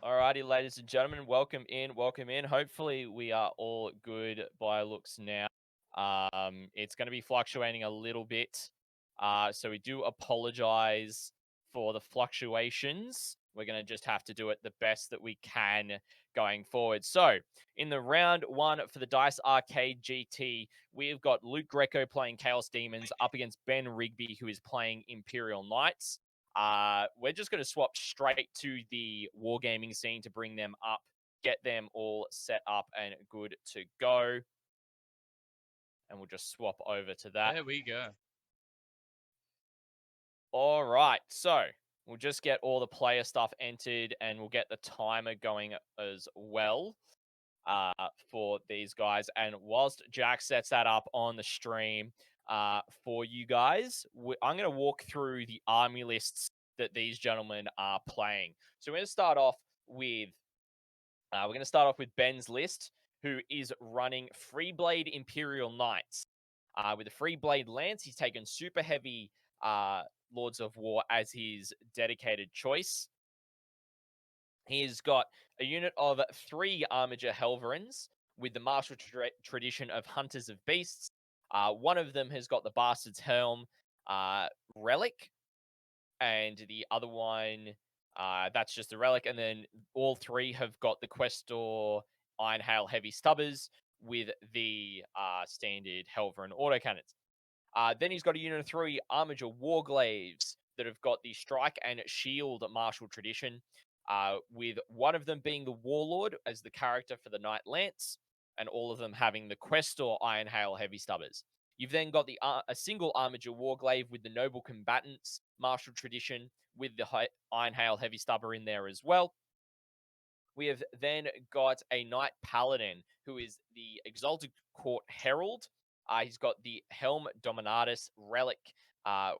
Alrighty, ladies and gentlemen, welcome in, welcome in. Hopefully, we are all good by looks now. It's going to be fluctuating a little bit, so we do apologize for the fluctuations. We're going to just have to do it the best that we can going forward. So, in the round one for the Dice Arcade GT, we've got Luke Greco playing Chaos Daemons up against Ben Rigby, who is playing Imperial Knights. We're just going to swap straight to the wargaming scene to bring them up, get them all set up and good to go. And we'll just swap over to that. There we go. All right, so we'll just get all the player stuff entered and we'll get the timer going as well for these guys. And whilst Jack sets that up on the stream for you guys, I'm going to walk through the army lists that these gentlemen are playing. So we're going to start off with Ben's list, who is running Freeblade Imperial Knights. With a Freeblade Lance, he's taken super heavy Lords of War as his dedicated choice. He's got a unit of 3 Armiger Helverins with the martial tradition of Hunters of Beasts. One of them has got the Bastard's Helm relic, and the other one, that's just the relic. And then all 3 have got the Questor Iron Hail Heavy Stubbers with the standard Helverin autocannons. Then he's got a unit of 3 Armiger Warglaives that have got the Strike and Shield martial tradition, with one of them being the Warlord as the character for the Knight Lance, and all of them having the Questor Iron Hail Heavy Stubbers. You've then got a single Armiger Warglaive with the Noble Combatants martial tradition with the Iron Hail Heavy Stubber in there as well. We have then got a Knight Paladin, who is the Exalted Court Herald. He's got the Helm Dominatus relic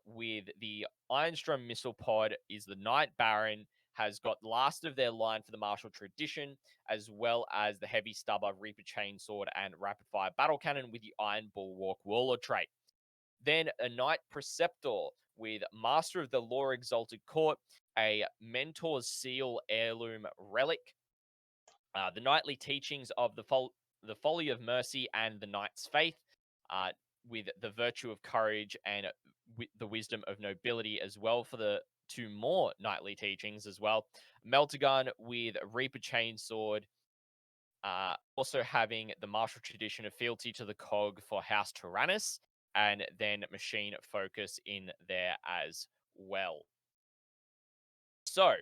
with the Ironstrom Missile Pod, is the Knight Baron, has got last of their line for the martial tradition, as well as the Heavy Stubber, Reaper Chainsword, and Rapid Fire Battle Cannon with the Iron Bulwark Warlord trait. Then a Knight Preceptor with Master of the Law Exalted Court, a Mentor's Seal Heirloom relic, the Knightly Teachings of the Folly of Mercy and the Knight's Faith, with the Virtue of Courage and the Wisdom of Nobility as well for the 2 more Knightly Teachings as well. Meltagun with Reaper Chainsword, also having the martial tradition of Fealty to the Cog for House Tyrannus, and then Machine Focus in there as well. So,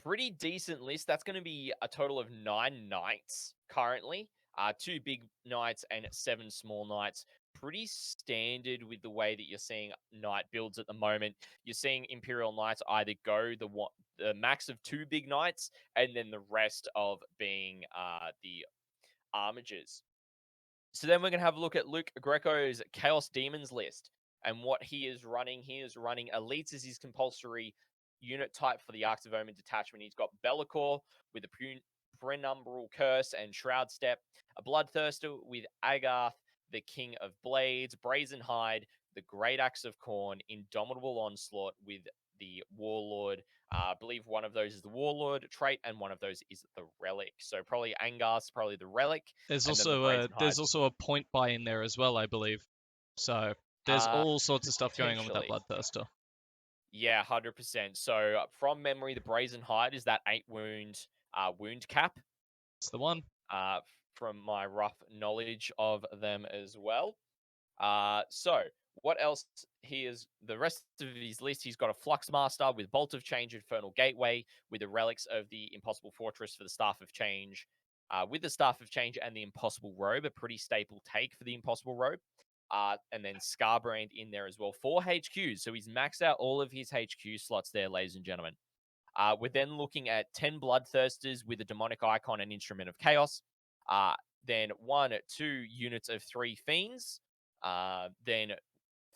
pretty decent list. That's going to be a total of 9 knights currently. 2 big knights and 7 small knights. Pretty standard with the way that you're seeing knight builds at the moment. You're seeing Imperial Knights either go the max of 2 big knights, and then the rest of being the armigers. So then we're going to have a look at Luke Greco's Chaos Daemons list and what he is running. He is running Elites as his compulsory unit type for the Arks of Omen detachment. He's got Bellicor with a Prenumbral Curse and Shroud Step, a Bloodthirster with Agarth, the King of Blades, Brazen Hide, the Great Axe of Khorne, Indomitable Onslaught with the Warlord. I believe one of those is the Warlord trait, and one of those is the Relic. So probably Angar's probably the Relic. There's and then the also Brazen Hide. a point buy in there as well, I believe. So there's all sorts of stuff going on with that Bloodthirster. Yeah, 100%. So from memory, the Brazen Hide is that 8 wound cap. It's the one. From my rough knowledge of them as well. So what else? The rest of his list. He's got a Flux Master with Bolt of Change, Infernal Gateway, with the relics of the Impossible Fortress for the Staff of Change, with the Staff of Change and the Impossible Robe, a pretty staple take for the Impossible Robe. And then Scarbrand in there as well. 4 HQs. So he's maxed out all of his HQ slots there, ladies and gentlemen. We're then looking at 10 Bloodthirsters with a Demonic Icon and Instrument of Chaos. Then 2 units of 3 Fiends. Then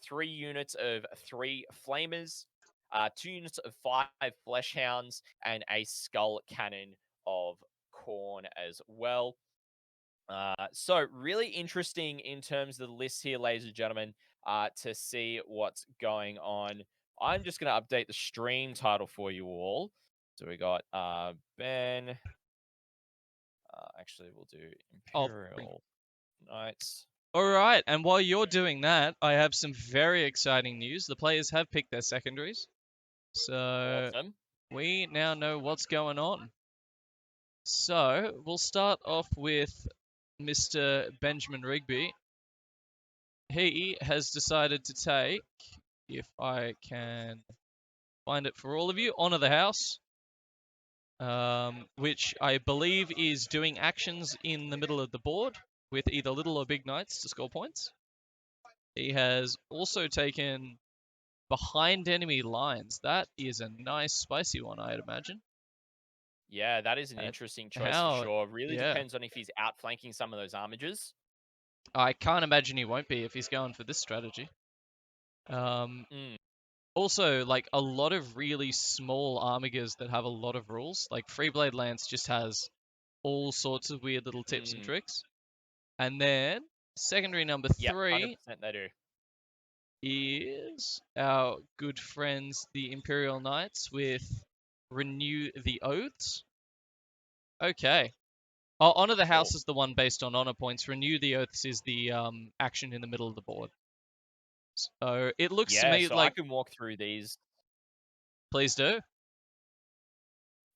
3 units of 3 Flamers. 2 units of 5 Fleshhounds. And a Skull Cannon of Khorne as well. So really interesting in terms of the list here, ladies and gentlemen, to see what's going on. I'm just going to update the stream title for you all. So we got Ben. Actually, we'll do Imperial Knights. All right, and while you're doing that, I have some very exciting news. The players have picked their secondaries, so Awesome. we now know what's going on. So we'll start off with Mr. Benjamin Rigby. He has decided to take, if I can find it for all of you, Honor the House, which I believe is doing actions in the middle of the board with either little or big knights to score points. He has also taken Behind Enemy Lines. That is a nice, spicy one, I'd imagine. Yeah, that is an interesting choice for sure. Really depends on if he's outflanking some of those armigers. I can't imagine he won't be if he's going for this strategy. Also, like, a lot of really small armigers that have a lot of rules. Like, Freeblade Lance just has all sorts of weird little tips and tricks. And then, secondary number 3 100% they do. Is our good friends, the Imperial Knights, with Renew the Oaths. Okay. Oh, Honor the House is the one based on honor points. Renew the Oaths is the action in the middle of the board. So it looks to me like... I can walk through these. Please do.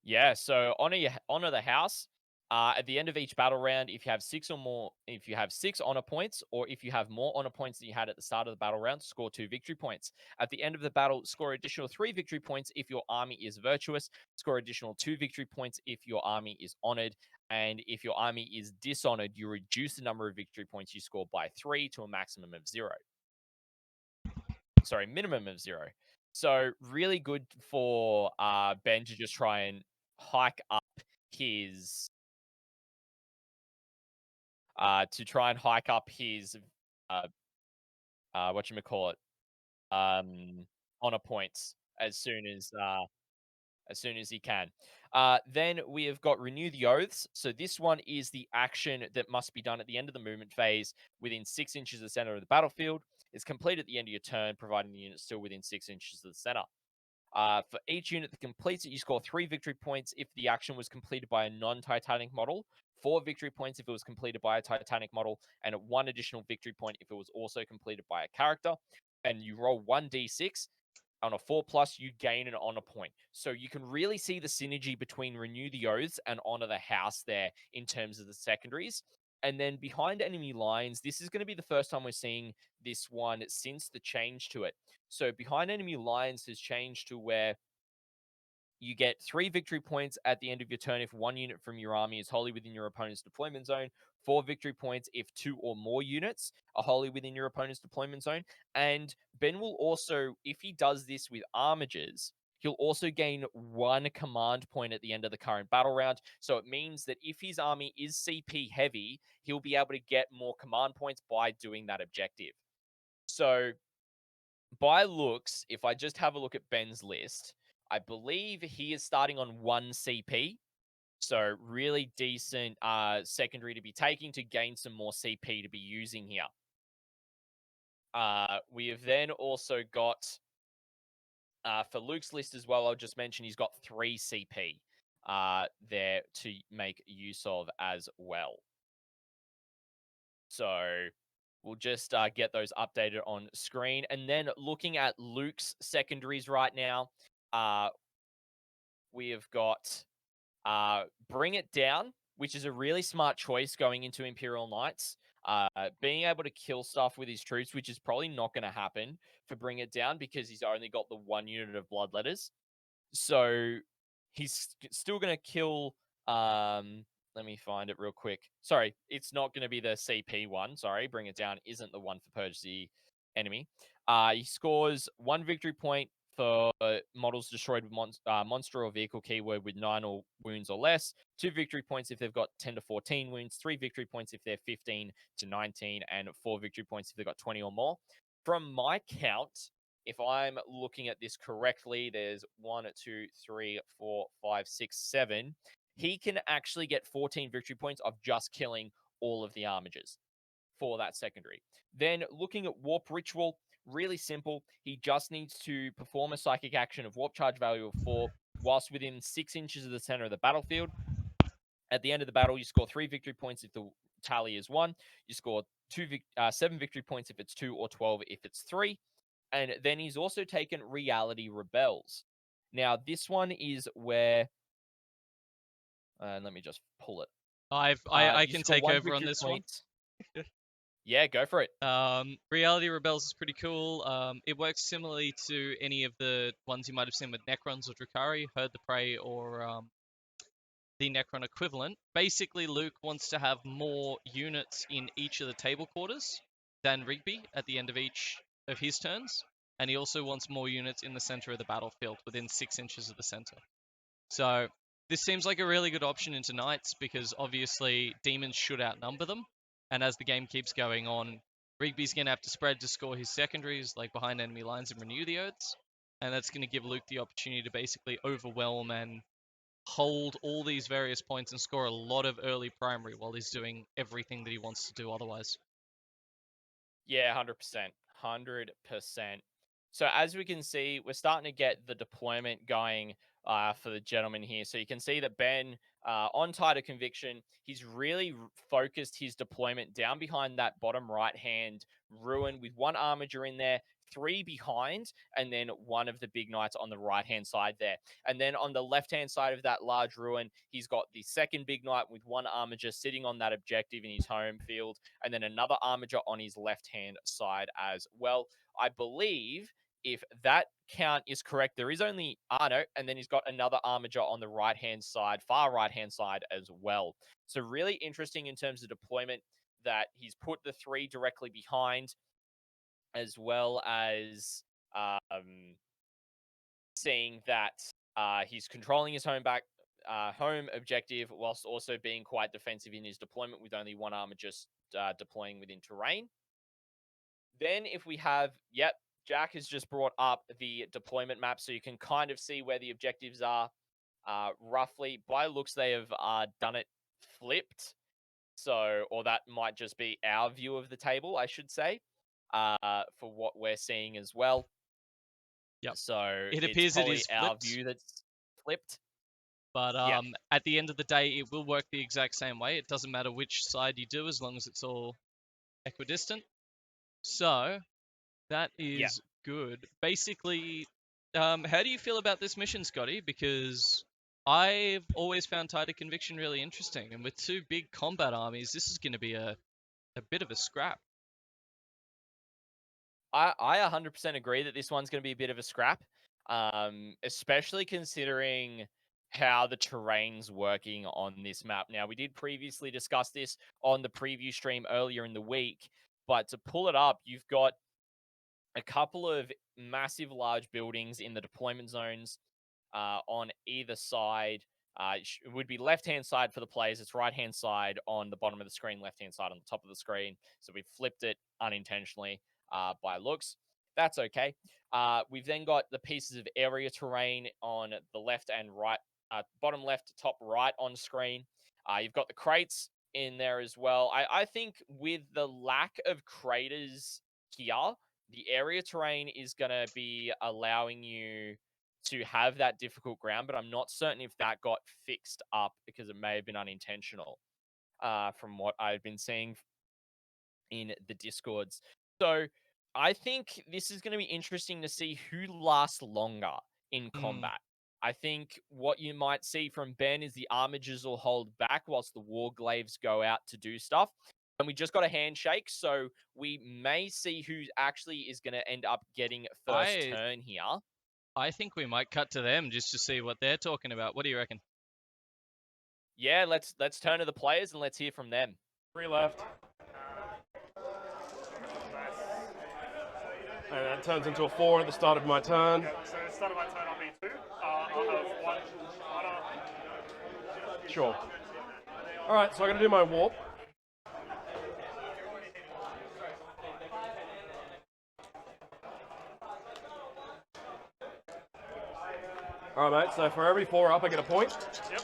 Yeah, so honor the house. At the end of each battle round, if you have 6 or more, if you have 6 honor points, or if you have more honor points than you had at the start of the battle round, score 2 victory points. At the end of the battle, score additional 3 victory points if your army is virtuous. Score additional 2 victory points if your army is honored. And if your army is dishonored, you reduce the number of victory points you score by 3 to a maximum of 0. Sorry, minimum of 0. So really good for Ben to just try and hike up his whatchamacallit, honor points as soon as he can. Then we have got Renew the Oaths. So this one is the action that must be done at the end of the movement phase within 6 inches of the center of the battlefield. It's complete at the end of your turn, providing the unit's still within 6 inches of the center. For each unit that completes it, you score 3 victory points if the action was completed by a non-Titanic model, 4 victory points if it was completed by a Titanic model, and 1 additional victory point if it was also completed by a character. And you roll 1d6. On a 4+, you gain an honor point. So you can really see the synergy between Renew the Oaths and Honor the House there in terms of the secondaries. And then Behind Enemy Lines, this is going to be the first time we're seeing this one since the change to it. So Behind Enemy Lines has changed to where you get 3 victory points at the end of your turn if 1 unit from your army is wholly within your opponent's deployment zone. 4 victory points if 2 or more units are wholly within your opponent's deployment zone. And Ben will also, if he does this with armigers, he'll also gain 1 command point at the end of the current battle round. So it means that if his army is CP heavy, he'll be able to get more command points by doing that objective. So by looks, if I just have a look at Ben's list, I believe he is starting on 1 CP. So really decent secondary to be taking to gain some more CP to be using here. We have then also got, for Luke's list as well, I'll just mention he's got 3 CP there to make use of as well. So we'll just get those updated on screen. And then looking at Luke's secondaries right now, we have got Bring It Down, which is a really smart choice going into Imperial Knights. Being able to kill stuff with his troops, which is probably not going to happen for Bring It Down because he's only got the 1 unit of Bloodletters. So he's still going to kill... let me find it real quick. Sorry, it's not going to be the CP one. Sorry, Bring It Down isn't the one for Purge the Enemy. He scores 1 victory point for models destroyed with monster or vehicle keyword with 9 or wounds or less. 2 victory points if they've got 10 to 14 wounds. 3 victory points if they're 15 to 19. And 4 victory points if they've got 20 or more. From my count, if I'm looking at this correctly, there's 1, 2, 3, 4, 5, 6, 7. He can actually get 14 victory points of just killing all of the armigers for that secondary. Then looking at Warp Ritual, really simple. He just needs to perform a psychic action of warp charge value of 4, whilst within 6 inches of the center of the battlefield. At the end of the battle, you score 3 victory points if the tally is 1. You score 7 victory points if it's 2, or 12 if it's 3. And then he's also taken Reality Rebels. Now, this one is where... let me just pull it. I You can score take 1 over on victory this point. one. Yeah, go for it. Reality Rebels is pretty cool. It works similarly to any of the ones you might have seen with Necrons or Drukhari, Herd the Prey, or the Necron equivalent. Basically, Luke wants to have more units in each of the table quarters than Rigby at the end of each of his turns, and he also wants more units in the center of the battlefield, within 6 inches of the center. So this seems like a really good option into Knights, because obviously demons should outnumber them, and as the game keeps going on, Rigby's going to have to spread to score his secondaries, like behind enemy lines, and renew the oaths, and that's going to give Luke the opportunity to basically overwhelm and hold all these various points and score a lot of early primary while he's doing everything that he wants to do otherwise. Yeah, 100%. 100%. So as we can see, we're starting to get the deployment going for the gentleman here. So you can see that Ben, on Tighter Conviction, he's really focused his deployment down behind that bottom right-hand ruin with 1 armiger in there, 3 behind, and then 1 of the big knights on the right-hand side there. And then on the left-hand side of that large ruin, he's got the 2nd big knight with 1 armiger sitting on that objective in his home field, and then another armiger on his left-hand side as well. I believe, if that count is correct, there is only Arno, and then he's got another armiger on the right-hand side, far right-hand side as well. So really interesting in terms of deployment that he's put the 3 directly behind, as well as seeing that he's controlling his home objective, whilst also being quite defensive in his deployment with only 1 armor just deploying within terrain. Then if we have, Jack has just brought up the deployment map, so you can kind of see where the objectives are roughly. By looks, they have done it flipped. So, or that might just be our view of the table, I should say, for what we're seeing as well. Yep. So It it's appears it probably is our flipped, view that's flipped. but at the end of the day, it will work the exact same way. It doesn't matter which side you do, as long as it's all equidistant. So that is good. Basically, how do you feel about this mission, Scotty? Because I've always found Tighter Conviction really interesting, and with 2 big combat armies, this is going to be a bit of a scrap. I 100% agree that this one's going to be a bit of a scrap, especially considering how the terrain's working on this map. Now, we did previously discuss this on the preview stream earlier in the week, but to pull it up, you've got a couple of massive large buildings in the deployment zones on either side. It would be left-hand side for the players. It's right-hand side on the bottom of the screen, left-hand side on the top of the screen. So we've flipped it unintentionally by looks. That's okay. We've then got the pieces of area terrain on the left and right, bottom left, top right on screen. You've got the crates in there as well. I think with the lack of craters here, the area terrain is going to be allowing you to have that difficult ground, but I'm not certain if that got fixed up because it may have been unintentional from what I've been seeing in the Discords. So I think this is going to be interesting to see who lasts longer in combat. I think what you might see from Ben is the armigers will hold back whilst the warglaives go out to do stuff. And we just got a handshake, so we may see who actually is going to end up getting first turn here. I think we might cut to them just to see what they're talking about. What do you reckon? Yeah, let's turn to the players and let's hear from them. 3 left. And that turns into a 4 at the start of my turn. Yeah, so at the start of my turn on B2, I'll have 1. Sure. Alright, so I'm going to do my warp. Alright, mate, so for every 4 up, I get a point. Yep.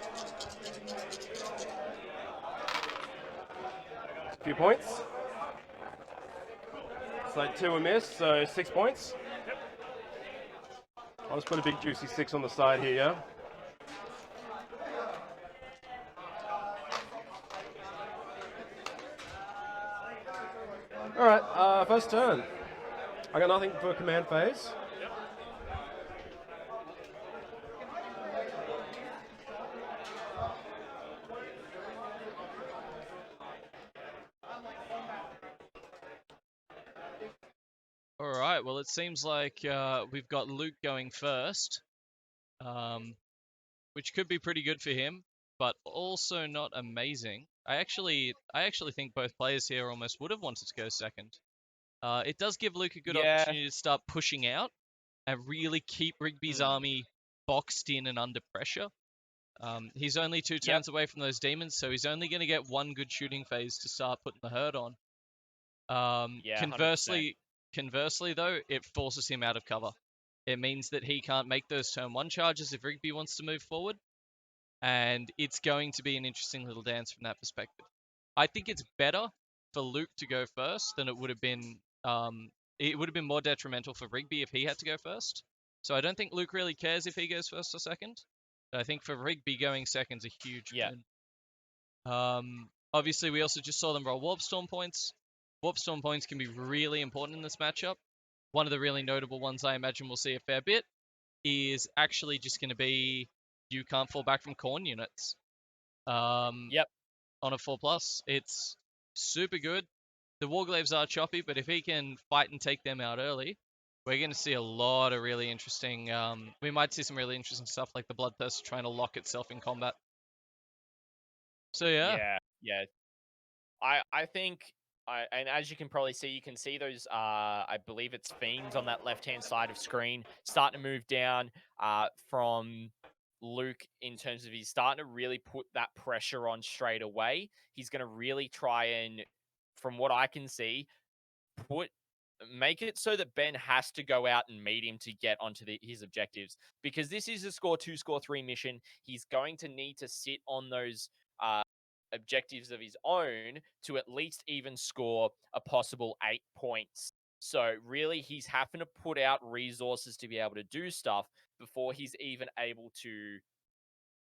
A few points. So 2 a miss, so 6 points. Yep. I'll just put a big juicy 6 on the side here, yeah? All right, first turn. I got nothing for command phase. All right. Well, it seems like we've got Luke going first, which could be pretty good for him, but also not amazing. I actually think both players here almost would have wanted to go second. It does give Luke a good Yeah. opportunity to start pushing out and really keep Rigby's army boxed in and under pressure. He's only 2 turns away from those demons, so he's only going to get 1 good shooting phase to start putting the herd on. Yeah, 100%. Conversely, though, it forces him out of cover. It means that he can't make those turn 1 charges if Rigby wants to move forward, and it's going to be an interesting little dance from that perspective. I think it's better for Luke to go first than it would have been. It would have been more detrimental for Rigby if he had to go first. So I don't think Luke really cares if he goes first or second. But I think for Rigby, going second's a huge win. Obviously, we also just saw them roll Warp Storm points. Warp Storm points can be really important in this matchup. One of the really notable ones I imagine we'll see a fair bit is actually just going to be you can't fall back from corn units. On a 4+. It's super good. The Warglaves are choppy, but if he can fight and take them out early, we're going to see a lot of really interesting... we might see some really interesting stuff like the Bloodthirst trying to lock itself in combat. So yeah. Yeah. I think, and as you can probably see, you can see those, I believe it's Fiends on that left-hand side of screen starting to move down from Luke in terms of he's starting to really put that pressure on straight away. He's going to really try and, from what I can see, make it so that Ben has to go out and meet him to get onto his objectives, because this is a score 2, score 3 mission. He's going to need to sit on those objectives of his own to at least even score a possible 8 points. So really, he's having to put out resources to be able to do stuff before he's even able to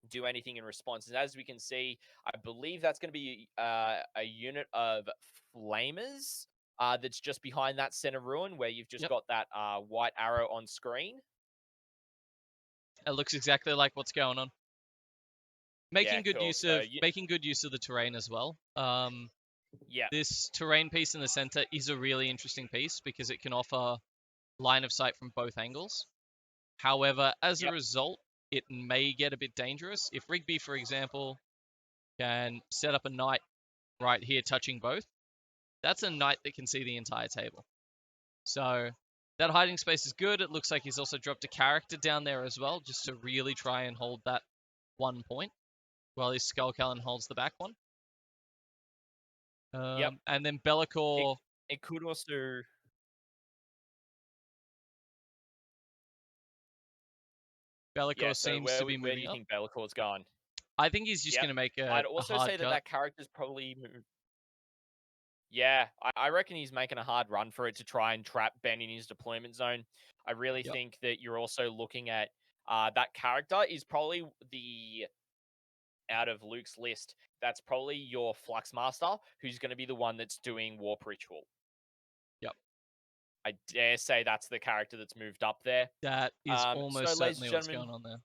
do anything in response. And as we can see, I believe that's going to be a unit of flamers that's just behind that center ruin where you've just got that white arrow on screen. It looks exactly like what's going on. Making good cool. use of the terrain as well. This terrain piece in the center is a really interesting piece because it can offer line of sight from both angles. However, as a result, it may get a bit dangerous. If Rigby, for example, can set up a knight right here touching both, that's a knight that can see the entire table. So that hiding space is good. It looks like he's also dropped a character down there as well, just to really try and hold that 1 point while his Skullcallan holds the back one. And then Bellicor... It could also... Bellicor seems to be moving Where do you up. think Bellicor's gone? I think he's just going to make a I'd also hard say that cut. that character's probably... Yeah, I reckon he's making a hard run for it to try and trap Ben in his deployment zone. I really think that you're also looking at that character is probably out of Luke's list, that's probably your Flux Master, who's going to be the one that's doing Warp Ritual. Yep. I dare say that's the character that's moved up there. That is almost so, certainly what's going on there.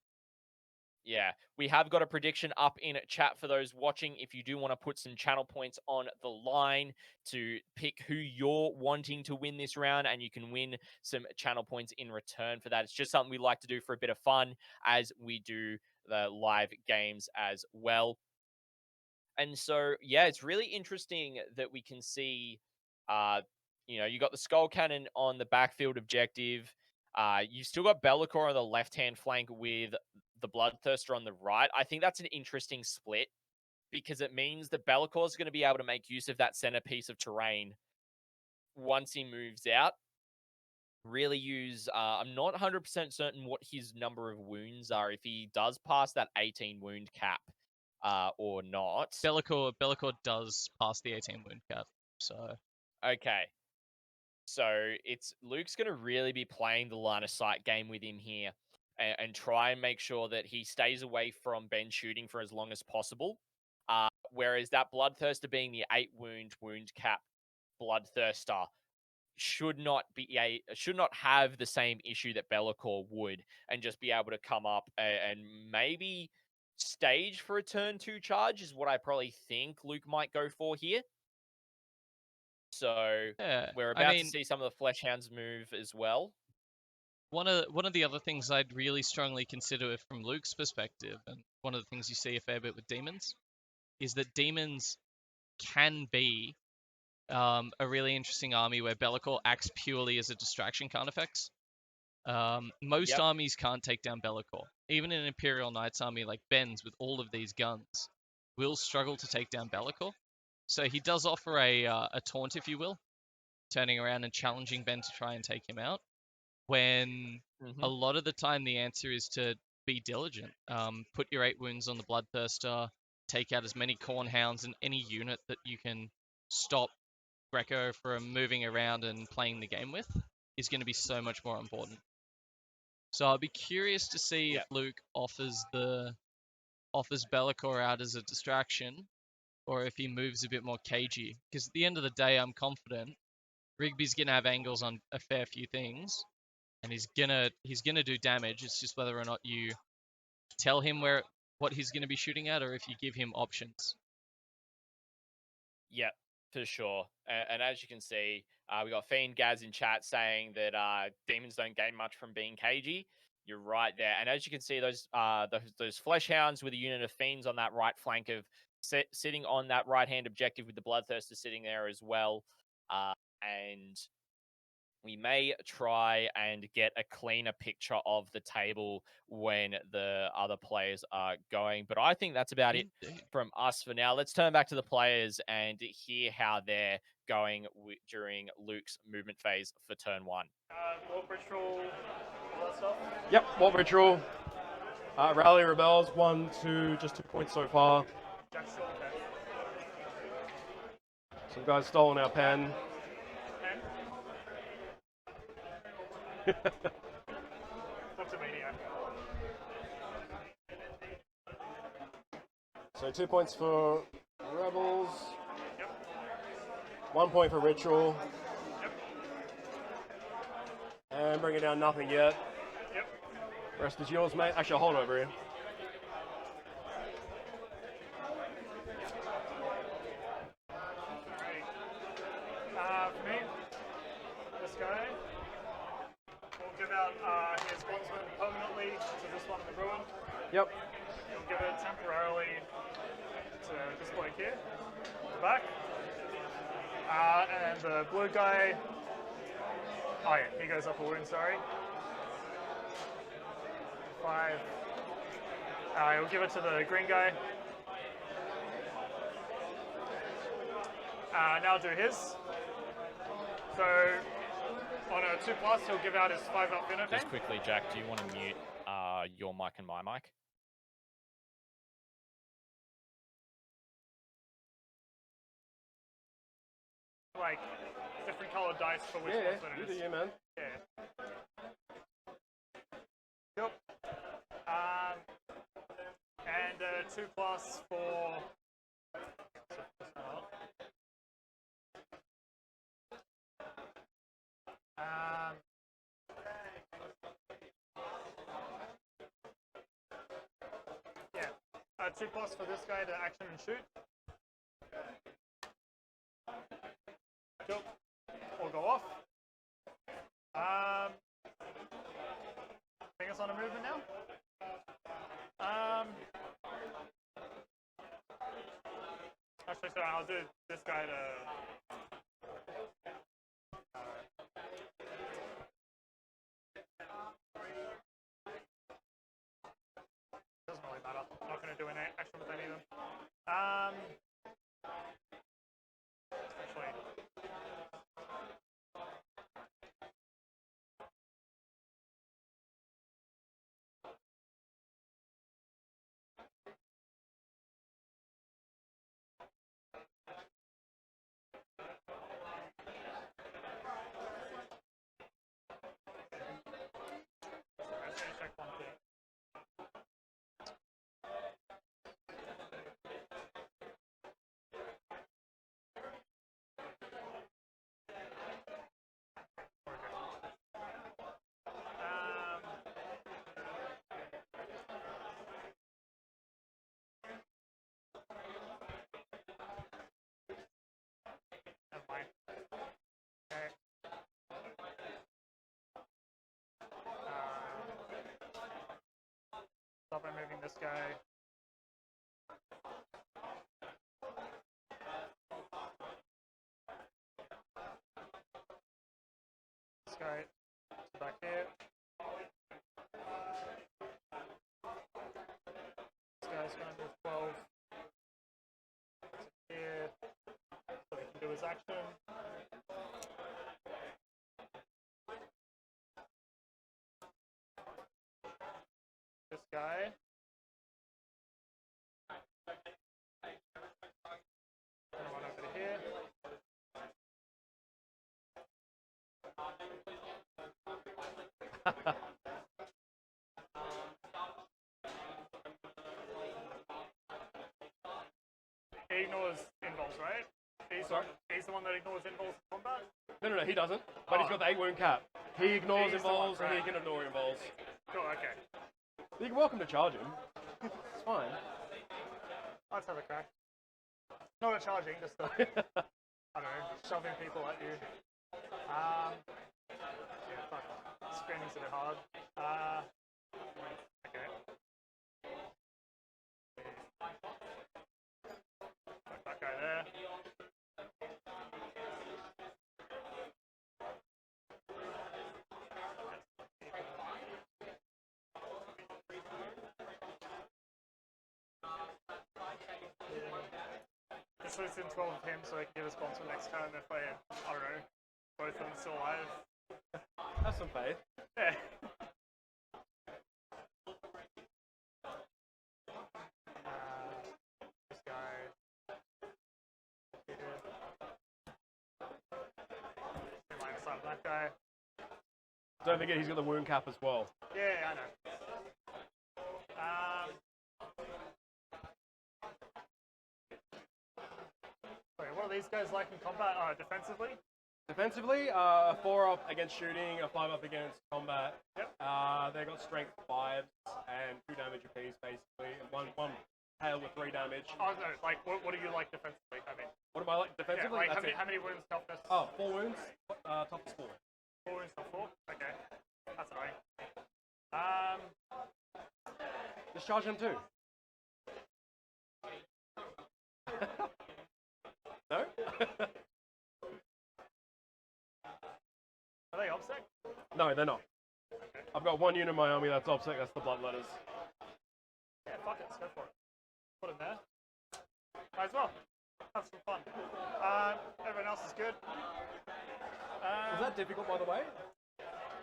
Yeah, we have got a prediction up in chat for those watching. If you do want to put some channel points on the line to pick who you're wanting to win this round, and you can win some channel points in return for that. It's just something we like to do for a bit of fun as we do the live games as well. And so, yeah, it's really interesting that we can see, you got the Skull Cannon on the backfield objective. You've still got Bellicor on the left-hand flank with the Bloodthirster on the right. I think that's an interesting split because it means that Bellicor is going to be able to make use of that centerpiece of terrain once he moves out. Really use... I'm not 100% certain what his number of wounds are, if he does pass that 18 wound cap or not. Bellicor does pass the 18 wound cap, so... Okay. So Luke's going to really be playing the line of sight game with him here and try and make sure that he stays away from Ben shooting for as long as possible. Whereas that Bloodthirster being the 8 wound cap Bloodthirster should not have the same issue that Be'lakor would, and just be able to come up and maybe stage for a turn 2 charge is what I probably think Luke might go for here. So Yeah, we're I about to mean, see some of the Flesh Hounds move as well. one of the other things I'd really strongly consider from Luke's perspective, and one of the things you see a fair bit with demons, is that demons can be a really interesting army where Be'lakor acts purely as a distraction kind of effects. Most Yep. armies can't take down Be'lakor. Even an Imperial Knights army like Ben's with all of these guns will struggle to take down Be'lakor. So he does offer a taunt, if you will, turning around and challenging Ben to try and take him out. When a lot of the time the answer is to be diligent. Put your 8 wounds on the Bloodthirster, take out as many Cornhounds and any unit that you can stop Greco from moving around and playing the game with is going to be so much more important. So I'll be curious to see if Luke offers Be'lakor out as a distraction, or if he moves a bit more cagey. Because at the end of the day, I'm confident Rigby's gonna have angles on a fair few things, and he's gonna do damage. It's just whether or not you tell him what he's gonna be shooting at, or if you give him options. Yep, for sure. And as you can see, we got Fiend Gaz in chat saying that demons don't gain much from being cagey. You're right there. And as you can see, those Flesh Hounds with a unit of Fiends on that right flank of sitting on that right-hand objective with the Bloodthirster sitting there as well. And we may try and get a cleaner picture of the table when the other players are going. But I think that's about it from us for now. Let's turn back to the players and hear how they're going during Luke's movement phase for turn 1. Warp Ritual, all that stuff? Yep, Warp Ritual. Rally Rebels, 1, 2, just 2 points so far. Jackson, okay. Some guys stolen our pen. What's a maniac? So 2 points for Rebels. Yep. 1 point for Ritual. Yep. And bring it down, nothing yet. Yep. Rest is yours, mate. Actually, I'll hold over here. For me, this guy will give out his bondsman permanently to this one in the ruin. Yep. He'll give it temporarily to this bloke here, the back. And the blue guy, oh yeah, he goes up a wound, sorry. 5. He'll give it to the green guy. Now do his. So on a 2+, he'll give out his 5-up Inno Just quickly, Jack, do you want to mute your mic and my mic? Like different colored dice for which Yeah, bondsman you it do is. you, man. Yeah. Yep. And 2+ for. Yeah. 2+ for this guy to action and shoot. Yep. Or go off. Bring us on a movement now. Actually, sorry, I'll do this guy to. Doesn't really matter. I'm not going to do any action with any of them. Actually. Check one thing. moving this guy. This guy back here. This guy's going to move 12 to here, so he can do his action. This guy. Gonna run over to here. He ignores involves, right? He's the one that ignores involves in combat? No, he doesn't. But he's got the 8 wound cap. He ignores He's the one, involves and he right. can ignore involves. Cool, okay. You're welcome to charge him. It's fine. Let's have a crack. Not a charging, just I don't know, shoving people at you. Yeah, fuck. Screening's a bit hard. Okay. Fuck that guy there. This was in 12 of him, so I can get a sponsor next turn if I don't know, both of them still alive. Have some faith. Yeah. This guy. Here. Line of sight of that guy. Don't forget he's got the wound cap as well. Yeah, I know. Wait, what are these guys like in combat? Defensively? Defensively, a 4 up against shooting, a 5 up against combat. Yep. They got strength 5s and 2 damage apiece basically, and one hail with 3 damage. Oh no, like what do you like defensively? I mean, What am I like defensively? yeah, like That's how many wounds, toughness? Oh, 4 wounds. Toughness 4. 4 wounds, not 4. Okay, that's annoying. Just charge him too. No? Are they obsec? No, they're not. Okay. I've got 1 unit in my army that's obsec, that's the Bloodletters. Yeah, fuck it, let's go for it. Put him there. Might as well. Have some fun. Everyone else is good. Was that difficult, by the way?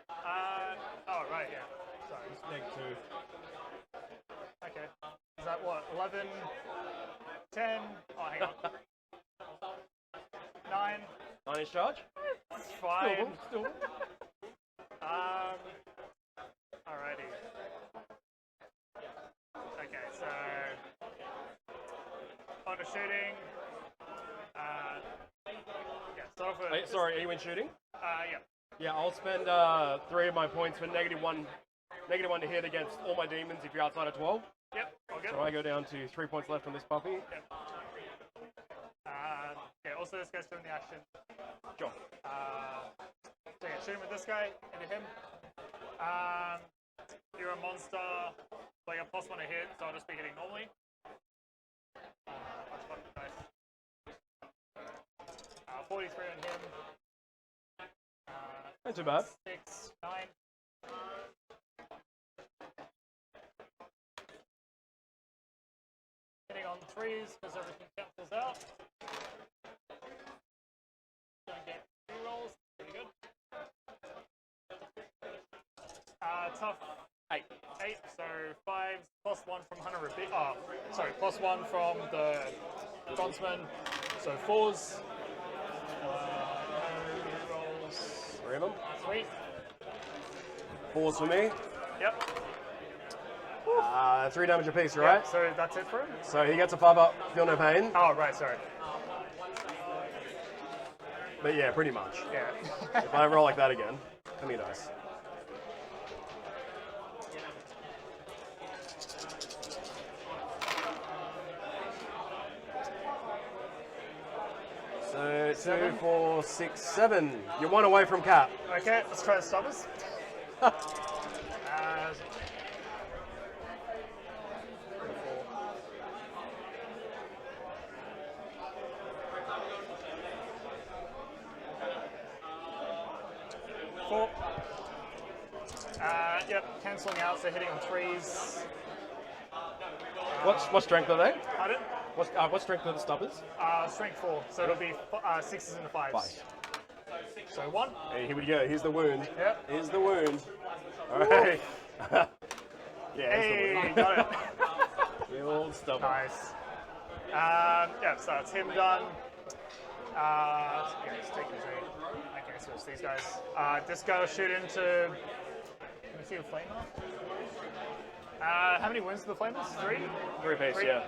Oh, right, yeah. Sorry. It's -2. Okay. Is that what? 11, 10? Oh, hang on. 9. 9-inch charge? It's fine. Still. Alrighty. Okay, so on to shooting. Yeah, start off with. Sorry, are you in shooting? Yeah. Yeah, I'll spend 3 of my points for -1 to hit against all my demons if you're outside of 12. Yep, all good. So I go down to 3 points left on this puppy. Yep. Yeah, also this guy's doing the action. Sure. So yeah, shooting with this guy into him. You're a monster, like a +1 to hit, so I'll just be hitting normally. Much fun, nice. 43 on him. Not too bad. 6, 9. Hitting on 3s because everything cancels out. Don't get 2 rolls, pretty good. Tough 8, so 5s +1 from Hunter Repeat. Oh, sorry, +1 from the Bondsman, so 4s. Rolls 3 of them. 3. 4s for me. Yep. 3 damage apiece, right? Yep, so that's it for him? So he gets a 5 up, feel no pain. Oh, right, sorry. But yeah, pretty much. Yeah. If I roll like that again, how many dice? So 2, 4, 6, 7. You're 1 away from cap. Okay, let's try the stoppers. Cool. Yep, cancelling out, so hitting on 3s. What strength are they? Pardon? What strength are the stubbers? Strength 4, so it'll be 6s and 5s. 5. So 1. Hey, here we go. Here's the wound. Yep. Here's the wound. All right. Yeah. Hey, got it. The old stubber. Nice. Yeah, so it's him done. Yeah, he's taking 3. Okay, so it's these guys. This guy will shoot into. Let me see the flamer. How many wounds do the flamers? 3? 3 pace, 3? yeah.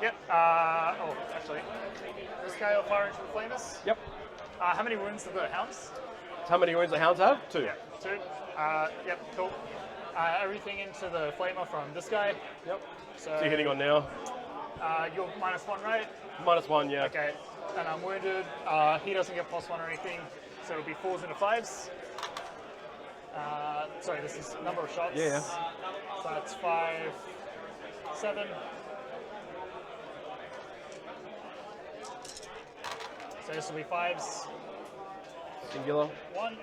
Yep. Oh, actually, this guy will fire into the flamers. Yep. How many wounds do the hounds? How many wounds the hounds have? 2. Yeah, 2. Yep, cool. Everything into the flamer from this guy. Yep. So So you're hitting on now? you're -1, right? -1, yeah. Okay. And I'm wounded. He doesn't get +1 or anything, so it'll be 4s into 5s. Sorry, this is number of shots. Yeah. So that's 5, 7. So this will be 5s. Singular. 1.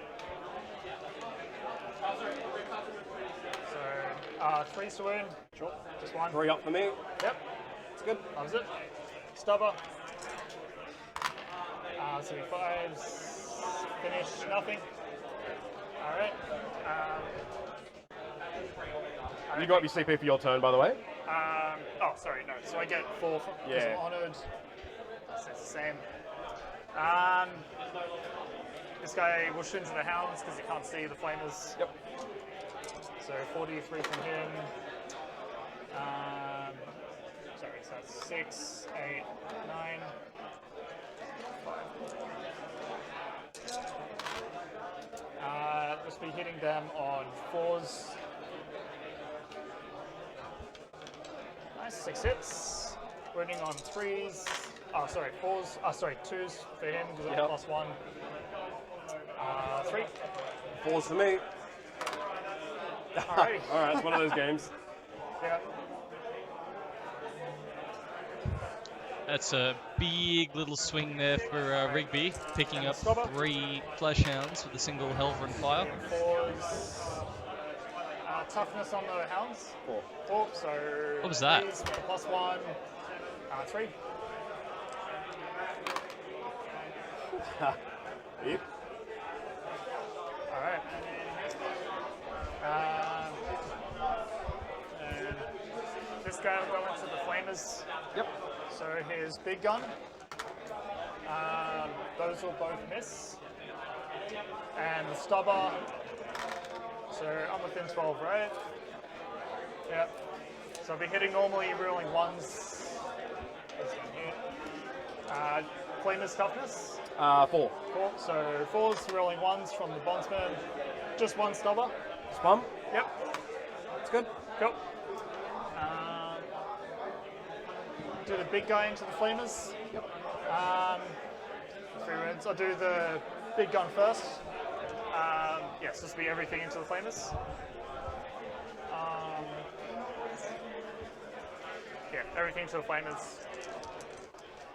So 3 to wound. Sure. Just 1. 3 up for me. Yep. That's good. That was it. Stubber. So 5s. Finish. Nothing. Alright. You got your CP for your turn, by the way. Oh, sorry, no. So I get 4 because Yeah. I'm honoured. So it's the same. This guy will shoot into the hounds because he can't see the flamers. Yep. So 43 from him. Sorry, so that's 6, 8, 9. 5. Just be hitting them on 4s. Nice, 6 hits. Wounding on 3s. Oh, sorry, 4s. Oh, sorry, 2s for him because Yep. that's +1. 3. 4s for me. Alrighty. All right, it's one of those games. Yeah. That's a big little swing there for Rigby, picking up Stopper. 3 flesh hounds with a single Helver and Fire. 4s. Toughness on the hounds. 4. 4. So What was that? 3s with the +1. 3. Yep. All right. And this guy will go into the flamers. Yep. So his big gun. Those will both miss. And the stubber. So I'm within 12, right? Yep. So I'll be hitting normally, rolling 1s. This one here. Flamer's toughness. 4. 4. So 4s, rolling 1s from the bondsman. Just 1 stubber. Spum. Yep. That's good. Cool. Do the big guy into the flamers. Yep. 3 wounds. I'll do the big gun first. Yes, this will be everything into the flamers. Yeah, everything into the flamers.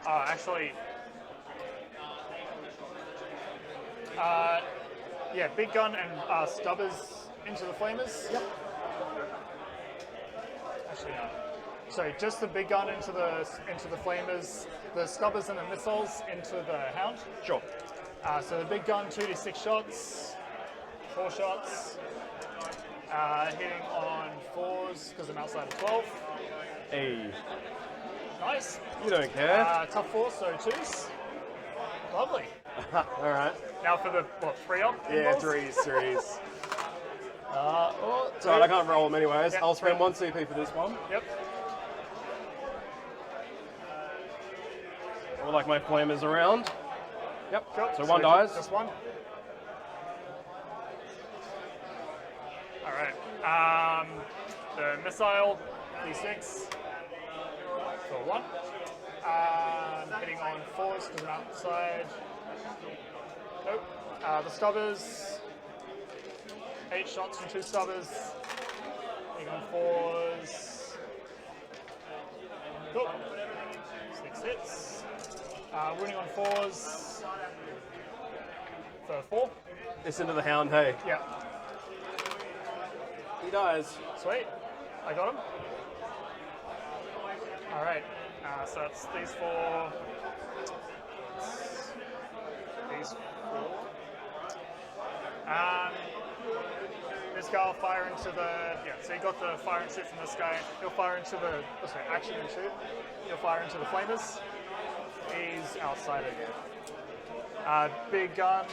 Actually, yeah, big gun and stubbers into the flamers. Yep. Actually, no. So just the big gun into the flamers, the stubbers and the missiles into the hound. Sure. So the big gun, 2d6 shots, 4 shots. Hitting on 4s because I'm outside of 12. Hey. Nice. You don't care. Tough 4, so 2s. Lovely. All right. Now for the, 3 up? Yeah, involves? 3s. Oh, It's alright, I can't roll them anyways. Yeah, I'll spend 3. 1 CP for this one. Yep. I would like my flamers around. Yep. Cool. So 1 dies. Just 1. All right. The missile, d6 for 1. Hitting on 4s because I'm outside. Nope. The stubbers, 8 shots from 2 stubbers. Hitting on 4s. Cool. 6 hits. Winning on 4s. for 4. This into the hound, hey. Yeah. He dies. Sweet. I got him. Alright. So that's these 4. These 4. This guy will fire into the... Yeah, so you got the fire and shoot from this guy. He'll fire into the... Oh, sorry, action and shoot. He'll fire into the flamers. He's outside again. Big gun.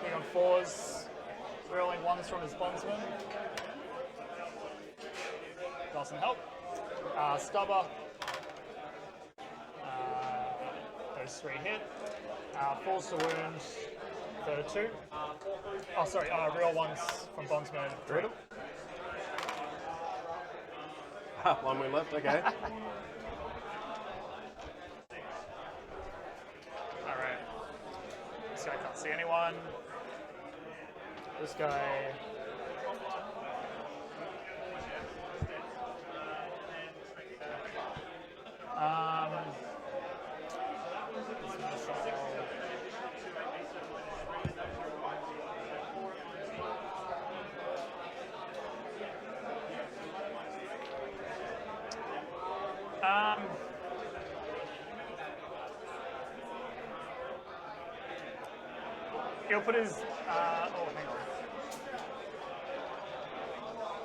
Big on 4s. Rolling 1s from his bondsman. Doesn't help. Stubber. Those 3 hit. Falls to wound. 2. Oh, sorry, real 1s from bondsman. 3. One win left, okay. Alright. This guy can't see anyone. This guy... He'll put his... oh, hang on.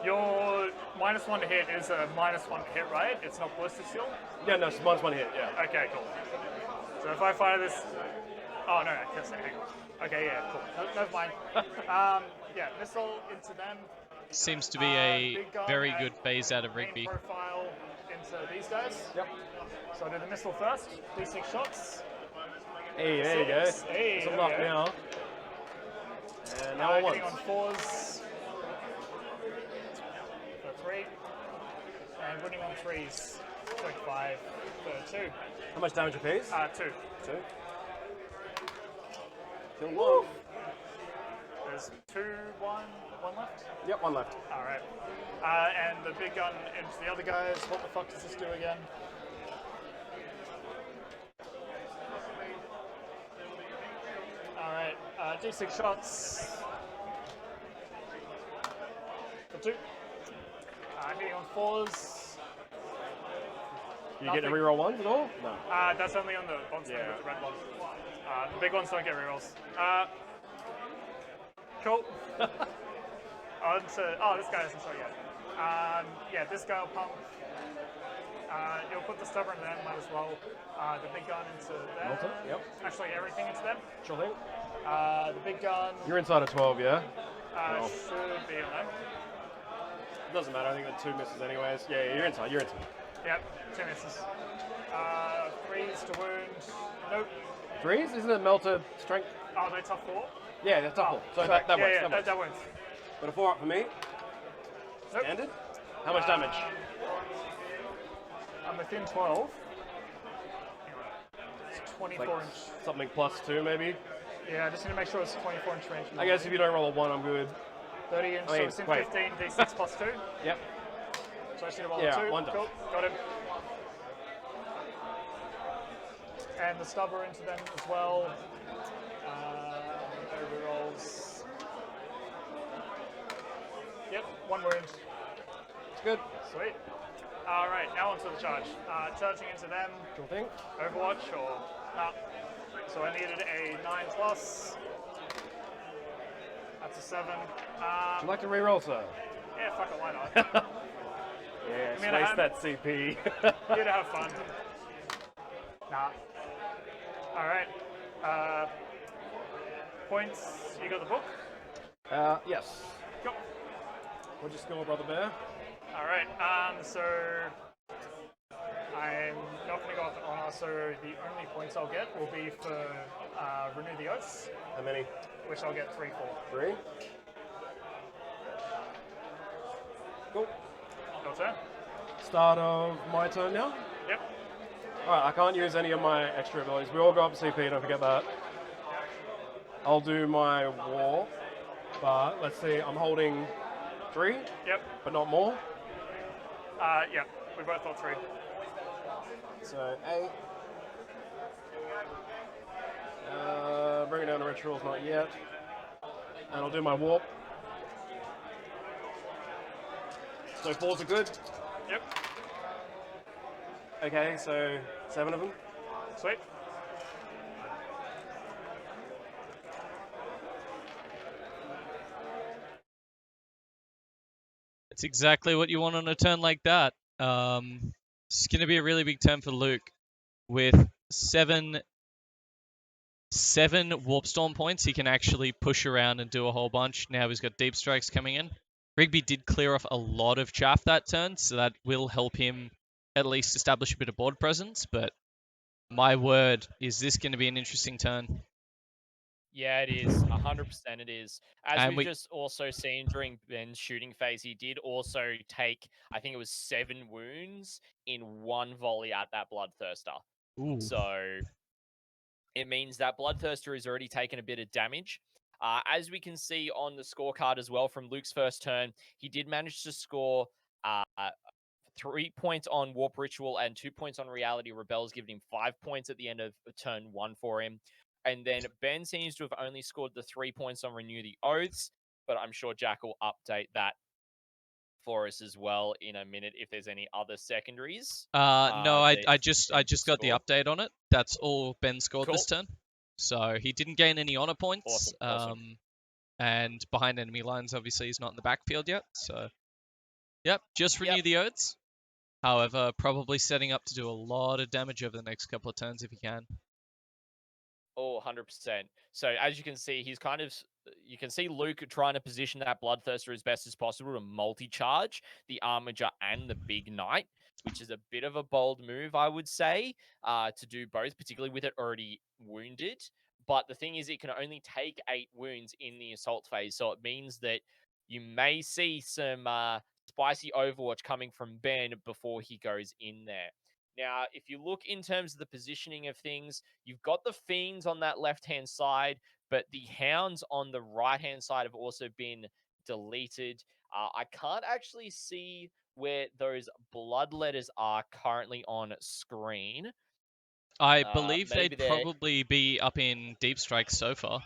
Your -1 to hit is a -1 to hit, right? It's not ballistic skill? Yeah, no, it's -1 hit, yeah. Okay, cool. So if I fire this... Oh, no, I can't say, hang on. Okay, yeah, cool. No, never mind. Yeah, missile into them. Seems to be a big gun very and good phase out of main Rigby. profile into these guys. Yep. So I'll do the missile first. D6 shots. Hey, there you go. Six. Hey, Some there luck we go. now. And now I Hitting want. on 4s. For 3. And winning on 3s. 25 for 2. How much damage apiece? 2. 2. Kill 1. There's 2, 1 left. Yep, 1 left. Alright. And the big gun into the other guys. What the fuck does this do again? Alright, D6 shots. For 2. Hitting on 4s. You get to reroll 1s at all? No. That's only on the bondsman Yeah. with the red one. The big ones don't get rerolls. Cool. This guy hasn't started yet. Yeah, this guy will pump. You'll put the stubborn in them, might as well. The big gun into them. Malta? Yep. Actually, everything into them. Sure thing. The big gun You're inside of 12, yeah? should be on them. It doesn't matter, I think the 2 misses anyways. Yeah, you're inside, you're inside. Yep, 2 misses. 3s to wound. Nope. 3s? Isn't it melted strength? Oh, they tough 4? Yeah, that's double. So correct. that works, yeah, that works. that wins. But a 4 up for me. Nope. Standard. How much damage? I'm within 12. It's 24 Like inch. something +2 maybe? Yeah, I just need to make sure it's 24 inch range. I guess if you don't roll a 1, I'm good. 30 inch, I mean, so it's in wait. 15, D6 +2. Yep. So I just need to roll Yeah, a 2. 1 does. Cool, got him. And the stubber into them as well. Overrolls. Yep, 1 wound. It's good. Sweet. Alright, now onto the charge. Charging into them. Sure thing. Overwatch or nah. So I needed a 9+. That's a 7. Would you like to reroll, sir? Yeah, fuck it, why not? Yeah, I mean, waste that CP. Here to have fun. Nah. Alright. Points. You got the book? Yes. Go. What'd you score, Brother Bear? Alright, so I'm not going to go off the honor, so the only points I'll get will be for Renew the Oaths, How many? which I'll get 3 for. 3? Cool. Your turn? Start of my turn now? Yep. Alright, I can't use any of my extra abilities. We all go up CP, don't forget that. I'll do my war, but let's see, I'm holding 3, Yep. but not more. Yeah, we both got 3. So 8. Bring it down to rituals, not yet. And I'll do my warp. So 4s are good. Yep. Okay, so 7 of them. Sweet. It's exactly what you want on a turn like that. It's going to be a really big turn for Luke with seven warp storm points. He can actually push around and do a whole bunch. Now he's got deep strikes coming in. Rigby did clear off a lot of chaff that turn, so that will help him at least establish a bit of board presence. But my word, is this going to be an interesting turn? Yeah, it is. 100% it is. As And we've just also seen during Ben's shooting phase, he did also take, I think it was 7 wounds in one volley at that Bloodthirster. Ooh. So it means that Bloodthirster has already taken a bit of damage. As we can see on the scorecard as well from Luke's first turn, he did manage to score 3 points on Warp Ritual and 2 points on Reality Rebels, giving him 5 points at the end of turn 1 for him. And then Ben seems to have only scored the 3 points on Renew the Oaths, but I'm sure Jack will update that for us as well in a minute if there's any other secondaries. No, I that just Ben got the scored. update on it. That's all Ben scored Cool. this turn. So he didn't gain any honor points. Awesome. And behind enemy lines, obviously, he's not in the backfield yet. So, yep, just renew Yep. the Oaths. However, probably setting up to do a lot of damage over the next couple of turns if he can. Oh, 100%. So as you can see, you can see Luke trying to position that Bloodthirster as best as possible to multi-charge the Armiger and the Big Knight, which is a bit of a bold move, I would say, to do both, particularly with it already wounded. But the thing is, it can only take 8 wounds in the assault phase, so it means that you may see some spicy Overwatch coming from Ben before he goes in there. Now, if you look in terms of the positioning of things, you've got the Fiends on that left-hand side, but the Hounds on the right-hand side have also been deleted. I can't actually see where those bloodletters are currently on screen. I believe Maybe they'd they're... probably be up in Deep Strike so far.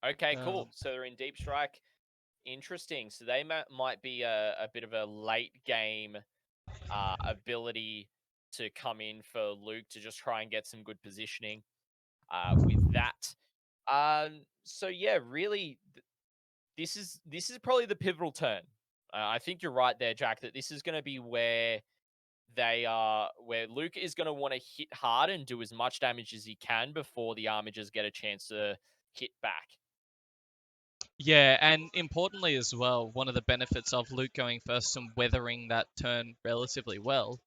Okay, cool. So they're in Deep Strike. Interesting. So they might be a bit of a late-game ability to come in for Luke to just try and get some good positioning with that. So yeah, really, this is probably the pivotal turn. I think you're right there, Jack, that this is going to be where where Luke is going to want to hit hard and do as much damage as he can before the Armigers get a chance to hit back. Yeah, and importantly as well, one of the benefits of Luke going first and weathering that turn relatively well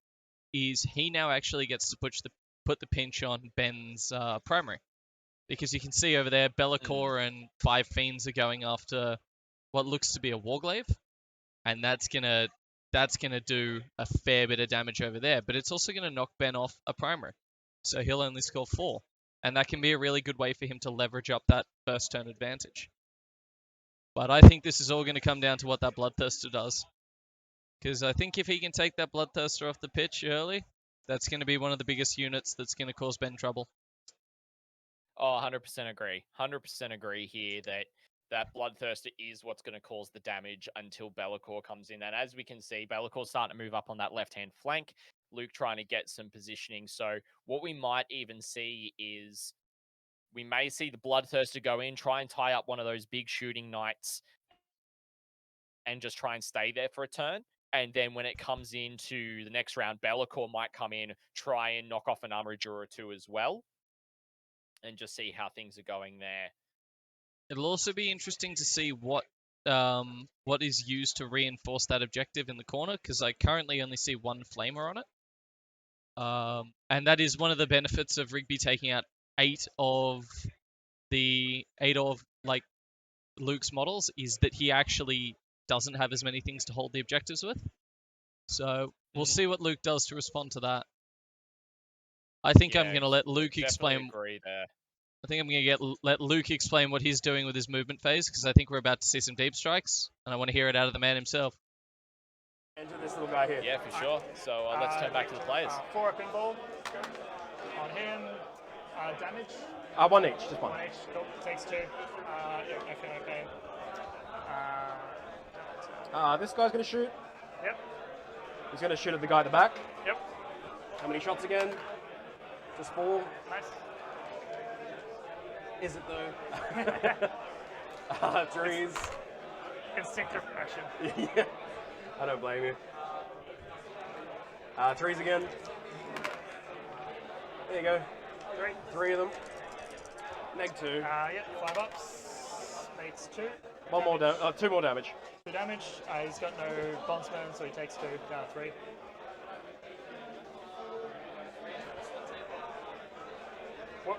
is he now actually gets to put the pinch on Ben's primary. Because you can see over there, Be'lakor and 5 Fiends are going after what looks to be a Warglaive, and that's gonna do a fair bit of damage over there. But it's also gonna knock Ben off a primary, so he'll only score 4, and that can be a really good way for him to leverage up that first turn advantage. But I think this is all going to come down to what that Bloodthirster does. Because I think if he can take that Bloodthirster off the pitch early, that's going to be one of the biggest units that's going to cause Ben trouble. Oh, 100% agree. 100% agree here that Bloodthirster is what's going to cause the damage until Be'lakor comes in. And as we can see, Be'lakor's starting to move up on that left-hand flank. Luke trying to get some positioning. So what we might even see is we may see the Bloodthirster go in, try and tie up one of those big shooting knights and just try and stay there for a turn. And then when it comes into the next round, Be'lakor might come in, try and knock off an Armiger or 2 as well, and just see how things are going there. It'll also be interesting to see what is used to reinforce that objective in the corner, because I currently only see 1 Flamer on it. And that is one of the benefits of Rigby taking out 8 of like Luke's models, is that he actually doesn't have as many things to hold the objectives with. So we'll see what Luke does to respond to that. I think I'm going to let Luke explain. Agree there. I think I'm going to let Luke explain what he's doing with his movement phase, because I think we're about to see some deep strikes, and I want to hear it out of the man himself. Enter this little guy here. Yeah, for sure. So let's turn back to the players. 4 pinball on him. Damage? 1 each, just 1. One each. Cool. Takes 2. Yeah, okay. This guy's going to shoot. Yep. He's going to shoot at the guy at the back. Yep. How many shots again? Just 4. Nice. Is it though? 3s. Instinctive action. Yeah. I don't blame you. 3s again. There you go. 3 of them. -2. Yep. 5 ups. Makes 2. 2 more damage. 2 damage. He's got no bondsman, so he takes 2. Down 3.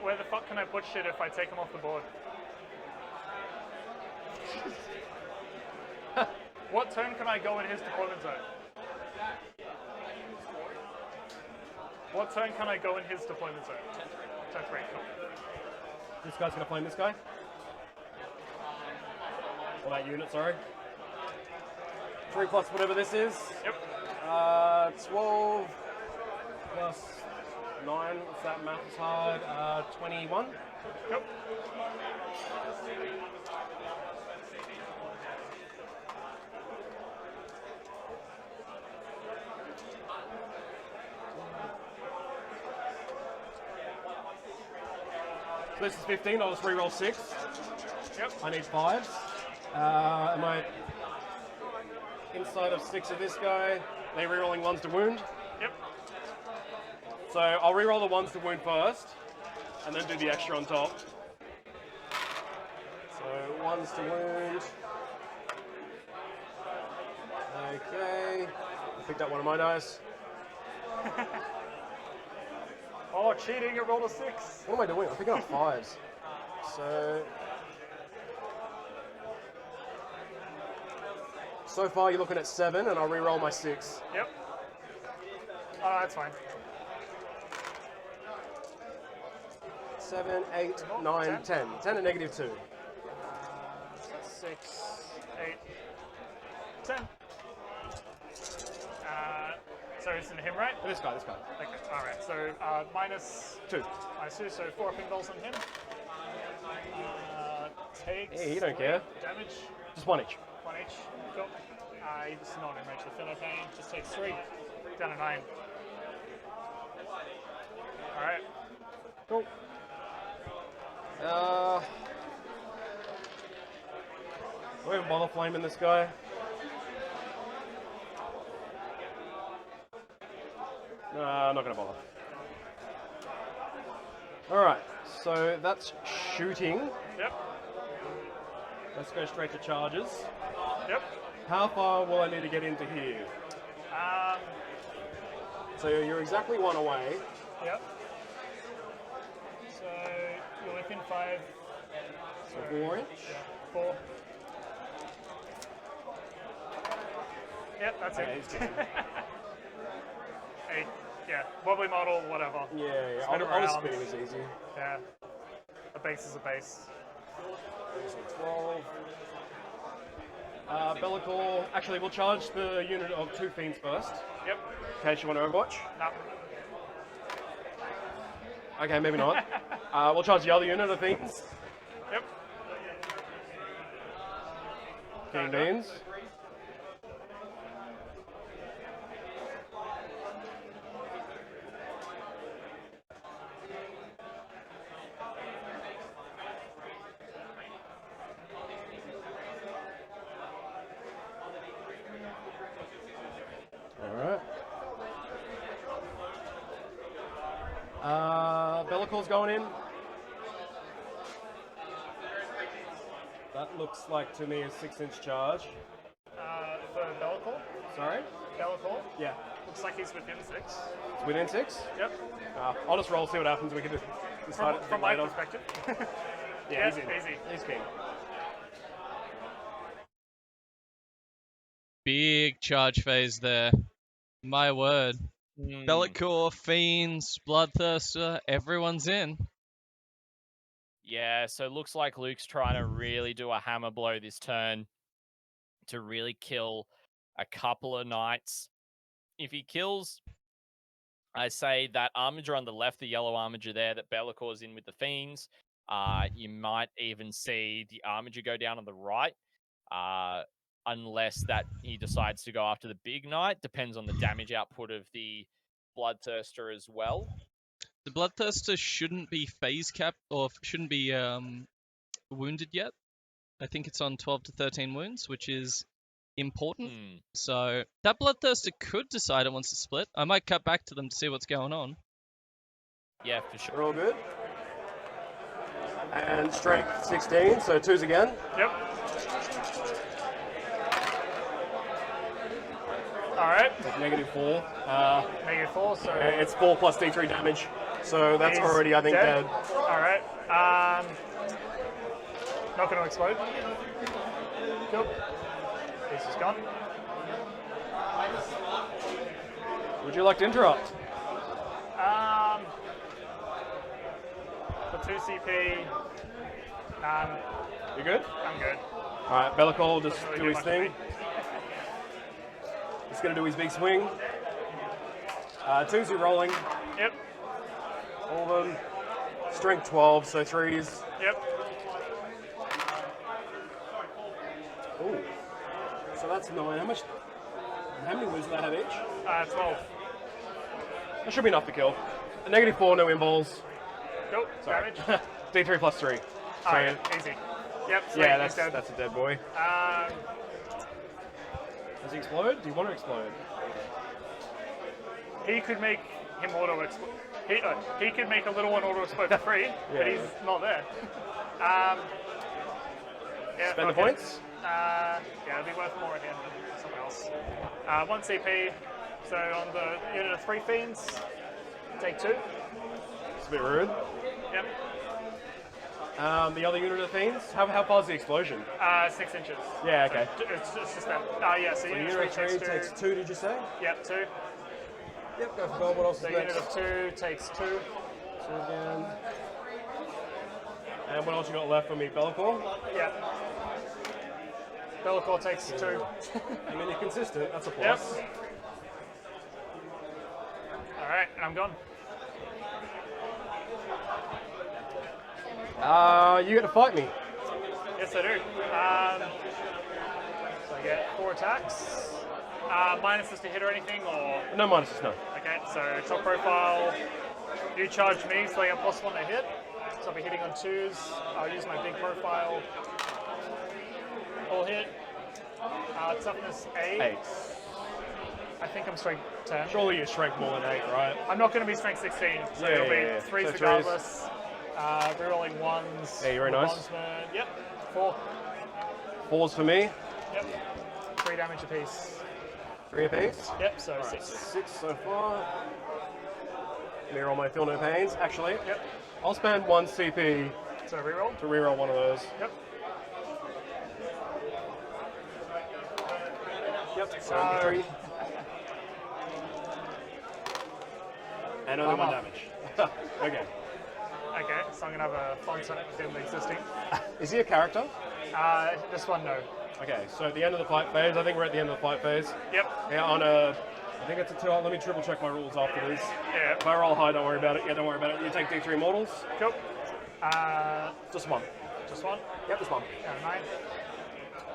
Where the fuck can I put shit if I take him off the board? What turn can I go in his deployment zone? What turn can I go in his deployment zone? 10-3. Cool. This guy's going to flame this guy. Or that unit, sorry. 3 plus whatever this is. Yep. 12 plus 9. What's that? Math is hard. 21. Yep. So this is 15. I'll just re-roll 6. Yep. I need 5s. Am I inside of 6 of this guy? They re-rolling 1s to wound. Yep. So I'll re-roll the 1s to wound first, and then do the extra on top. So 1s to wound. Okay. I picked up one of my dice. Oh, cheating! I rolled a 6. What am I doing? I'm picking up 5s. So far you're looking at 7, and I'll re-roll my 6. Yep. Oh, that's fine. 7, 8, 9, 10. 10 and -2. 6, 8, 10. So it's in him, right? This guy. Okay, alright. So minus 2. minus 2, so 4 pinballs on him. Takes Hey, you don't care. damage. Just 1 each. 1 each. Cool. He's not in range of Philippine. Just takes 3. Down to 9. Alright. Cool. Do we even bother flaming this guy? Nah, I'm not going to bother. Alright, so that's shooting. Yep. Let's go straight to charges. Yep. How far will I need to get into here? So you're exactly 1 away. Yep. So you're within 5. So 4 inch. Yeah, 4. Yep, that's Okay, it. he's good. 8. Yeah, wobbly model, whatever. Yeah. Spin I'll just around. spin him as easy. Yeah. A base is a base. So 12. Bellicle. Actually, we'll charge the unit of 2 fiends first. Yep. In case you want to overwatch. No. Okay, maybe not. We'll charge the other unit of fiends. Yep. King Beans. Bellicle's going in. That looks like to me a 6-inch charge. For Bellicle? Sorry? Bellicle? Yeah. Looks like he's within 6. It's within 6? Yep. I'll just roll, see what happens. We can just decide it From my later. perspective. Yeah, he's in. Easy. He's king. Big charge phase there. My word. Bellicore, Fiends, Bloodthirster, everyone's in. Yeah, so it looks like Luke's trying to really do a hammer blow this turn to really kill a couple of knights. If he kills I say that Armiger on the left, the yellow Armiger there, that Bellacor's in with the Fiends. You might even see the Armiger go down on the right, unless that he decides to go after the big knight. Depends on the damage output of the Bloodthirster as well. The Bloodthirster shouldn't be phase capped or shouldn't be wounded yet. I think it's on 12 to 13 wounds, which is important. So that Bloodthirster could decide it wants to split. I might cut back to them to see what's going on. Yeah, for sure. We're all good. And strength 16, so 2s again. Yep. Alright. -4. -4, so... It's 4 plus D3 damage. So that's he's already, I think, dead. Alright. Not going to explode. Cool. Piece is gone. Would you like to interrupt? For 2 CP, You good? I'm good. Alright, Bellacore will just Doesn't really do do his much for thing. me. He's going to do his big swing. 2s rolling, Yep. all of them. Strength 12, so 3s. Yep. Ooh. So that's 9. How many wounds do they have each? 12. That should be enough to kill. A -4, no involves. Cool. Sorry. Damage. D3 plus 3. So, Alright, easy. Yep, sweet, yeah, he's dead. that's a dead boy. Does he explode? Do you want to explode? He could make him auto-explode. He could make a little one auto-explode for free, but he's not there. Yeah, Spend the fuck it. points? Yeah, it'd be worth more again than someone else. 1 CP, so on the unit of 3 Fiends, take 2. It's a bit rude. Yep. The other unit of Fiends? How far is the explosion? 6 inches. Yeah, okay. So it's just that. Yeah, so So unit unit of 3 of 3 takes 2, did you say? Yep, 2. Yep, go for gold. What else So is unit next? of 2 takes 2. 2 again. And what else you got left for me? Bellacore? Yep. Bellacore takes 2. I mean, you're consistent. That's a Yep. plus. Alright, and I'm gone. You get to fight me. Yes, I do. So I get 4 attacks. Minuses to hit or anything, or... No minuses, no. Okay, so top profile. You charge me, so I get +1 to hit. So I'll be hitting on 2s. I'll use my big profile. All hit. Toughness 8. 8. I think I'm strength 10. Surely you're strength more than 8, right? I'm not going to be strength 16, so Yeah, it'll be yeah. 3s So 3s. regardless. Rerolling 1s. Yeah, you're very nice. Bondsman. Yep. 4. 4s for me. Yep. 3 damage apiece. 3 apiece. Yep, so Alright, 6. so 6 so far. Let me roll my Feel No Pains. Actually, Yep. I'll spend 1 CP So reroll. to reroll one of those. Yep. Yep, So- 3. And only I'm 1 up. damage. Okay. Okay, so I'm going to have a fun set within the existing. Is he a character? This one, no. Okay, so at the end of the fight phase, I think we're at the end of the fight phase. Yep. Yeah, on a, I think it's a 2. Let me triple check my rules after this. Yeah. If I roll high, don't worry about it. Yeah, don't worry about it. You take D3 mortals. Cool. Just 1. Just 1. Yep, just 1. Out of 9.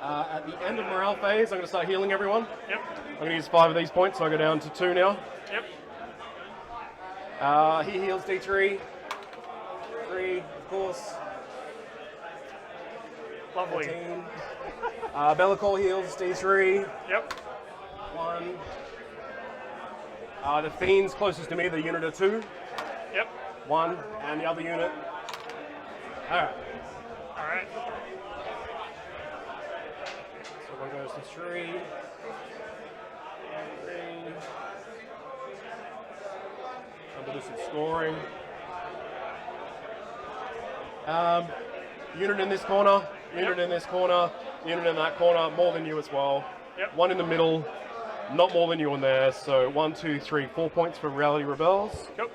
At the end of morale phase, I'm going to start healing everyone. Yep. I'm going to use 5 of these points, so I go down to 2 now. Yep. He heals D3. 3, of course. Lovely. 13. Bellacore heals D3. Yep. 1. The Fiend's closest to me, the unit of 2. Yep. 1. And the other unit. Alright. Alright. So 1 goes to 3. 3. I'm going to do some scoring. Unit in this corner, unit in this corner, unit in that corner, more than you as well. Yep. 1 in the middle, not more than you in there. So 1, 2, 3, 4 points for Reality Rebels. Cool.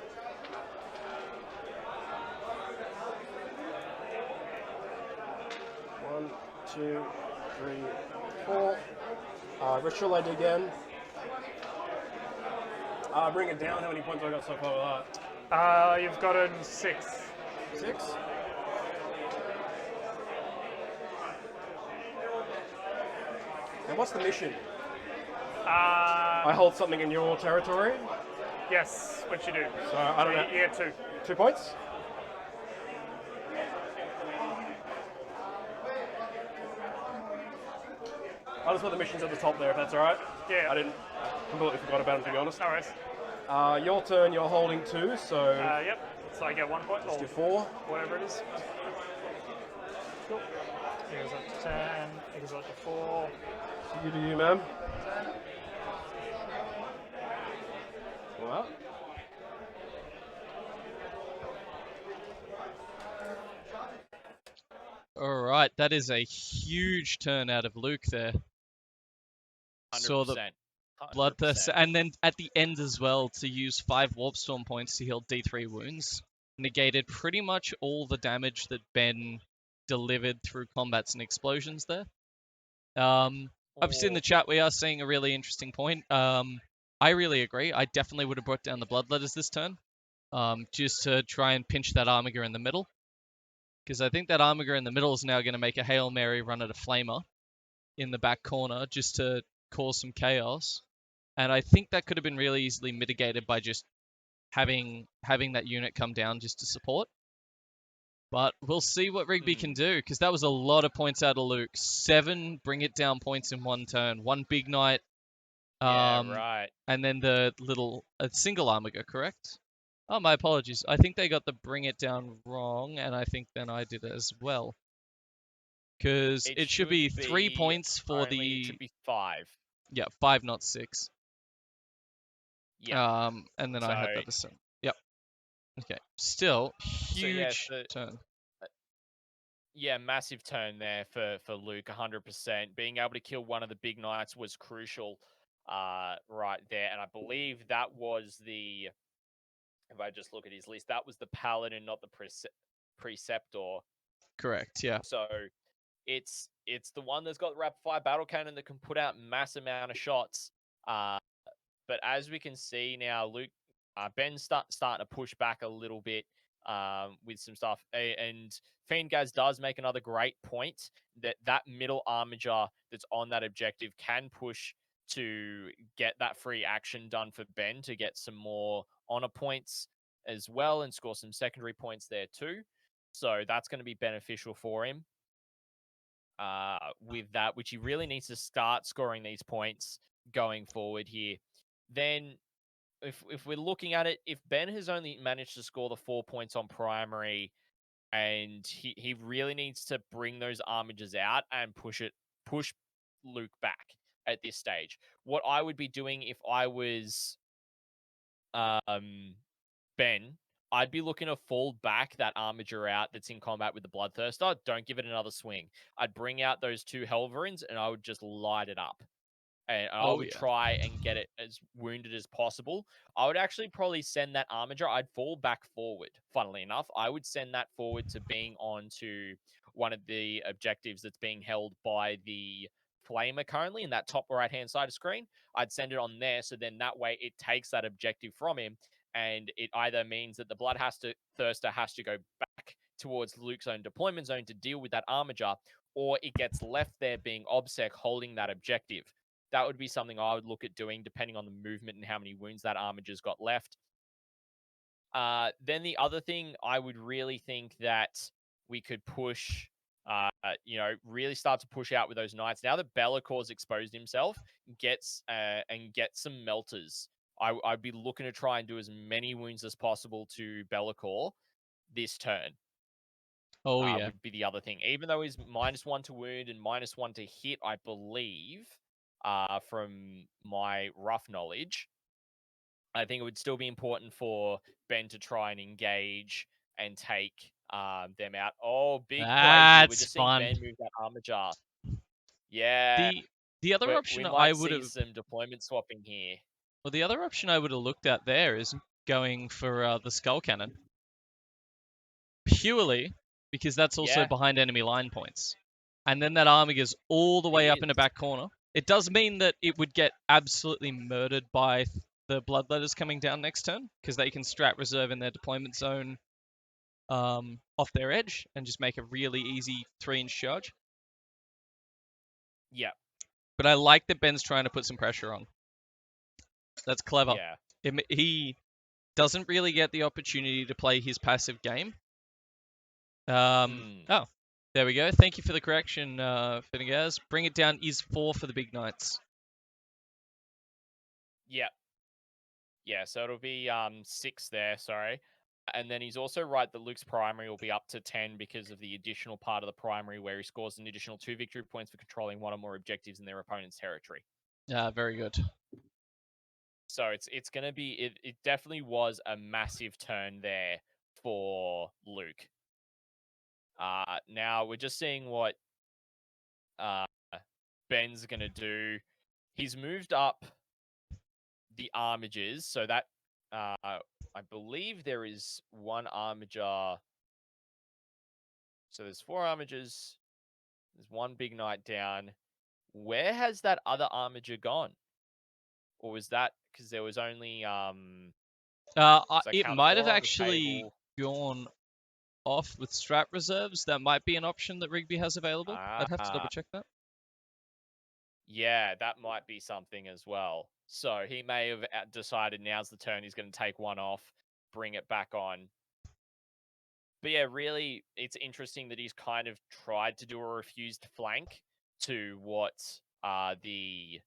One, 2, 3, 4. Ritual I did again. Bring it down. How many points have I got so far with that? You've gotten 6. 6? And what's the mission? I hold something in your territory. Yes, what you do. So I don't know. You get 2. 2 points? I'll just put the missions at the top there if that's alright. Yeah. I completely forgot about them, to be honest. No worries. Your turn, you're holding 2, so Yep. So I get 1 point. let's Or do 4. whatever it is. Cool. It goes up to 10. It goes up to 4. You do you, ma'am. Well. Alright, that is a huge turn out of Luke there. 100%. Saw the bloodthirst, and then at the end as well to use 5 Warp Storm points to heal D3 wounds. Negated pretty much all the damage that Ben delivered through combats and explosions there. Obviously in the chat we are seeing a really interesting point. I really agree. I definitely would have brought down the Bloodletters this turn. Just to try and pinch that Armiger in the middle. Because I think that Armiger in the middle is now going to make a Hail Mary run at a Flamer in the back corner just to cause some chaos. And I think that could have been really easily mitigated by just having that unit come down just to support. But we'll see what Rigby can do, because that was a lot of points out of Luke. 7 bring it down points in 1 turn. 1 Big Knight. Yeah, right. And then the little single Armiger, correct? Oh, my apologies. I think they got the bring it down wrong, and I think then I did it as well. Because it should be 3 points for the... It should be 5. Yeah, 5, not 6. Yeah. And then I had that as 7. Yep. Okay. Still, huge turn. Yeah, massive turn there for Luke, 100%. Being able to kill one of the big knights was crucial right there. And I believe that was the... If I just look at his list, that was the Paladin, not the Preceptor. Correct, yeah. So it's the one that's got the rapid fire battle cannon that can put out mass amount of shots. But as we can see now, Luke, Ben's starting to push back a little bit with some stuff. And Fiendgaz does make another great point that middle Armiger that's on that objective can push to get that free action done for Ben to get some more honor points as well and score some secondary points there too. So that's going to be beneficial for him with that, which he really needs to start scoring these points going forward here. Then if we're looking at it, if Ben has only managed to score the 4 points on primary, and he really needs to bring those Armigers out and push Luke back at this stage. What I would be doing if I was Ben, I'd be looking to fall back that Armiger out that's in combat with the Bloodthirster. Don't give it another swing. I'd bring out those 2 Helverins and I would just light it up. And I would try and get it as wounded as possible. I would actually probably send that Armiger. I'd fall back forward, funnily enough. I would send that forward to being on to one of the objectives that's being held by the Flamer currently in that top right-hand side of screen. I'd send it on there, so then that way it takes that objective from him, and it either means that the Bloodthirster has to go back towards Luke's own deployment zone to deal with that Armiger, or it gets left there being OBSEC holding that objective. That would be something I would look at doing, depending on the movement and how many wounds that Armiger's got left. Then the other thing, I would really think that we could push, really start to push out with those knights. Now that Bellacor's exposed himself, get some melters. I'd be looking to try and do as many wounds as possible to Bellacor this turn. Oh, yeah. Would be the other thing. Even though he's -1 to wound and -1 to hit, I believe... from my rough knowledge, I think it would still be important for Ben to try and engage and take them out. Oh, big play here. We're just seeing Ben move that Armiger. Yeah. The other option I would have... some deployment swapping here. Well, the other option I would have looked at there is going for the Skull Cannon. Purely because that's also behind enemy line points. And then that Armiger's all the way up in the back corner. It does mean that it would get absolutely murdered by the Bloodletters coming down next turn, because they can strat reserve in their deployment zone off their edge and just make a really easy 3-inch charge. Yeah. But I like that Ben's trying to put some pressure on. That's clever. Yeah. He doesn't really get the opportunity to play his passive game. Oh, there we go. Thank you for the correction, Finnegas. Bring it down is 4 for the big knights. Yeah. Yeah, so it'll be 6 there, sorry. And then he's also right that Luke's primary will be up to 10 because of the additional part of the primary where he scores an additional 2 victory points for controlling 1 or more objectives in their opponent's territory. Yeah, very good. So it's going to be... It definitely was a massive turn there for Luke. Now, we're just seeing what Ben's going to do. He's moved up the armigers, so that... I believe there is 1 armiger. So there's 4 armigers. There's 1 big knight down. Where has that other armiger gone? Or was that because there was only It might have actually gone off with strat reserves. That might be an option that Rigby has available. I'd have to double check that. Yeah, that might be something as well. So he may have decided now's the turn he's going to take 1 off, bring it back on. But yeah, really, it's interesting that he's kind of tried to do a refused flank to what the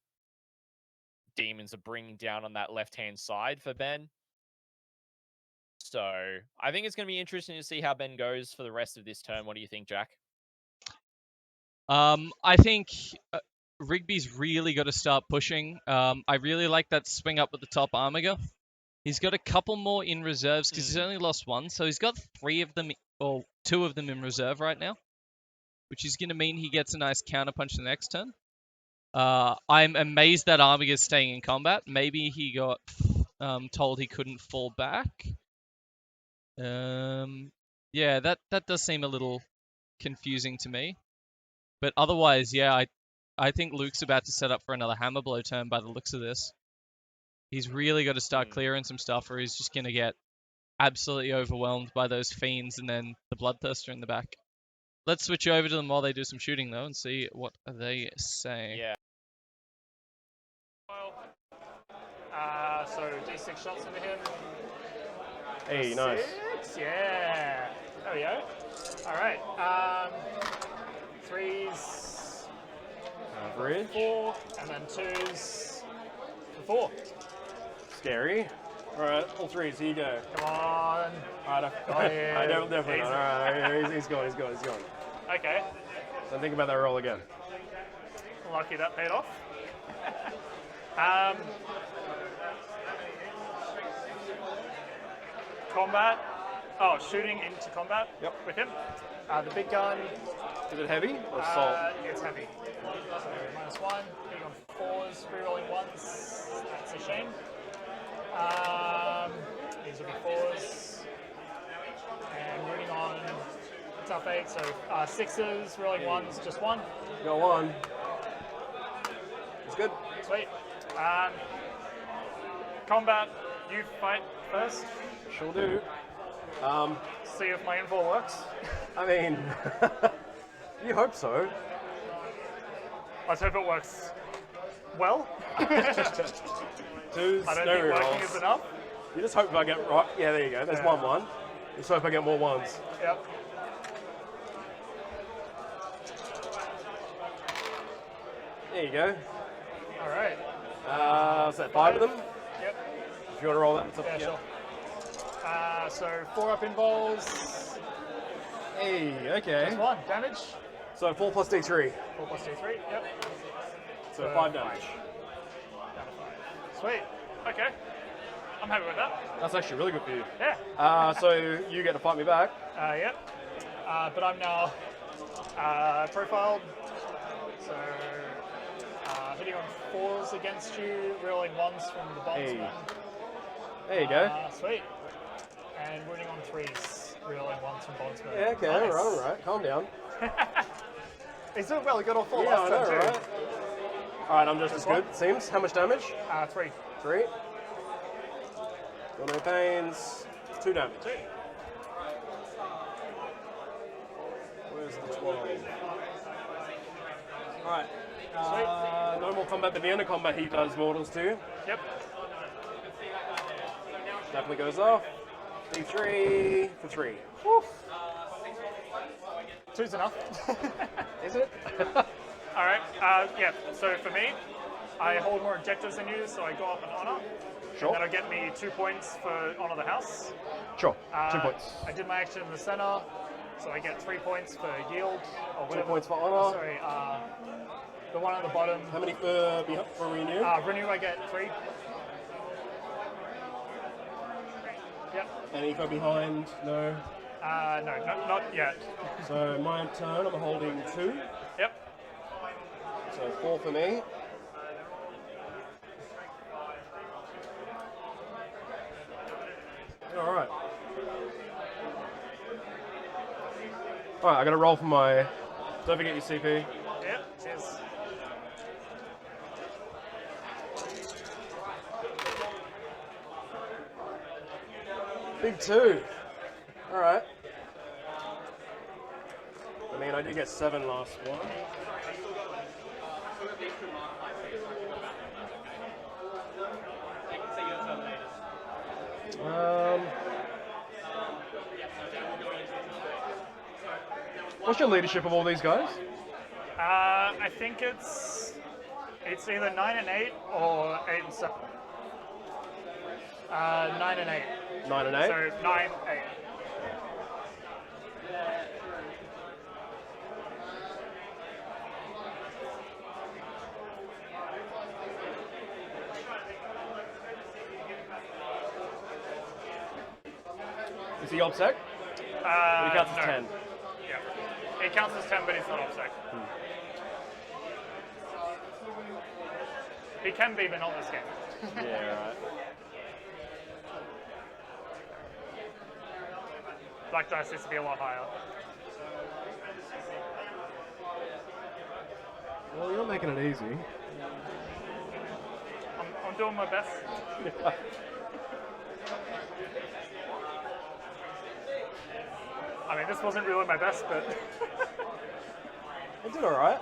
demons are bringing down on that left-hand side for Ben. So I think it's going to be interesting to see how Ben goes for the rest of this turn. What do you think, Jack? I think Rigby's really got to start pushing. I really like that swing up at the top armiger. He's got a couple more in reserves because he's only lost 1, so he's got 3 of them, or 2 of them in reserve right now, which is going to mean he gets a nice counterpunch the next turn. I'm amazed that armiger's staying in combat. Maybe he got told he couldn't fall back. Yeah, that does seem a little confusing to me. But otherwise, yeah, I think Luke's about to set up for another hammer blow turn by the looks of this. He's really got to start clearing some stuff or he's just going to get absolutely overwhelmed by those fiends and then the bloodthirster in the back. Let's switch over to them while they do some shooting, though, and see what they say. Yeah. So D6 shots into him. Hey, nice. 6, yeah. There we go. All right. 3s. Average. 4, and then 2s for 4. Scary. All right, all 3s. Here you go. Come on. All right, I definitely not. All right, he's going. Okay. So think about that roll again. Lucky that paid off. Combat. Oh, shooting into combat. Yep. With him. The big gun. Is it heavy or salt? It's heavy. So -1. Hitting on 4s, rerolling 1s. That's a shame. These will be 4s. And rooting on tough 8, so 6s, rolling 1s, just 1. Got 1. It's good. Sweet. Combat, you fight first. Sure do. See if my info works. I mean, you hope so. Let's hope it works well. 2s, I don't no think working rerolls. is enough. You just hope I get right. Yeah, there you go. There's 1-1. Just hope I get more 1s. Yep. There you go. All right. Is that 5 of them? Yep. If you want to roll that, it's up Yeah, to you. sure. So 4 up in bowls. Hey, okay. Just 1 damage. So 4 plus D3. 4 plus D3. Yep. So 5 damage. Sweet. Okay. I'm happy with that. That's actually really good for you. Yeah. So you get to fight me back. Yep. But I'm now profiled. So hitting on 4s against you, rolling 1s from the bondsman. Hey. There you go. Sweet. And wounding on 3s, rolling 1s from bondsman. Yeah, okay, Nice. all right. Calm down. He's doing well, he got all 4 Yeah, last I know, turn too. right? All right, I'm just as good, it seems. How much damage? 3. 3. Got no pains. 2 damage. 2. Where's the 12? Alright. No more combat, but the end of combat he does mortals too. Yep. Definitely goes off. D3 for 3. 2's enough. Is it? Alright, yeah, so for me, I hold more objectives than you, so I go up in honor. Sure. That'll get me 2 points for honor the house. Sure. 2 points. I did my action in the center, so I get 3 points for yield. Or 2 whatever. points for honor. Sorry, the one at the bottom. How many for renew? Renew, I get 3. Yep. Any for behind? No. No, not yet. So my turn, I'm holding 2. Yep. So 4 for me. Alright. Alright, I gotta roll for my... Don't forget your CP. Yep, cheers. Big 2. Alright. I mean, I did get 7 last one. What's your leadership of all these guys? I think it's either 9 and 8 or 8 and 7. 9 and 8. 9 and 8? So 9, 8. Is he OBSEC? He counts as No. 10. Yeah. It counts as 10, but it's not offside. He can be, but not this game. Yeah, right. Black dice needs to be a lot higher. Well, you're not making it easy. I'm doing my best. I mean, this wasn't really my best, but I did alright.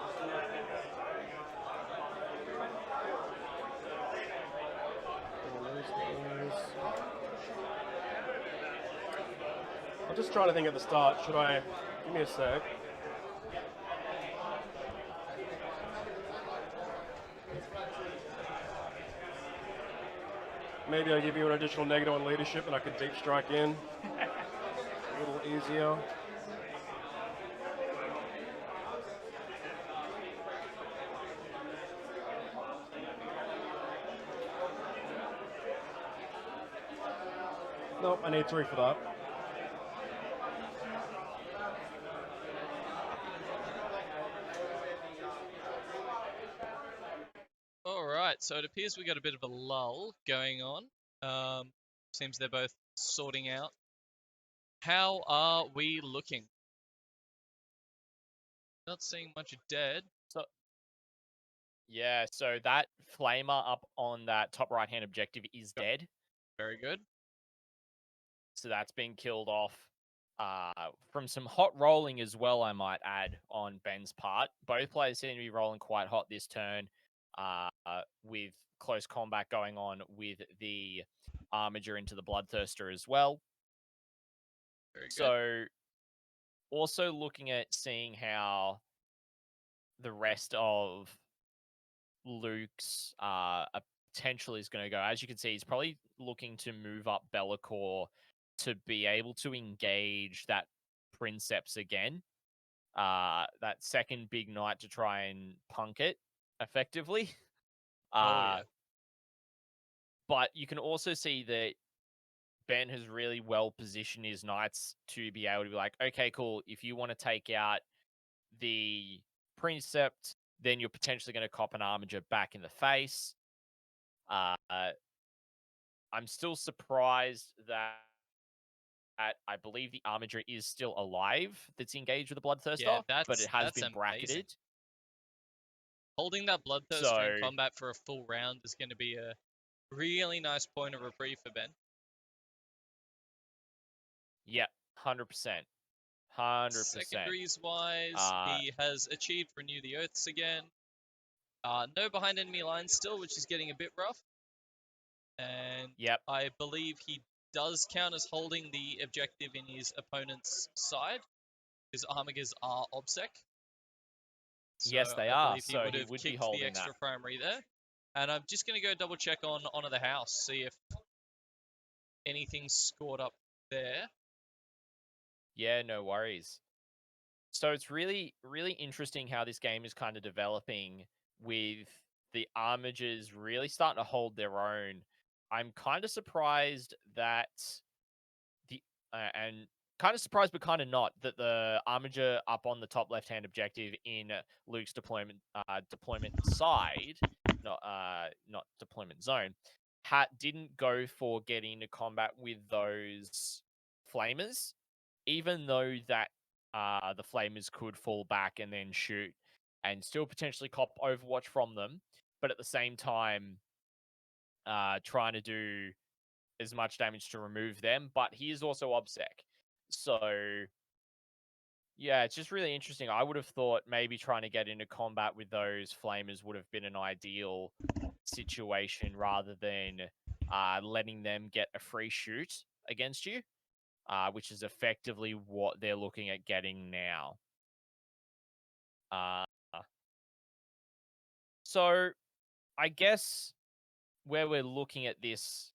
I'm just trying to think at the start. Should I... Give me a sec. Maybe I'll give you an additional negative on leadership and I could deep strike in. A little easier. Nope, I need 3 for that. Alright, so it appears we got a bit of a lull going on. Seems they're both sorting out. How are we looking? Not seeing much dead. Yeah, so that flamer up on that top right-hand objective is dead. Very good. So that's been killed off. From some hot rolling as well, I might add, on Ben's part. Both players seem to be rolling quite hot this turn, with close combat going on with the Armiger into the Bloodthirster as well. Very good. So, also looking at seeing how the rest of Luke's potential is going to go. As you can see, he's probably looking to move up Be'lakor to be able to engage that Princeps again. That second big knight to try and punk it effectively. Yeah. But you can also see that Ben has really well positioned his knights to be able to be like, okay, cool. If you want to take out the Princeps, then you're potentially going to cop an Armiger back in the face. I'm still surprised that I believe the Armiger is still alive that's engaged with the Bloodthirster, but it has been bracketed. Amazing. Holding that Bloodthirster in So- combat for a full round is going to be a really nice point of reprieve for Ben. Yep, 100%. 100%. Secondaries wise, Uh, he has achieved Renew the Oaths again. No behind enemy lines still, which is getting a bit rough. And Yep. I believe he does count as holding the objective in his opponent's side, because Armigers are OBSEC. So Yes, they I are. believe he So would he have would be kicked the holding extra that. primary there. And I'm just going to go double check on Honor the House, see if anything's scored up there. Yeah, no worries. So it's really, really interesting how this game is kind of developing with the Armigers really starting to hold their own. I'm kind of surprised that and kind of surprised but kind of not that the Armiger up on the top left-hand objective in Luke's deployment side, not deployment zone, didn't go for getting into combat with those flamers, even though that the flamers could fall back and then shoot and still potentially cop Overwatch from them, but at the same time trying to do as much damage to remove them, but he is also OBSEC. So, yeah, it's just really interesting. I would have thought maybe trying to get into combat with those flamers would have been an ideal situation rather than letting them get a free shoot against you, which is effectively what they're looking at getting now. So, I guess where we're looking at this,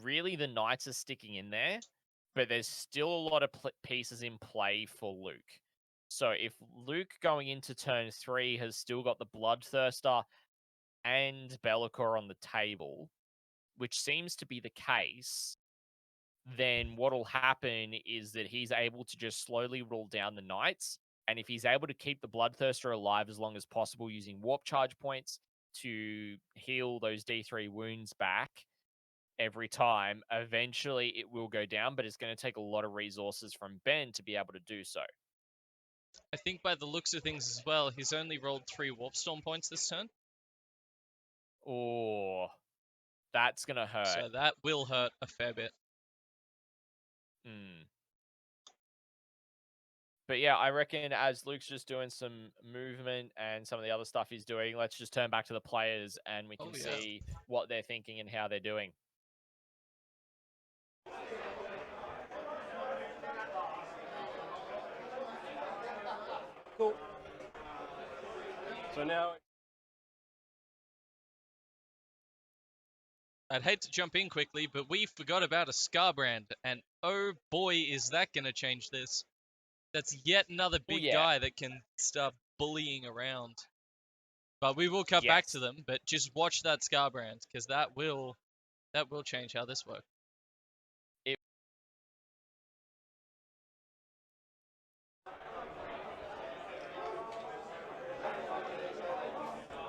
really the Knights are sticking in there, but there's still a lot of pieces in play for Luke. So if Luke going into turn 3 has still got the Bloodthirster and Be'lakor on the table, which seems to be the case, then what'll happen is that he's able to just slowly roll down the Knights, and if he's able to keep the Bloodthirster alive as long as possible using Warp Charge points to heal those D3 wounds back, every time, eventually it will go down, but it's going to take a lot of resources from Ben to be able to do so. I think by the looks of things as well, he's only rolled 3 Warpstorm points this turn. Oh, that's going to hurt. So that will hurt a fair bit. But yeah, I reckon as Luke's just doing some movement and some of the other stuff he's doing, let's just turn back to the players and we can see what they're thinking and how they're doing. Cool. So now... I'd hate to jump in quickly, but we forgot about a Scarbrand, and oh boy, is that going to change this. That's yet another big guy that can start bullying around. But we will cut back to them, but just watch that Scarbrand, because that will change how this works.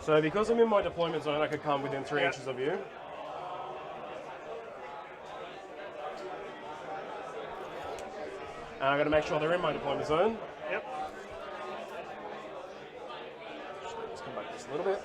So because I'm in my deployment zone, I could come within 3 inches of you. And I've got to make sure they're in my deployment zone. Yep. Let's come back just a little bit.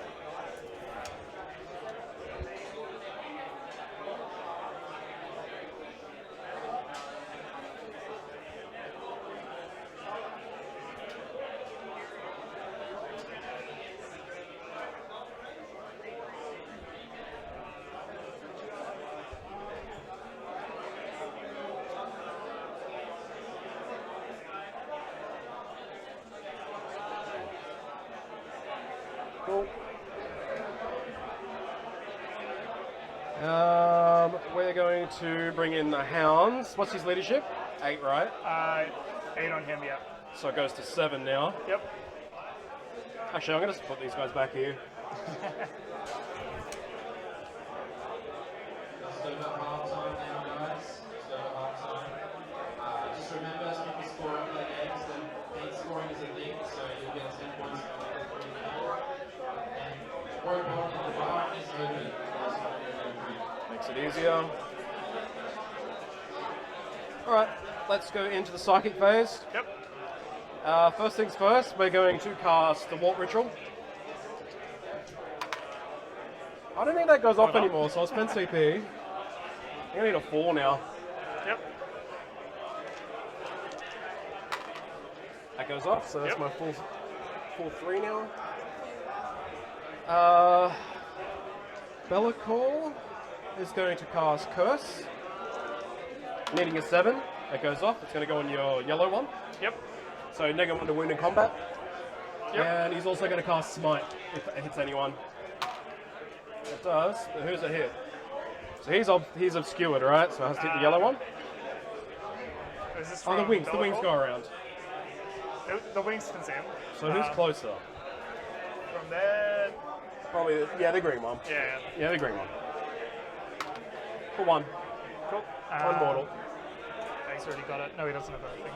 Cool. We're going to bring in the Hounds. What's his leadership? 8, right? 8 on him, yeah. So it goes to 7 now. Yep. Actually, I'm going to put these guys back here. Let's go about half time now, guys. Let's go about half time. Just remember, as people score up their games, then paint scoring is a thing, so you'll get 10 points for every four. And more importantly, the bar is open. Makes it easier. Alright, let's go into the psychic phase. Yep. First things first, we're going to cast the Warp Ritual. I don't think that goes off anymore, so I'll spend CP. I'm going to need a 4 now. Yep. That goes off, so that's Yep. my full 3 now. Bellicor is going to cast Curse. Needing a 7. That goes off. It's going to go on your yellow one. Yep. So -1 to wound in combat. Yep. And he's also going to cast Smite if it hits anyone. It does, but who's it hit? So he's obscured, right? So it has to hit the yellow one. Is this Oh, the from wings Bellicor? go around. The wings can see him. So who's closer? From there. Probably, yeah, the green one. Yeah. Yeah, the green one. For 1. Cool. One mortal. He's already got it. No, he doesn't have anything.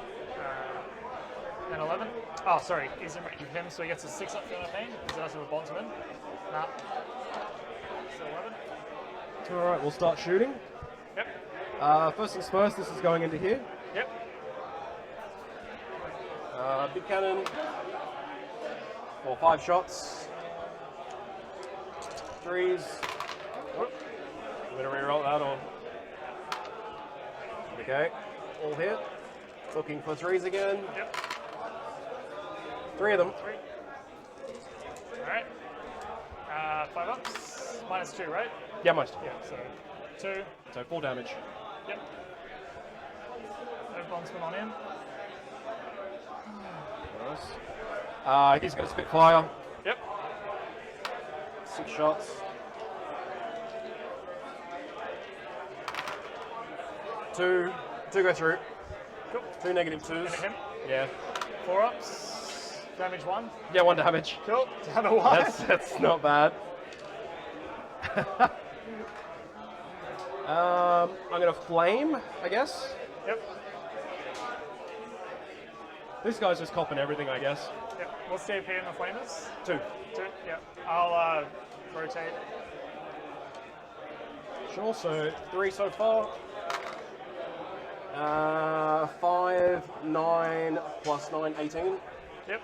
And 11. Oh, sorry. He's in range of him, so he gets a 6 up for the pain. Because he doesn't have a bondsman. Nah. Still 11. Alright, we'll start shooting. Yep. First things first, this is going into here. Yep. Big cannon. For 5 shots. 3s. Oh, I'm going to reroll that or. Okay, all hit. Looking for 3s again. Yep. 3 of them. 3. Alright. 5 ups. -2, right? Yeah, most. Yeah, so 2. So 4 damage. Yep. No bondsman on him. Nice. He's got Spitfire. Yep. 6 shots. 2 go through. Cool. 2 -2s. And him. Yeah. 4 ups. Damage 1. Yeah, 1 damage. Cool. Down to 1. That's not bad. I'm gonna flame, I guess. Yep. This guy's just copping everything, I guess. Yep. What's the AP in the flamers? 2. 2. Yep. I'll rotate. Sure, so 3 so far. 5, 9, plus 9, 18. Yep.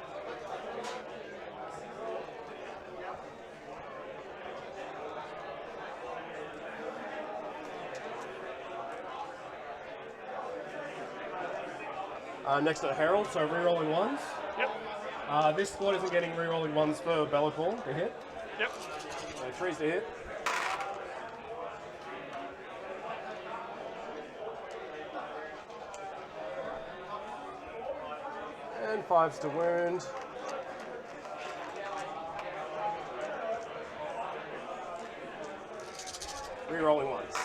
Next to Herald, so rerolling 1s. Yep. This squad isn't getting rerolling 1s for Bellicor to hit. Yep. So 3s to hit. And 5s to wound. Rerolling 1s.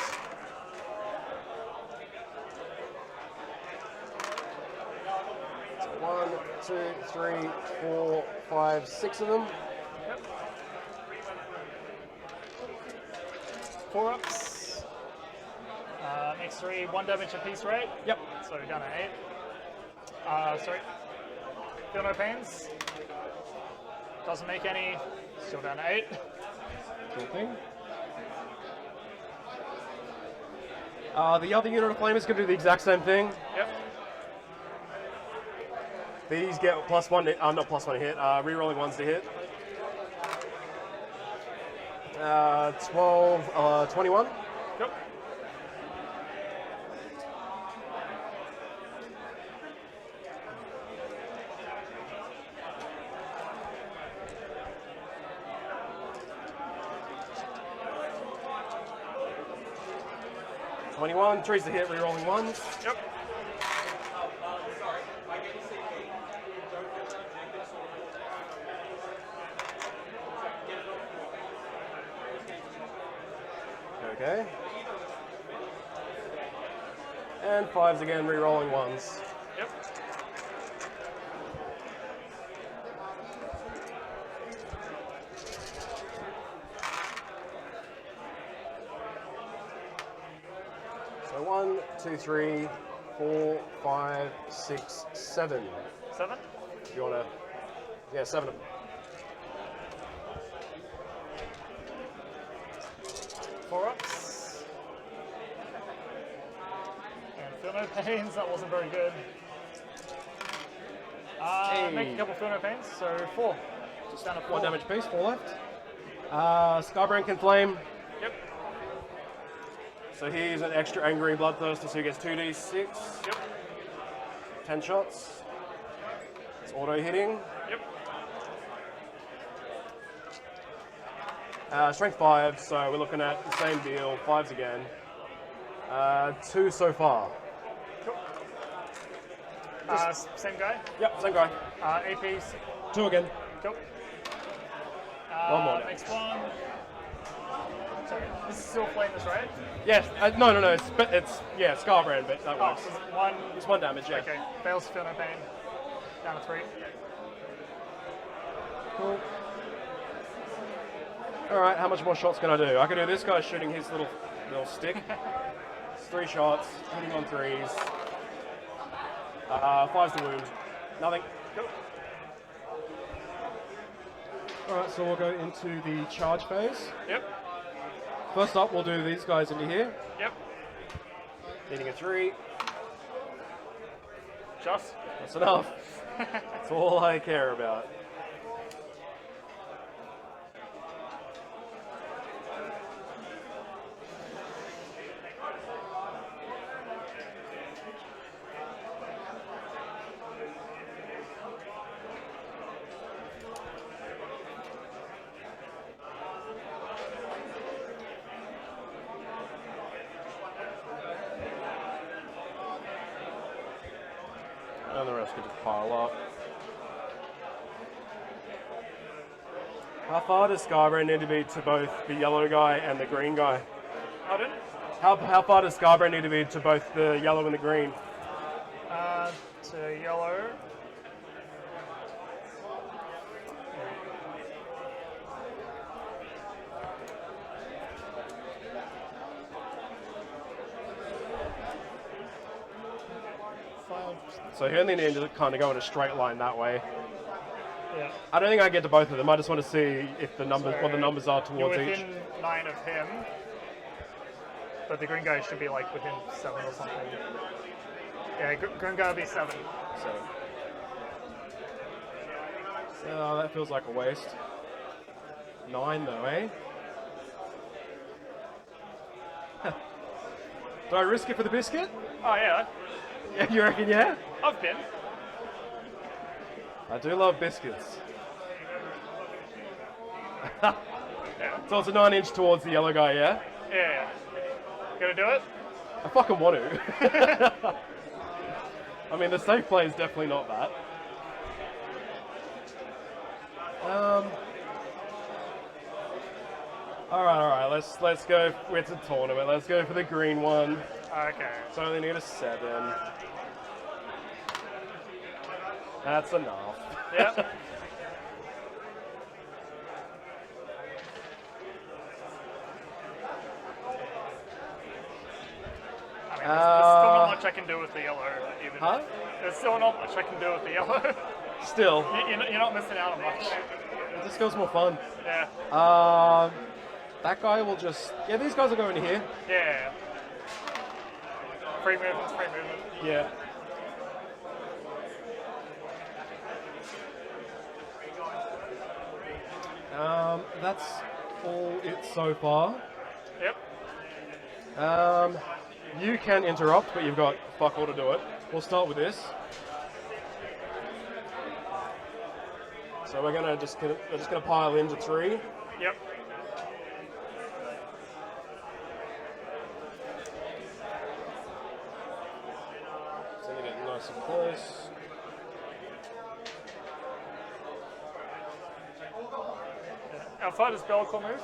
So 1, 2, 3, 4, 5, 6 of them. Yep. 4 ups. Next 3, 1 damage apiece, right? Yep. So we're down to 8. Sorry. Feel no pains. Doesn't make any. Still down to 8. Cool thing. The other unit of flamers can do the exact same thing. Yep. These get +1, not +1 hit, rerolling 1s to hit. 12, 21. Yep. Twenty-one, 3s to hit, rerolling 1s. Yep. Okay. And 5s again, rerolling 1s. Yep. So 1, 2, 3, 4, 5, 6, 7. 7. You wanna? Yeah, 7 of them. 4 ups. And feel no pains. That wasn't very good. Make a couple feel no pains. So 4. Just down to 4. 1 damage piece, 4 left. Skybrand can flame. Yep. So he's an extra angry bloodthirster, so he gets 2d6. Yep. 10 shots. It's auto hitting. Yep. Strength 5, so we're looking at the same deal, 5s again. 2 so far. Cool. Same guy. Yep, same guy. APs. 2 again. Cool. One more now. Next one. Sorry, this is still flameless, right? Yes, no, it's yeah, Scarbrand, but that Oh, works. so one. It's 1 damage, yeah. Okay. Fails to feel no pain. Down to 3. Cool. Alright, how much more shots can I do? I can do this guy shooting his little stick. It's 3 shots, hitting on 3s. 5's the wound. Nothing. Cool. Alright, so we'll go into the charge phase. Yep. First up, we'll do these guys into here. Yep. Hitting a 3. Just. That's enough. That's all I care about. And the rest can just pile up. How far does Scarbrand need to be to both the yellow guy and the green guy? Pardon? How far does Scarbrand need to be to both the yellow and the green? To yellow. So he only needs to kind of go in a straight line that way. Yeah. I don't think I get to both of them. I just want to see if the numbers, what the numbers are You're towards within each. 9 of him, but the green guy should be like within 7 or something. Yeah, green guy will be 7. So that feels like a waste. 9 though, eh? Do I risk it for the biscuit? Oh yeah, Yeah, you reckon? Yeah. I've been. I do love biscuits. Yeah. So it's a 9-inch towards the yellow guy, yeah? Yeah. Gonna do it? I fucking want to. I mean, the safe play is definitely not that. All right. Let's go. It's a tournament. Let's go for the green one. Okay. So I only need a 7. That's enough. Yep. I mean, there's still not much I can do with the yellow, even. Huh? There's still not much I can do with the yellow. Still, You're not missing out on much. it just feels more fun. Yeah. That guy will just. Yeah, these guys are going here. Yeah. Free movement, free movement. Yeah. That's all it so far. Yep. You can interrupt, but you've got fuck all to do it. We'll start with this. So we're just gonna pile into 3. Yep. So they get nice and close. How far does Bellicor move?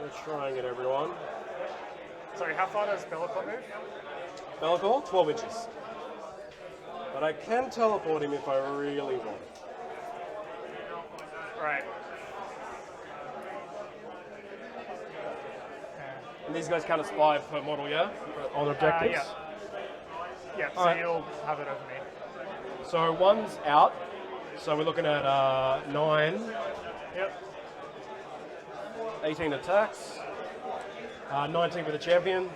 Let's try and get everyone. Sorry, how far does Bellicor move? Bellicor, 12 inches. But I can teleport him if I really want. Right. And these guys count as 5 per model, yeah? On objectives? Yeah. Yeah, so Alright. you'll have it over me. So 1's out. So we're looking at 9, Yep. 18 attacks, 19 for the champion.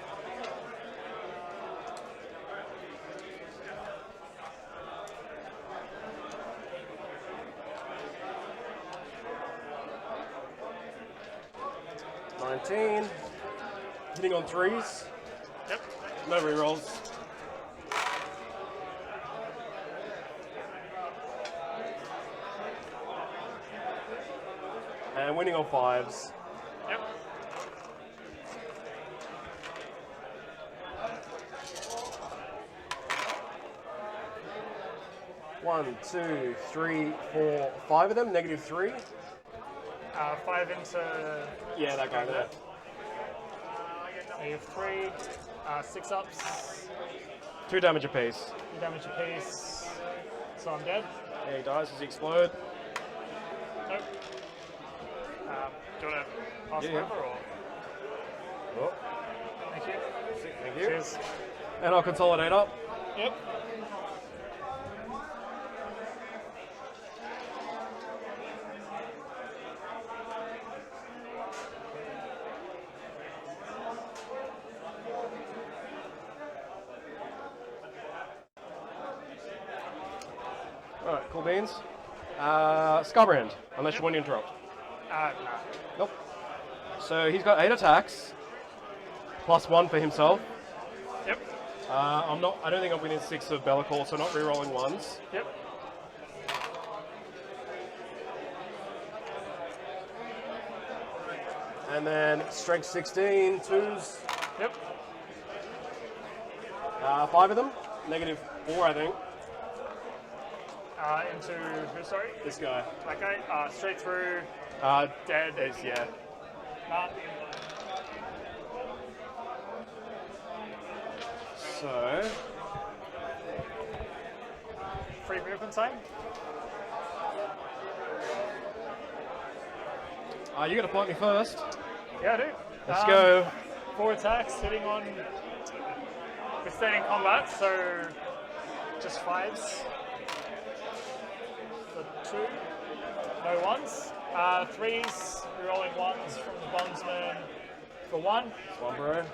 13. Hitting on 3s. Yep. No rerolls. And winning on 5s. Yep. One, two, three, four, 5 of them. -3. 5 into. Yeah, that guy there. -3. 6 ups. 2 damage apiece. 2 damage apiece. So I'm dead. Yeah, he dies. Does he explode? Nope. Do you want to pass Yeah, him yeah. over or? Oh, Thank you. thank you. Cheers. And I'll consolidate up. Yep. Alright, cool beans. Scarbrand, unless you want to interrupt. Nah. Nope. So he's got 8 attacks, +1 for himself. Yep. I don't think I'm within 6 of Bellicor, so not rerolling 1s. Yep. And then strength 16, 2s, Yep. 5 of them, -4 I think. Into who? Sorry. This guy. That guy. Straight through. Dead is, yeah. Nah. So, Free movement time. you gotta point me first. Yeah, I do. Let's go. 4 attacks, hitting on withstanding combat, so just 5s. For 2, no 1s. 3s, rerolling 1s from the bondsman for 1. One, bro.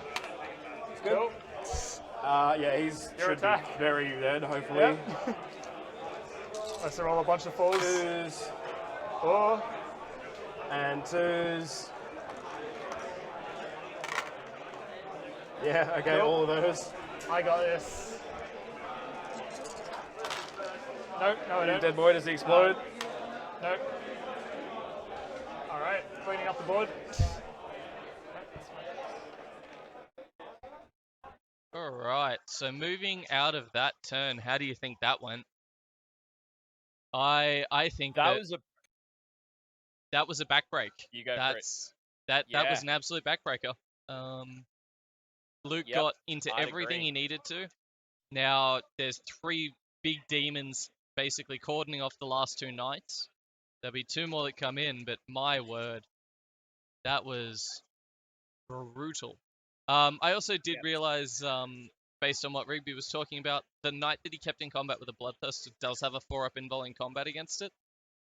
It's good. Cool. Yeah, he's Your should attack. be very dead, hopefully. Yep. Let's roll a bunch of 4s. 2s 4. and 2s. Yeah, okay, Cool. all of those. I got this. Nope, no I don't. Dead boy, does he explode? Nope. Alright, cleaning up the board. All right. So moving out of that turn, how do you think that went? I think That was a that was a backbreak. you go for it. That's that was Yeah. an absolute backbreaker. Luke Yep, got into I'd everything agree. he needed to. Now there's 3 big demons basically cordoning off the last 2 knights. There'll be 2 more that come in, but my word, that was brutal. I also did realize, based on what Rigby was talking about, the knight that he kept in combat with a Bloodthirster does have a 4-up invul in combat against it.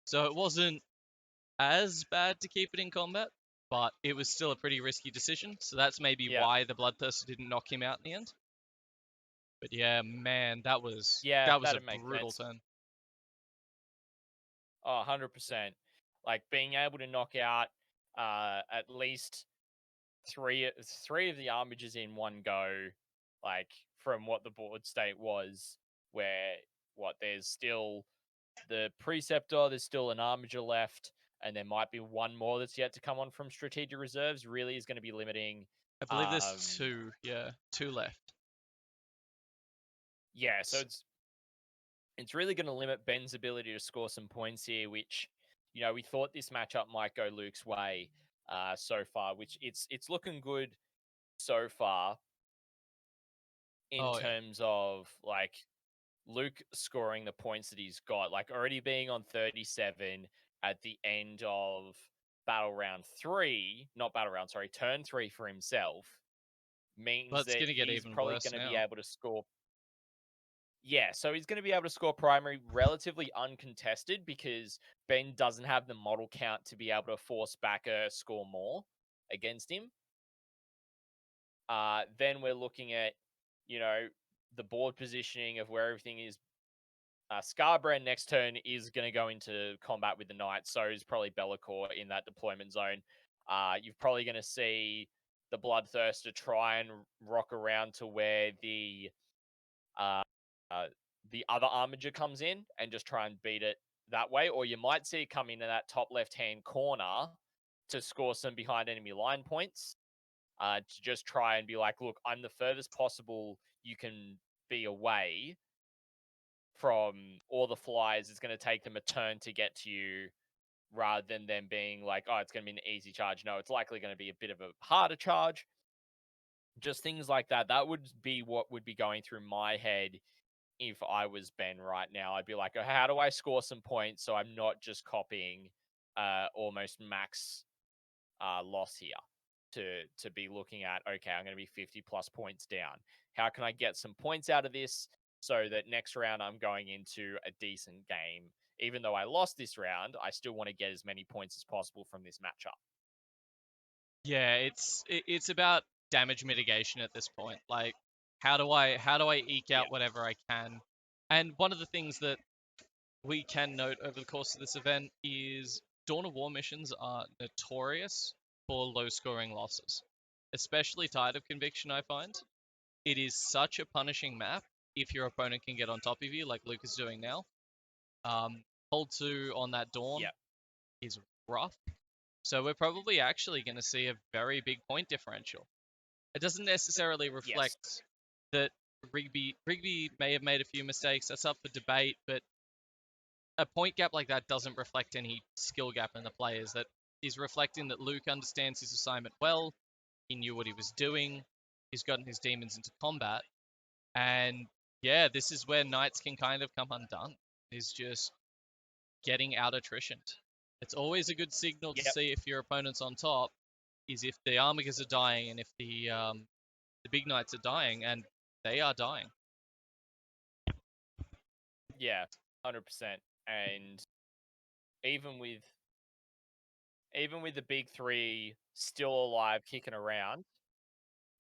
So it wasn't as bad to keep it in combat, but it was still a pretty risky decision. So that's maybe Yeah. why the Bloodthirster didn't knock him out in the end. But yeah, man, that was Yeah, a that'd make brutal sense. turn. Oh, 100%. Like being able to knock out at least three of the armages in one go, like from what the board state was, where there's still the preceptor, there's still an armature left, and there might be one more that's yet to come on from strategic reserves, really is going to be limiting. I believe there's 2, yeah, 2 left. Yeah, so it's really going to limit Ben's ability to score some points here, which, we thought this matchup might go Luke's way so far, which it's looking good so far in Oh, yeah. terms of, like, Luke scoring the points that he's got, like already being on 37 at the end of turn 3 for himself means But it's that gonna get he's even probably worse going to be now. able to score. Yeah, so he's going to be able to score primary relatively uncontested because Ben doesn't have the model count to be able to force back a score more against him. Then we're looking at, the board positioning of where everything is. Scarbrand next turn is going to go into combat with the Knights, so is probably Bellicor in that deployment zone. You're probably going to see the Bloodthirster try and rock around to where the other Armiger comes in and just try and beat it that way, or you might see it come into that top left-hand corner to score some behind enemy line points, to just try and be like, look, I'm the furthest possible you can be away from all the flyers. It's going to take them a turn to get to you, rather than them being like, oh, it's going to be an easy charge. No, it's likely going to be a bit of a harder charge. Just things like that. That would be what would be going through my head if I was Ben right now. I'd be like, oh, how do I score some points so I'm not just copying almost max loss here? To be looking at, okay, I'm going to be 50 plus points down. How can I get some points out of this so that next round I'm going into a decent game? Even though I lost this round, I still want to get as many points as possible from this matchup. Yeah, it's about damage mitigation at this point. Like, how do I eke out whatever I can? And one of the things that we can note over the course of this event is Dawn of War missions are notorious for low-scoring losses, especially Tide of Conviction. I find it is such a punishing map if your opponent can get on top of you, like Luke is doing now. Hold 2 on that Dawn is rough. So we're probably actually going to see a very big point differential. It doesn't necessarily reflect that Rigby may have made a few mistakes. That's up for debate, but a point gap like that doesn't reflect any skill gap in the players. That is reflecting that Luke understands his assignment well. He knew what he was doing. He's gotten his demons into combat. And yeah, this is where Knights can kind of come undone. Is just getting out attritioned. It's always a good signal to see if your opponent's on top, is if the Armigers are dying and if the big Knights are dying, and they are dying. Yeah, 100%. And even with the big 3 still alive, kicking around,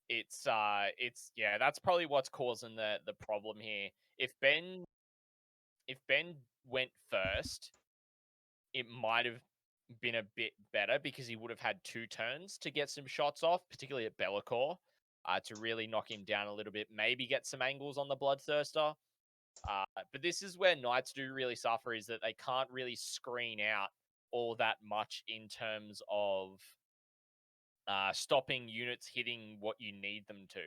it's yeah, that's probably what's causing the problem here. If Ben went first, it might have been a bit better because he would have had 2 turns to get some shots off, particularly at Be'lakor, to really knock him down a little bit, maybe get some angles on the Bloodthirster. But this is where Knights do really suffer, is that they can't really screen out all that much in terms of stopping units hitting what you need them to.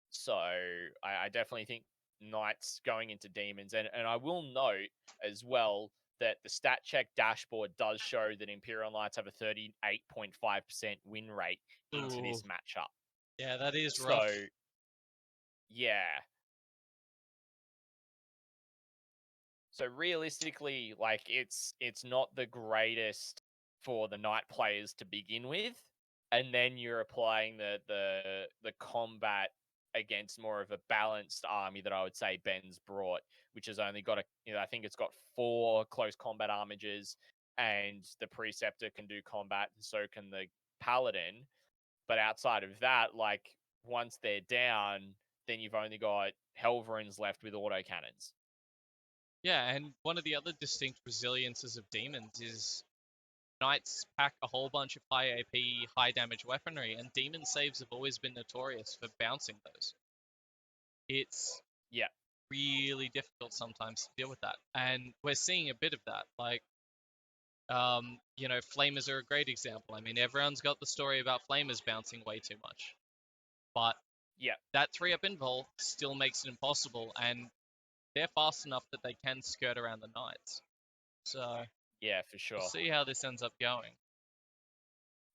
So I definitely think Knights going into Demons, and I will note as well that the stat check dashboard does show that Imperial Knights have a 38.5% win rate into this matchup. Yeah, that is rough. So, yeah. So realistically, like, it's not the greatest for the Knight players to begin with, and then you're applying the combat against more of a balanced army that I would say Ben's brought, which has only got I think it's got 4 close combat armigers, and the Preceptor can do combat, and so can the Paladin. But outside of that, like, once they're down, then you've only got Helverins left with autocannons. Yeah, and one of the other distinct resiliences of Demons is Knights pack a whole bunch of high AP, high damage weaponry, and Demon saves have always been notorious for bouncing those. It's really difficult sometimes to deal with that, and we're seeing a bit of that. Like, Flamers are a great example. I mean, everyone's got the story about Flamers bouncing way too much, but that 3-up invul still makes it impossible, and they're fast enough that they can skirt around the Knights. So yeah, for sure. We'll see how this ends up going.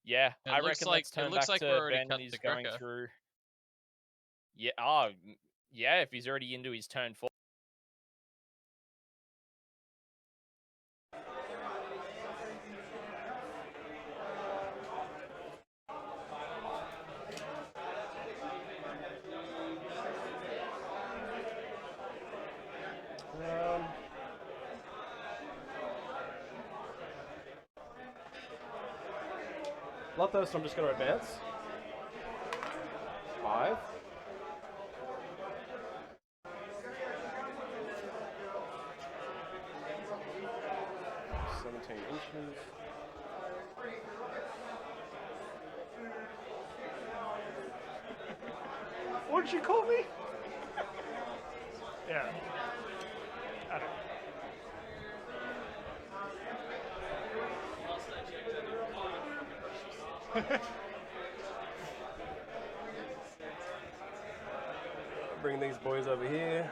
Yeah, I reckon let's turn back to Ben when he's going through. Yeah, yeah, if he's already into his turn 4. Bloodthirster, I'm just going to advance. 5. Inches. What did you call me? Yeah. I don't. Bring these boys over here.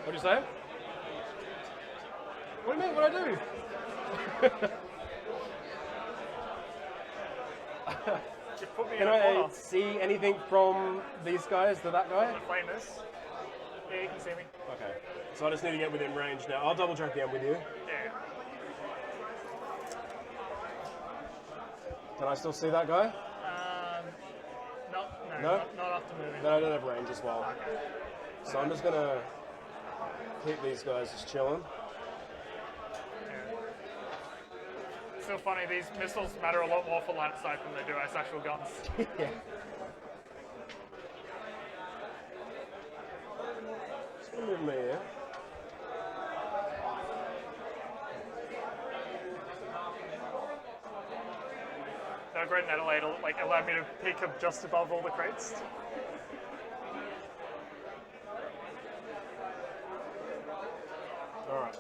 What'd you say? What do you mean? What'd I do? You put me Can in a I corner. see anything from these guys to that guy? The flamers. Yeah, you can see me. Okay. So I just need to get within range now. I'll double check again with you. Yeah. Can I still see that guy? No, No? not after moving. No, I don't have range as well. Okay. So I'm just gonna keep these guys just chilling. Yeah. Still funny, these missiles matter a lot more for line of sight than they do as actual guns. Yeah. Just gonna move me here. They're great in Adelaide, like allowed me to peek up just above all the crates. Alright.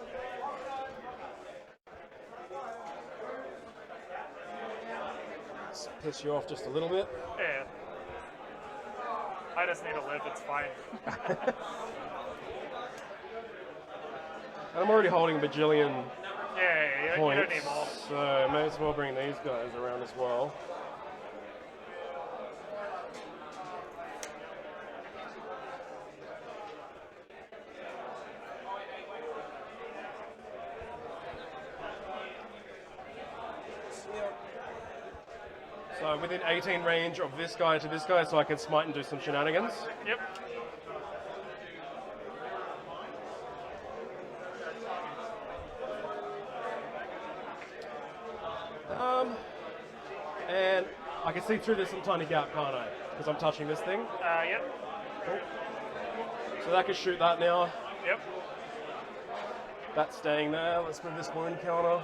Let's piss you off just a little bit. Yeah. I just need to live, it's fine. And I'm already holding a bajillion Yeah, you points, don't need more. so may as well bring these guys around as well. So within 18 range of this guy to this guy, so I can smite and do some shenanigans. Yep. And I can see through this little tiny gap, can't I? Because I'm touching this thing. Yep. Cool. So that can shoot that now. Yep. That's staying there. Let's move this wound counter.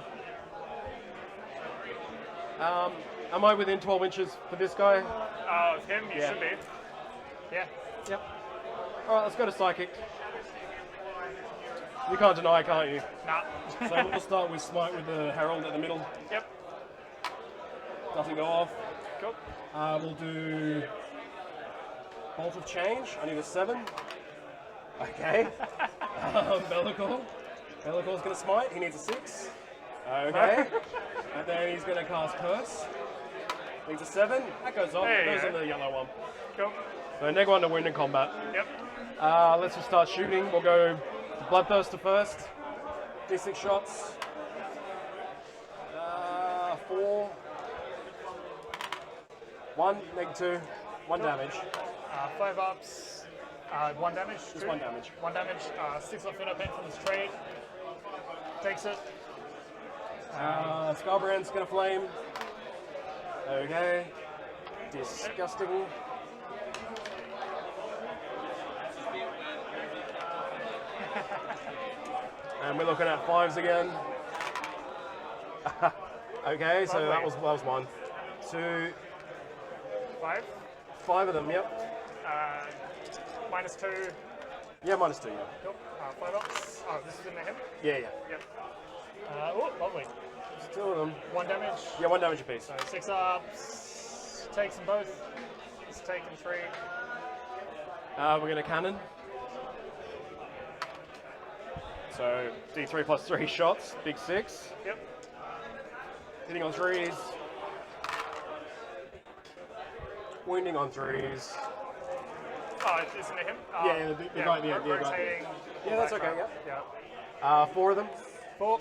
Am I within 12 inches for this guy? Of him, you Yeah. should be. Yeah. Yep. Alright, let's go to Psychic. You can't deny, can't you? Nah. So we'll start with Smite with the Herald at the middle. Yep. Doesn't go off. Cool. We'll do Bolt of Change. I need a 7. Okay. Bellicor. Bellicor's going to smite. He needs a 6. Okay. And then he's going to cast Curse. Needs a 7. That goes off. There you Goes go. on the yellow one. Cool. So neg 1 to wound in combat. Yep. Let's just start shooting. We'll go Bloodthirster first. D6 shots. 4. 1, neg 2. 1 damage. 5 ups. 1 damage. Just 1 damage. 1 damage. 6 off Inner Pain from his trade. Takes it. Scarbrand's gonna flame. Okay. Disgusting. And we're looking at 5s again. Okay, so that was 1. 2, 5. 5 of them, yep. -2. Yeah, -2, yeah. Cool. 5 ups. Oh, this is in the him? Yeah, yeah. Yep. Oh, lovely. Just 2 of them. 1 damage. Yeah, 1 damage apiece. So 6 ups. Takes them both. It's taken 3. We're gonna cannon. So D3 plus 3 shots, big 6. Yep. Hitting on 3s. Wounding on 3s. Oh, isn't it him? Yeah, the guy at the end, yeah, rotating. Yeah, that's okay, Yeah. 4 of them. 4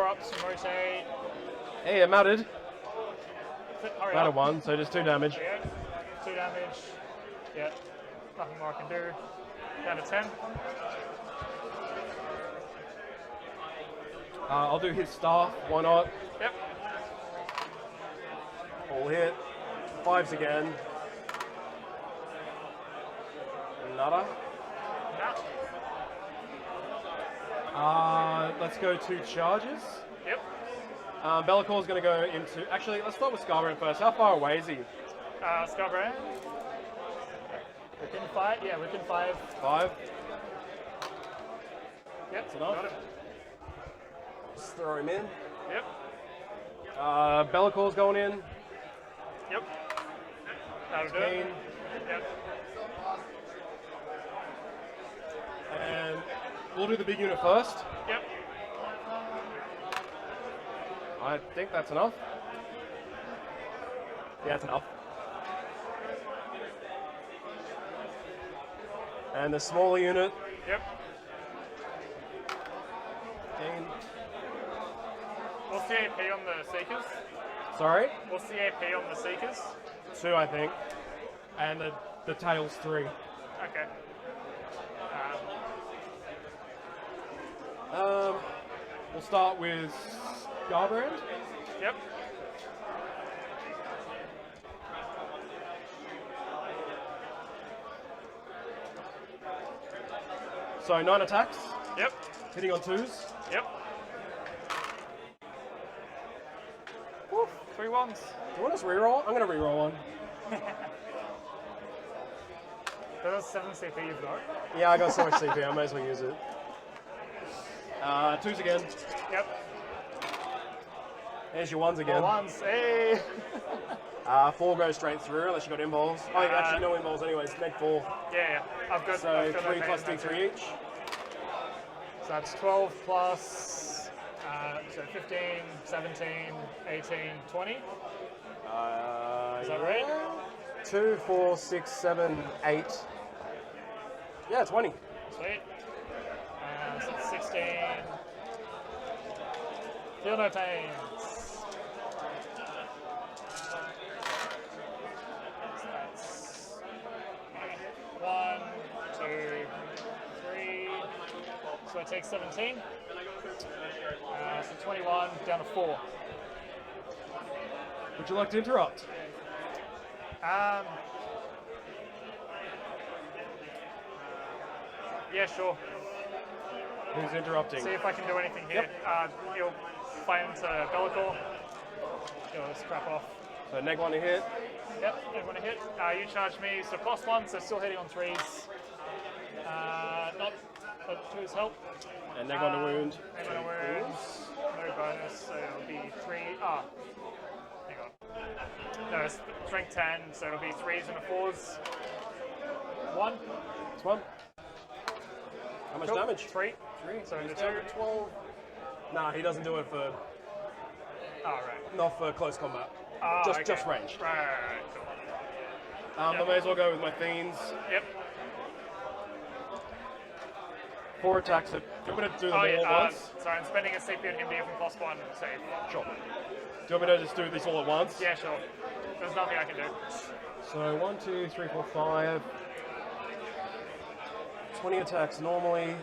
ups and rotate. Hey, it mattered. Hurry Mattered up. 1, so just 2 damage. Yeah. 2 damage. Yeah. Nothing more I can do. Down to 10. I'll do his staff, why not? Yep. All hit. 5s again. Nada. Nah. Let's go 2 charges. Yep. Bellacor's going to go into... Actually, let's start with Scarbrand first. How far away is he? Scarborough. Within 5? Yeah, within 5. 5. Yep, That's enough. got it. Just throw him in. Yep. Bellacor's going in. Yep. That'll do Keen. it. Yep. And we'll do the big unit first. Yep. I think that's enough. Yeah, that's enough. And the smaller unit. Yep. Keen. What's the AP on the Seekers? Sorry? What's the AP on the Seekers? 2, I think. And the tail's 3. Okay. We'll start with Garbrand. Yep. So 9 attacks, Yep. hitting on 2s. Yep. Woo, 3 ones. Do you want us to reroll? I'm going to reroll one. That's 7 CP you've got. Yeah, I got so much CP, I may as well use it. 2s again. Yep. There's your 1s again. 1s. Hey. 4 goes straight through unless you got involves. Oh, you actually no involves anyways. Neg 4. Yeah. I've got. So I've got 3 that plus in that D3 each. So that's 12 plus. So 15, 17, 18, 20. Is that right? 2, 4, 6, 7, 8. Yeah, 20. Sweet. So that's 16. Feel no pains. So that's 1, 2, 3. So I take 17. So 21 down to 4. Would you like to interrupt? Yeah, sure. Who's interrupting? See if I can do anything here. He'll play into Bellicor. He'll just crap off. So neg 1 to hit. Yep, everyone to hit. You charge me, so +1, so still hitting on 3s. Not to his help. And neg 1 to wound. Neg 1 to wound. No bonus, so it'll be 3. Hang on. No, it's strength 10, so it'll be 3s and a 4s. 1. It's 1. How much Cool. damage? 3. 3. So into He's 2. down to 12. Nah, he doesn't do it for... Right. Not for close combat. Okay. Just range. Right, cool. I may as well go with my fiends. Yep. 4 attacks. So I'm going to do them all at once. Sorry, I'm spending a CP on him to give him +1 save. Sure. Do you want me to just do this all at once? Yeah, sure. There's nothing I can do. So 1, 2, 3, 4, 5. 20 attacks normally.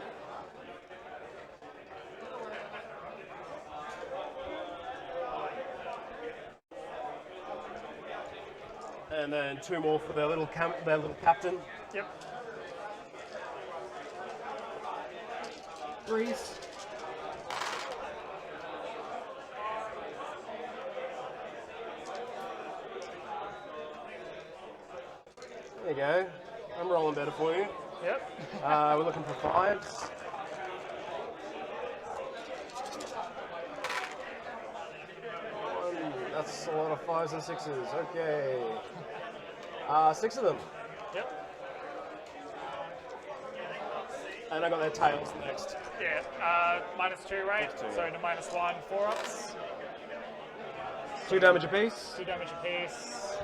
And then 2 more for their little captain. Yep. 3s. There you go. I'm rolling better for you. Yep. We're looking for 5s. That's a lot of 5s and 6s. Okay. 6 of them. Yep. And I got their tails next. Yeah. -2, right? -2, So yeah. to -1, 4-ups. 2 damage apiece. 2 damage apiece.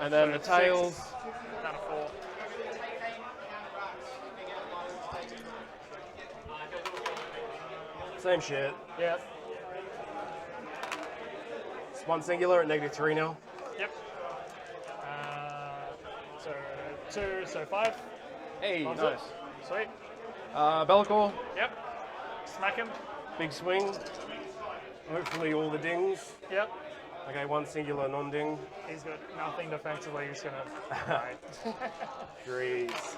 And then so the tails. 6 down to 4. Same shit. Yep. It's 1 singular at -3 now. Yep. So 2, so 5. Hey, Loves nice. it. Sweet. Bellicor, Yep. Smack him. big swing. Hopefully all the dings. Yep. Okay, one singular non-ding. He's got nothing defensively. He's gonna die. Threes.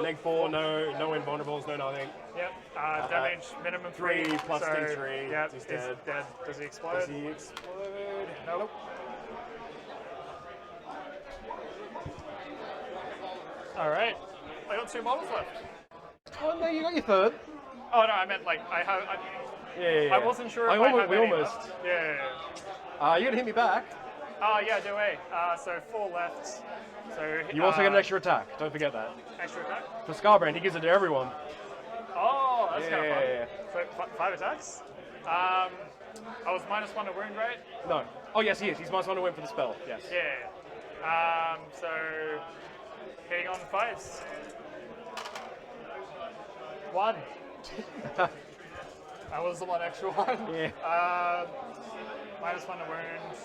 Neg 4, no invulnerables, no nothing. Yep. Damage minimum 3 3 plus so, D3. Yep. He's He's dead. dead. Does he explode? Does he explode? Nope. All right. I got 2 models left. Oh no, you got your third. Oh no, I meant like I have. Yeah. I wasn't sure if we have any almost. left. Yeah. You're gonna hit me back. Yeah, do A. So 4 left. So You also get an extra attack. Don't forget that. extra attack. For Scarbrand, he gives it to everyone. Oh, that's kind of fun. Yeah. So 5 attacks. I was -1 to wound, right? No. Oh yes, he is. He's -1 to win for the spell. Yes. Yeah. So hitting on 5s. 1. That was the one extra one. Yeah. -1 to wound.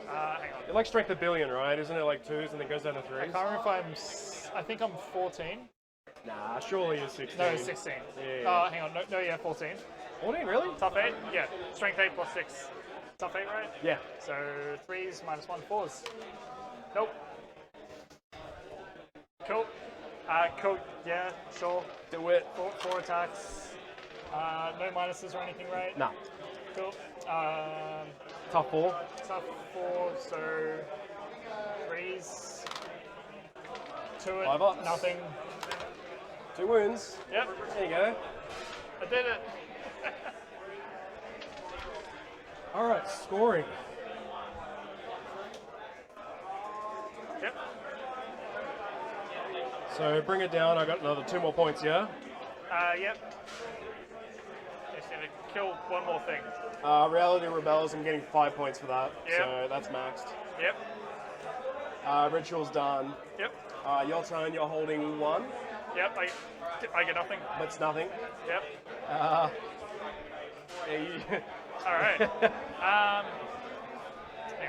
Hang on. It's like Strength of Billion, right? Isn't it like 2s and then goes down to 3s? I can't remember if I think I'm 14. Nah, surely it's 16. No, 16. Yeah. Hang on. No, yeah, 14. 14, really? Tough 8? Yeah. Strength 8 plus 6. Tough 8, right? Yeah. So 3s, -1, 4s. Nope. Cool. Cool. Yeah, sure. Do it. 4 attacks. No minuses or anything, right? Nah. Cool. Tough 4. Tough 4, so 3s. 2 it. 5 ups. Nothing. 2 wounds. Yep. There you go. I did it. Alright, scoring. Yep. So bring it down. I got another 2 more points, yeah? Yep. Just need to kill one more thing. Reality Rebels, I'm getting 5 points for that. Yep. So that's maxed. Yep. Ritual's done. Yep. Your turn, you're holding 1. Yep. I get nothing. That's nothing. Yep. Yeah, you, All right. Hang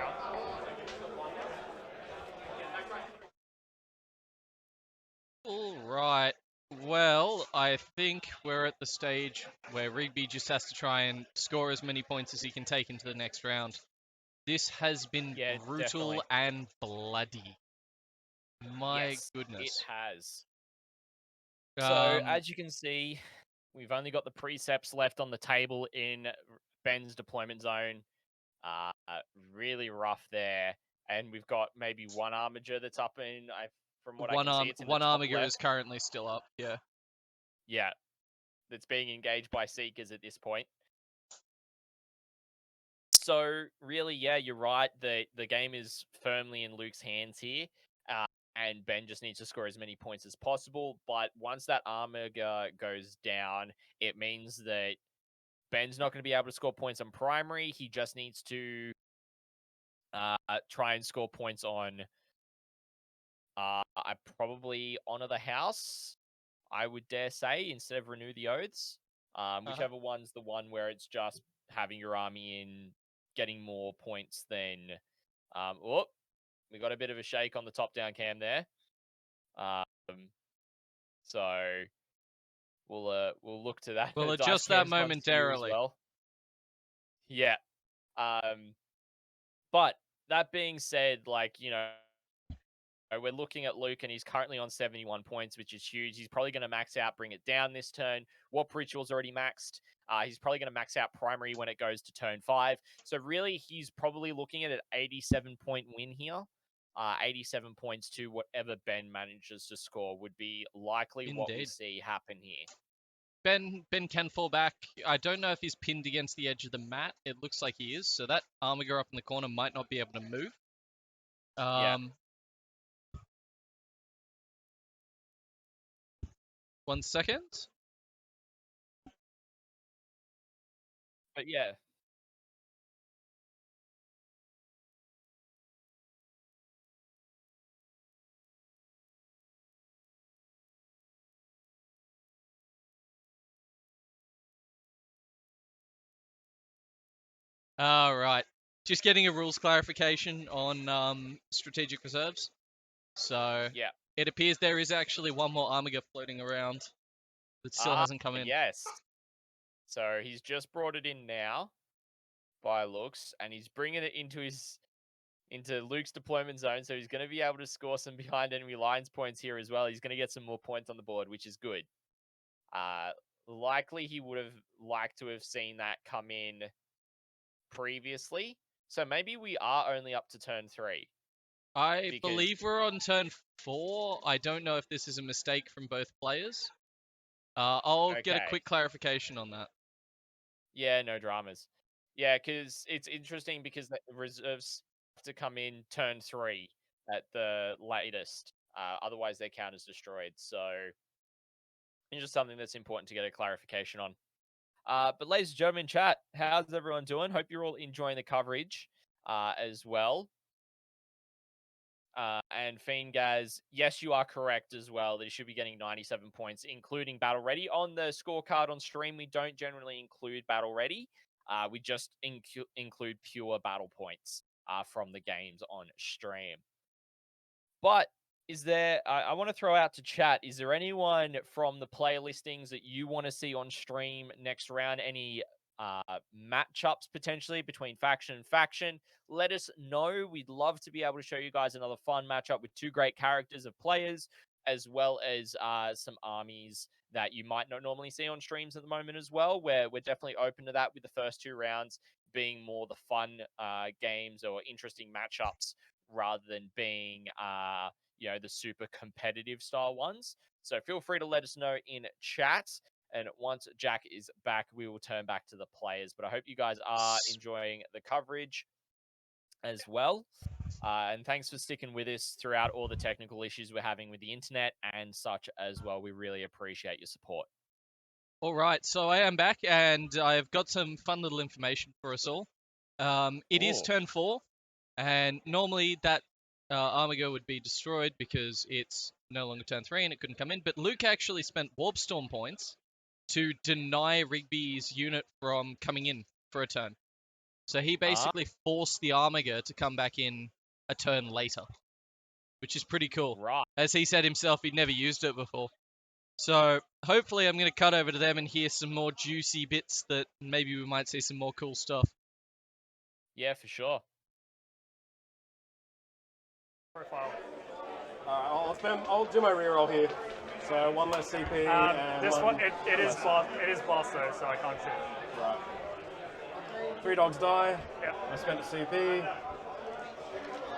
on. All right. Well, I think we're at the stage where Rigby just has to try and score as many points as he can take into the next round. This has been brutal definitely. and bloody. My Yes, goodness. It has. So, Um, as you can see, we've only got the precepts left on the table in Ben's deployment zone. Really rough there. And we've got maybe one armiger that's up in, from what I can see, it's in the one top armiger left. is currently still up, yeah. Yeah, that's being engaged by Seekers at this point. So, really, yeah, you're right. The game is firmly in Luke's hands here. And Ben just needs to score as many points as possible. But once that armiger goes down, it means that Ben's not going to be able to score points on primary. He just needs to try and score points on I probably honor the house, I would dare say, instead of renew the oaths. Whichever one's the one where it's just having your army in, getting more points than we got a bit of a shake on the top-down cam there. So we'll look to that. We'll when the dice adjust that cams comes to you as momentarily. well. Yeah. But that being said, like, we're looking at Luke, and he's currently on 71 points, which is huge. He's probably going to max out, bring it down this turn. Warp Ritual's already maxed. He's probably going to max out primary when it goes to turn 5. So really, he's probably looking at an 87-point win here. 87 points to whatever Ben manages to score would be likely what we Indeed. see happen here. Ben can fall back. I don't know if he's pinned against the edge of the mat. It looks like he is. So that armiger up in the corner might not be able to move. Yeah. 1 second. But yeah. All right. Just getting a rules clarification on strategic reserves. So Yeah. it appears there is actually one more armiger floating around that still hasn't come in. Yes. So he's just brought it in now. by looks, and he's bringing it into Luke's deployment zone, so he's going to be able to score some behind enemy lines points here as well. He's going to get some more points on the board, which is good. Likely he would have liked to have seen that come in previously. So maybe we are only up to turn 3. I Because- believe we're on turn 4. I don't know if this is a mistake from both players. I'll get a Okay. quick clarification on that. Yeah, no dramas. Yeah, because it's interesting because the reserves have to come in turn 3 at the latest. Otherwise, their count is destroyed. So it's just something that's important to get a clarification on. But ladies and gentlemen, chat, how's everyone doing? Hope you're all enjoying the coverage as well. And Fiendgaz, yes, you are correct as well. That he should be getting 97 points, including Battle Ready. On the scorecard on stream, we don't generally include Battle Ready. We just include pure battle points from the games on stream. But is there, I want to throw out to chat, is there anyone from the player listings that you want to see on stream next round? Any matchups potentially between faction and faction? Let us know. We'd love to be able to show you guys another fun matchup with 2 great characters of players, as well as some armies that you might not normally see on streams at the moment as well, where we're definitely open to that, with the first 2 rounds being more the fun games or interesting matchups rather than being the super competitive style ones. So feel free to let us know in chat. And once Jack is back, we will turn back to the players. But I hope you guys are enjoying the coverage as well. And thanks for sticking with us throughout all the technical issues we're having with the internet and such as well. We really appreciate your support. All right, so I am back, and I've got some fun little information for us all. It is turn 4, and normally that Armiger would be destroyed because it's no longer turn 3 and it couldn't come in. But Luke actually spent Warp Storm points to deny Rigby's unit from coming in for a turn. So he basically forced the Armiger to come back in a turn later, which is pretty cool. Right. As he said himself, he'd never used it before. So hopefully I'm going to cut over to them and hear some more juicy bits that maybe we might see some more cool stuff. Yeah, for sure. Profile. I'll do my reroll here. So 1 less CP and This one, it is less- blast though, so I can't shoot. Right. 3 dogs die. Yep. I spent a CP.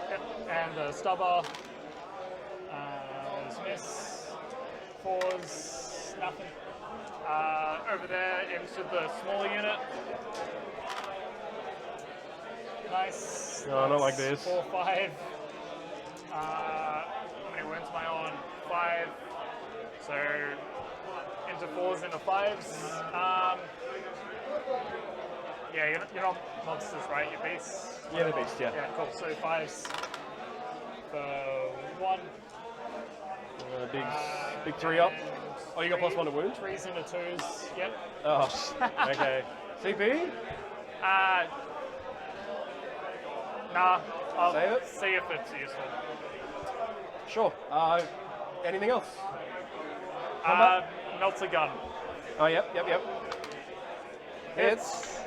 Yep. And the stubber. Miss. 4s, nothing. Over there into the smaller unit. Nice. No, not like this. 4, 5. How many wounds am I on? 5. So into 4s, into 5s. Yeah, you're not monsters, right? You're beasts. Yeah, the beast, yeah. Yeah, cool. So 5s for 1. Big 3 up. Oh, you got +1 to wound? 3s into 2s. Yep. Oh, okay. CP? Nah. I'll Save it? see if it's useful. Sure. Anything else? Melts a gun. Oh, yep. Hits.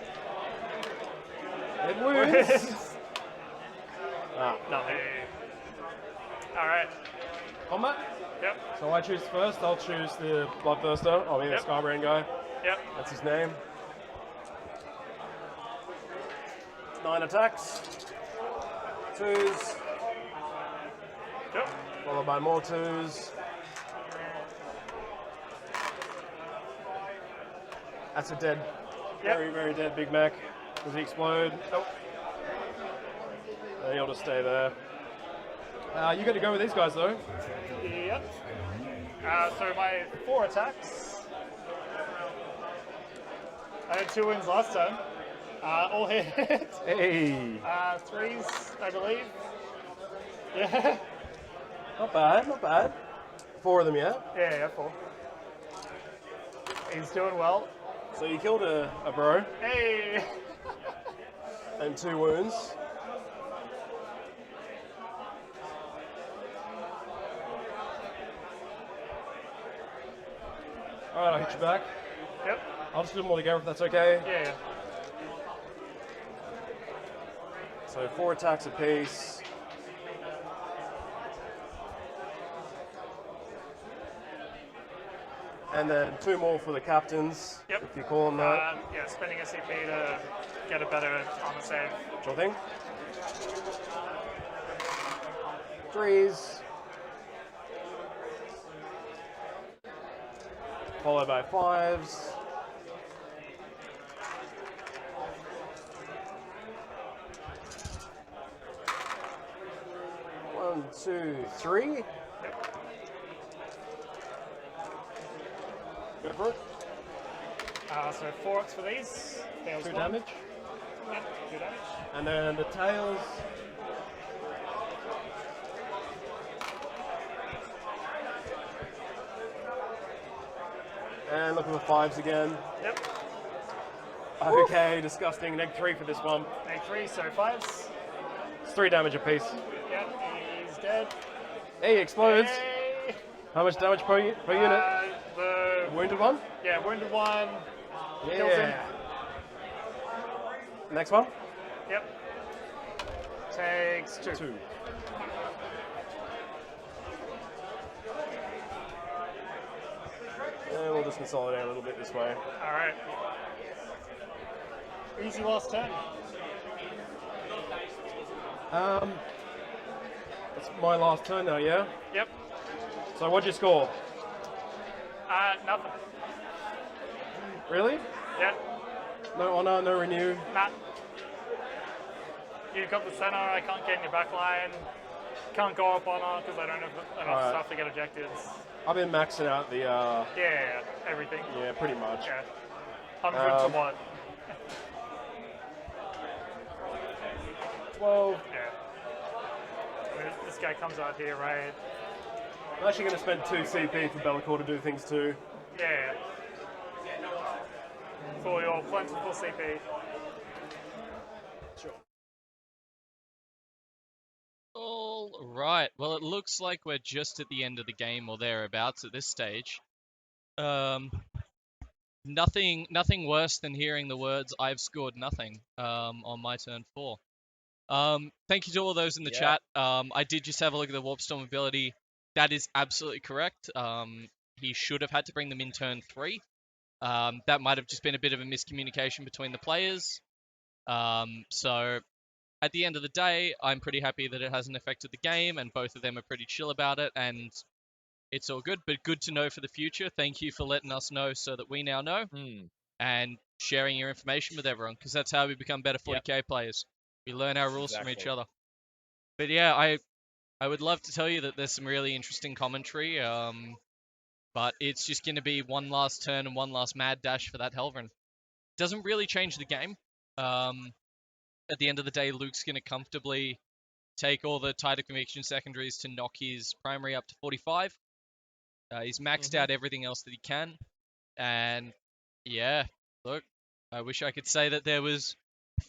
It wounds. Nothing. Alright. Combat? Yep. So I choose first. I'll choose the Bloodthirster. I'll be the Yep. Skybrand guy. Yep. That's his name. 9 attacks. 2s. Yep. Followed by more 2s. That's a dead, Yep. very, very dead Big Mac. Does he explode? Nope. He'll just stay there. You got to go with these guys though. Yep. So my 4 attacks. I had 2 wins last time. All hit. Hey. 3s, I believe. Yeah. Not bad. 4 of them, yeah? Yeah, 4. He's doing well. So you killed a bro Hey! and 2 wounds. Alright, I'll hit you back. Yep. I'll just do them all together if that's okay. Yeah. So 4 attacks apiece. And then 2 more for the captains, Yep. if you call them that. Yeah, spending a CP to get a better armor save. Sure thing. 3s. Followed by 5s. One, 2, 3. Go for it. So 4 Orcs for these. Tails 2 1. damage. Yep, 2 damage. And then the tails. And looking for 5s again. Yep. Okay, disgusting. Neg 3 for this one. Make 3, so 5s. It's 3 damage apiece. Yep, he's dead. He explodes. Yay! How much damage per unit? The Wounded one? wounded one. Kills him. Next one? Yep. Takes 2. 2. And we'll just consolidate a little bit this way. All right. Easy last turn. It's my last turn now, yeah? Yep. So what'd you score? Nothing. Really? Yep. No honor, no renew. Nah. You've got the center. I can't get in your back line. Can't go up honor because I don't have enough Alright. stuff to get objectives. I've been maxing out the, Yeah, everything. yeah, pretty much. Yeah. 100 to 1. 12. Yeah. I mean, this guy comes out here, right? I'm actually going to spend 2 CP for Be'lakor to do things too. Yeah. For your plentiful CP. Sure. All right. Well, it looks like we're just at the end of the game or thereabouts at this stage. Nothing worse than hearing the words "I've scored nothing" on my turn 4. Thank you to all those in the chat. I did just have a look at the Warp Storm ability. That is absolutely correct. He should have had to bring them in turn 3. That might have just been a bit of a miscommunication between the players. So at the end of the day, I'm pretty happy that it hasn't affected the game, and both of them are pretty chill about it, and it's all good. But good to know for the future. Thank you for letting us know so that we now know, and sharing your information with everyone, because that's how we become better 40k players. We learn our rules from each Exactly. other. But yeah, I would love to tell you that there's some really interesting commentary, but it's just going to be one last turn and one last mad dash for that Helverin. Doesn't really change the game. At the end of the day, Luke's going to comfortably take all the tighter conviction secondaries to knock his primary up to 45. He's maxed out everything else that he can. And yeah, look, I wish I could say that there was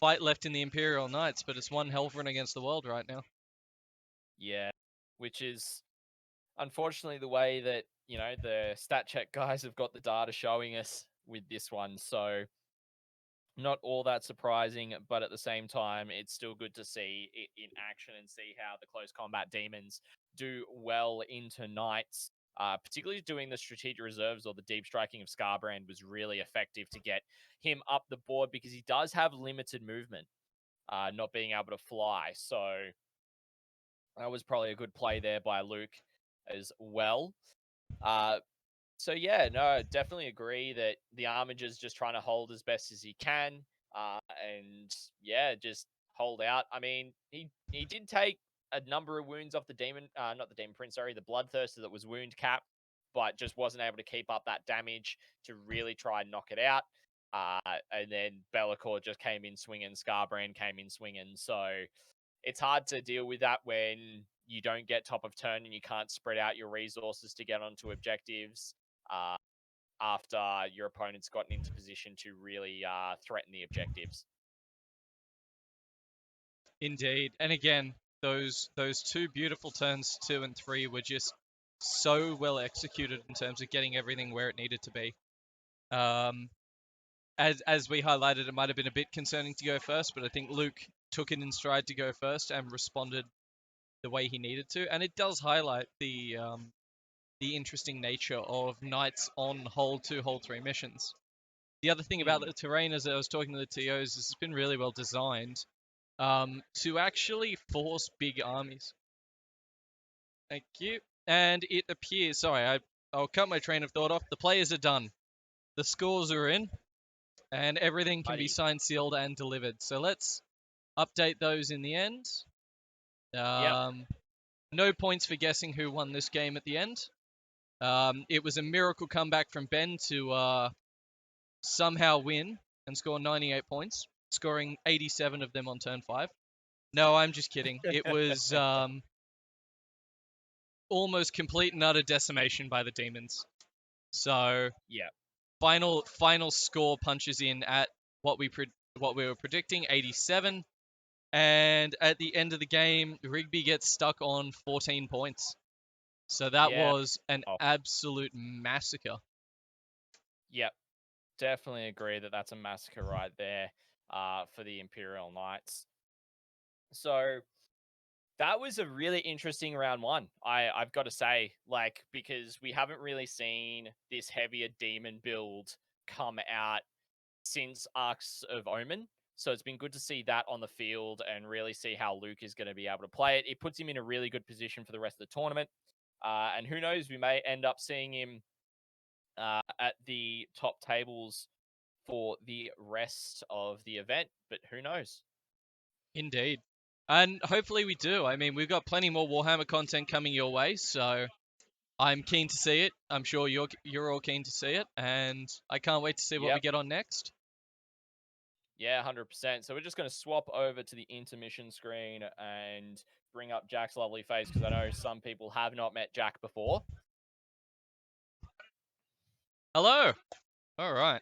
fight left in the Imperial Knights, but it's one Helverin against the world right now. Yeah, which is unfortunately the way that, you know, the stat check guys have got the data showing us with this one. So not all that surprising, but at the same time, it's still good to see it in action and see how the close combat demons do well into knights. Particularly doing the strategic reserves or the deep striking of Scarbrand was really effective to get him up the board because he does have limited movement, not being able to fly. So that was probably a good play there by Luke as well. So yeah, no, I definitely agree that the Armiger's just trying to hold as best as he can, and yeah, just hold out. I mean, he did take a number of wounds off the demon, not the demon prince, sorry, the bloodthirster that was wound capped, but just wasn't able to keep up that damage to really try and knock it out. And then Be'lakor just came in swinging, Scarbrand came in swinging, so it's hard to deal with that when you don't get top of turn and you can't spread out your resources to get onto objectives after your opponent's gotten into position to really threaten the objectives. Indeed. And again, those 2 beautiful turns 2 and 3 were just so well executed in terms of getting everything where it needed to be. As we highlighted, it might have been a bit concerning to go first, but I think Luke took it in stride to go first and responded the way he needed to. And it does highlight the interesting nature of Knights on Hold 2, Hold 3 missions. The other thing about the terrain, as I was talking to the TOs, is it's been really well designed to actually force big armies. Thank you. And it appears, sorry, I'll cut my train of thought off. The players are done. The scores are in, and everything can be signed, sealed, and delivered. So let's update those in the end. No points for guessing who won this game at the end. It was a miracle comeback from Ben to somehow win and score 98 points, scoring 87 of them on turn 5. No, I'm just kidding. It was almost complete and utter decimation by the demons. So final score punches in at what we were predicting, 87. And at the end of the game, Rigby gets stuck on 14 points. So that was an absolute massacre. Yep. Definitely agree that that's a massacre right there for the Imperial Knights. So that was a really interesting round 1. I've got to say, like, because we haven't really seen this heavier demon build come out since Arks of Omen. So it's been good to see that on the field and really see how Luke is going to be able to play it. It puts him in a really good position for the rest of the tournament. And who knows, we may end up seeing him at the top tables for the rest of the event, but who knows? Indeed. And hopefully we do. I mean, we've got plenty more Warhammer content coming your way, so I'm keen to see it. I'm sure you're all keen to see it, and I can't wait to see what we get on next. Yeah, 100%. So we're just going to swap over to the intermission screen and bring up Jack's lovely face, because I know some people have not met Jack before. Hello. All right.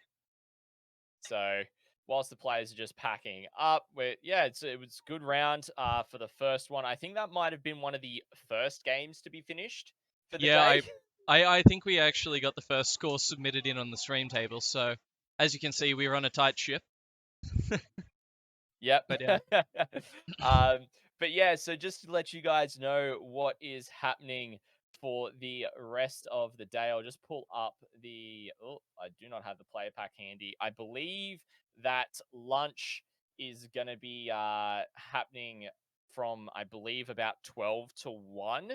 So whilst the players are just packing up, it was a good round for the first one. I think that might have been one of the first games to be finished for the day. I think we actually got the first score submitted in on the stream table. So as you can see, we were on a tight ship. Yep. But yeah. But yeah, so just to let you guys know what is happening for the rest of the day, I'll just pull up I do not have the player pack handy. I believe that lunch is going to be happening from, I believe, about 12 to 1.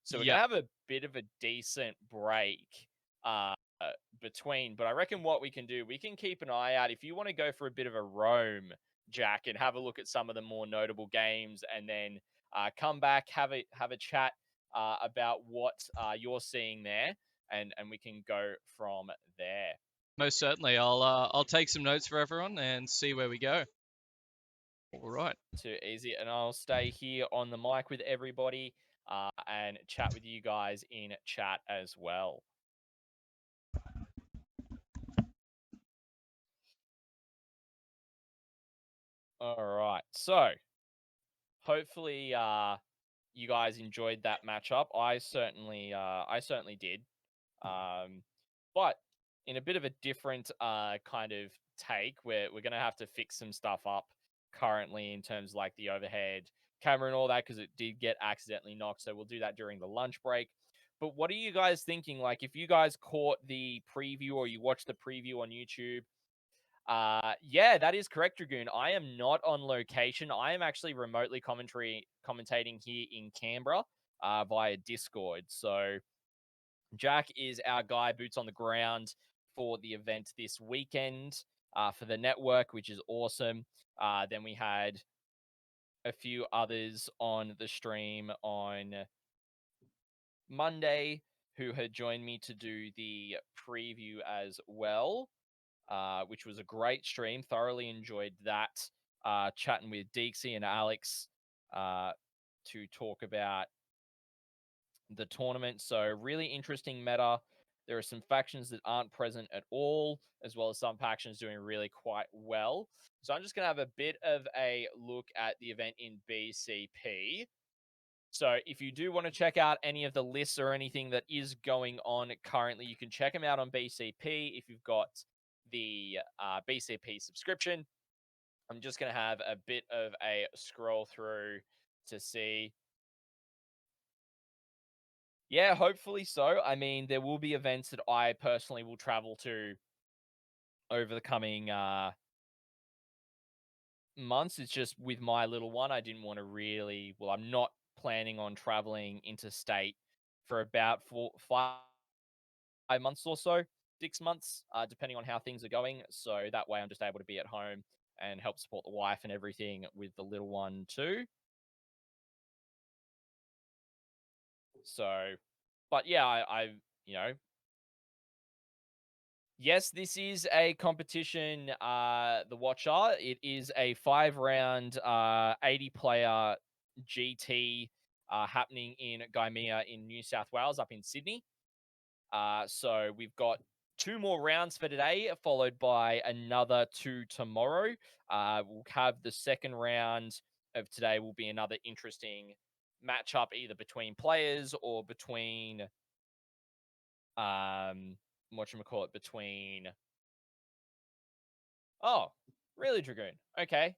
So we're going to have a bit of a decent break between. But I reckon what we can do, we can keep an eye out. If you want to go for a bit of a roam, Jack, and have a look at some of the more notable games, and then come back, have a chat about what you're seeing there, and we can go from there. Most certainly. I'll take some notes for everyone and see where we go. All right. Too easy, and I'll stay here on the mic with everybody and chat with you guys in chat as well. All right, so hopefully you guys enjoyed that matchup. I certainly did. But in a bit of a different kind of take, we're going to have to fix some stuff up currently in terms of like the overhead camera and all that, because it did get accidentally knocked. So we'll do that during the lunch break. But what are you guys thinking? Like, if you guys caught the preview or you watched the preview on YouTube, yeah, that is correct, Dragoon. I am not on location. I am actually remotely commentating here in Canberra via Discord. So Jack is our guy, boots on the ground for the event this weekend for the network, which is awesome. Then we had a few others on the stream on Monday who had joined me to do the preview as well, which was a great stream. Thoroughly enjoyed that. Chatting with Deexie and Alex to talk about the tournament. So really interesting meta. There are some factions that aren't present at all, as well as some factions doing really quite well. So I'm just going to have a bit of a look at the event in BCP. So if you do want to check out any of the lists or anything that is going on currently, you can check them out on BCP if you've got the BCP subscription. I'm just going to have a bit of a scroll through to see. Yeah, hopefully so. I mean, there will be events that I personally will travel to over the coming months. It's just with my little one, I didn't want to really. Well, I'm not planning on traveling interstate for about 5 months or so, 6 months, depending on how things are going. So that way, I'm just able to be at home and help support the wife and everything with the little one too. So, but yeah, I yes, this is a competition, the Watcher. It is a 5-round, 80-player GT happening in Gymea in New South Wales, up in Sydney. So we've got 2 more rounds for today, followed by another 2 tomorrow. We'll have the second round of today will be another interesting matchup, either between players or between whatchamacallit, between oh, really, Dragoon? Okay.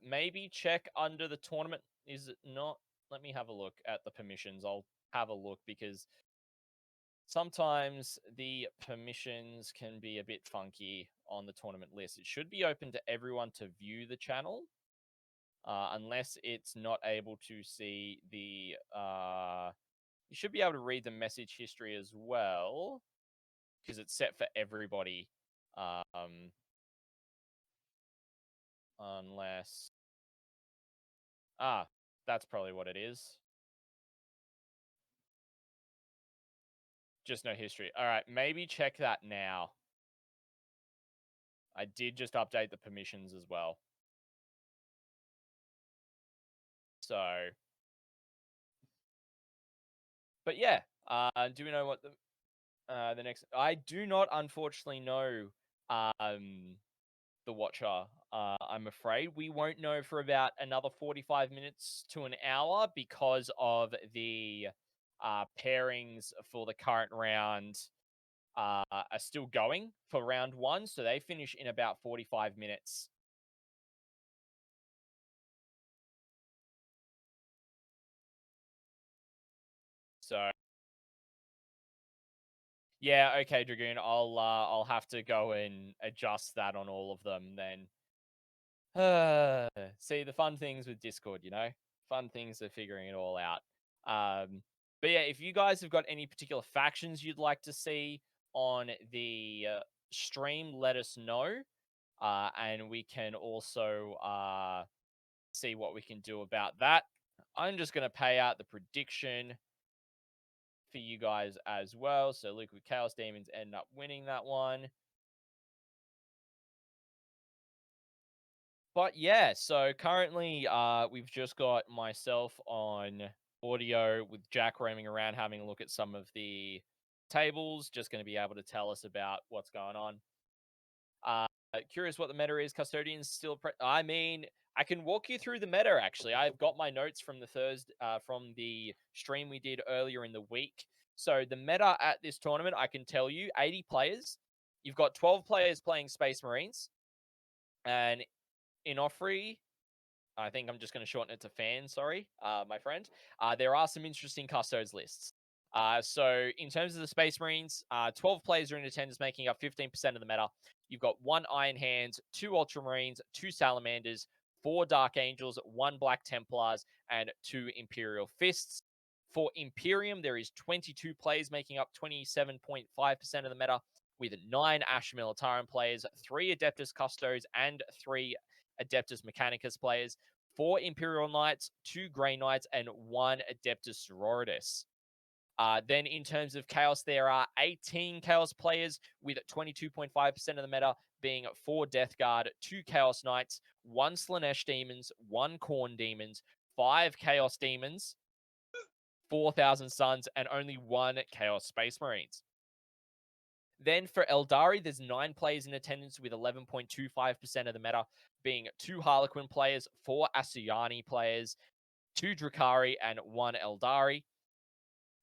Maybe check under the tournament. Is it not? Let me have a look at the permissions. I'll have a look because sometimes the permissions can be a bit funky on the tournament list. It should be open to everyone to view the channel, unless it's not able to see the. You should be able to read the message history as well, because it's set for everybody. Unless that's probably what it is. Just no history. All right, maybe check that now. I did just update the permissions as well. So, but yeah, do we know what the next? I do not, unfortunately, know the Watcher. I'm afraid we won't know for about another 45 minutes to an hour because of the pairings for the current round are still going for round 1, so they finish in about 45 minutes. So yeah, okay, Dragoon. I'll have to go and adjust that on all of them then. See, the fun things with Discord, fun things are figuring it all out. But yeah, if you guys have got any particular factions you'd like to see on the stream, let us know, and we can also see what we can do about that. I'm just going to pay out the prediction for you guys as well. So Luke with Chaos Daemons end up winning that one. But yeah, so currently we've just got myself on audio with Jack roaming around having a look at some of the tables, just going to be able to tell us about what's going on. Curious what the meta is. Custodians still I mean, I can walk you through the meta actually. I've got my notes from the from the stream we did earlier in the week. So the meta at this tournament, I can tell you, 80 players. You've got 12 players playing Space Marines, and in Offrey, I think I'm just going to shorten it to fan, sorry, my friend. There are some interesting custodes lists. So in terms of the Space Marines, 12 players are in attendance, making up 15% of the meta. You've got 1 Iron Hands, 2 Ultramarines, 2 Salamanders, 4 Dark Angels, 1 Black Templars, and 2 Imperial Fists. For Imperium, there is 22 players, making up 27.5% of the meta, with 9 Asher Militarum players, 3 Adeptus Custodes, and 3 Adeptus Mechanicus players, 4 Imperial Knights, 2 Grey Knights, and 1 Adeptus Sororitas. Then in terms of Chaos, there are 18 Chaos players with 22.5% of the meta, being 4 Death Guard, 2 Chaos Knights, 1 Slanesh Demons, 1 Khorne Demons, 5 Chaos Demons, 4,000 Suns, and only 1 Chaos Space Marines. Then for Eldari, there's 9 players in attendance with 11.25% of the meta, being 2 Harlequin players, 4 Asuryani players, 2 Drukhari, and 1 Eldari.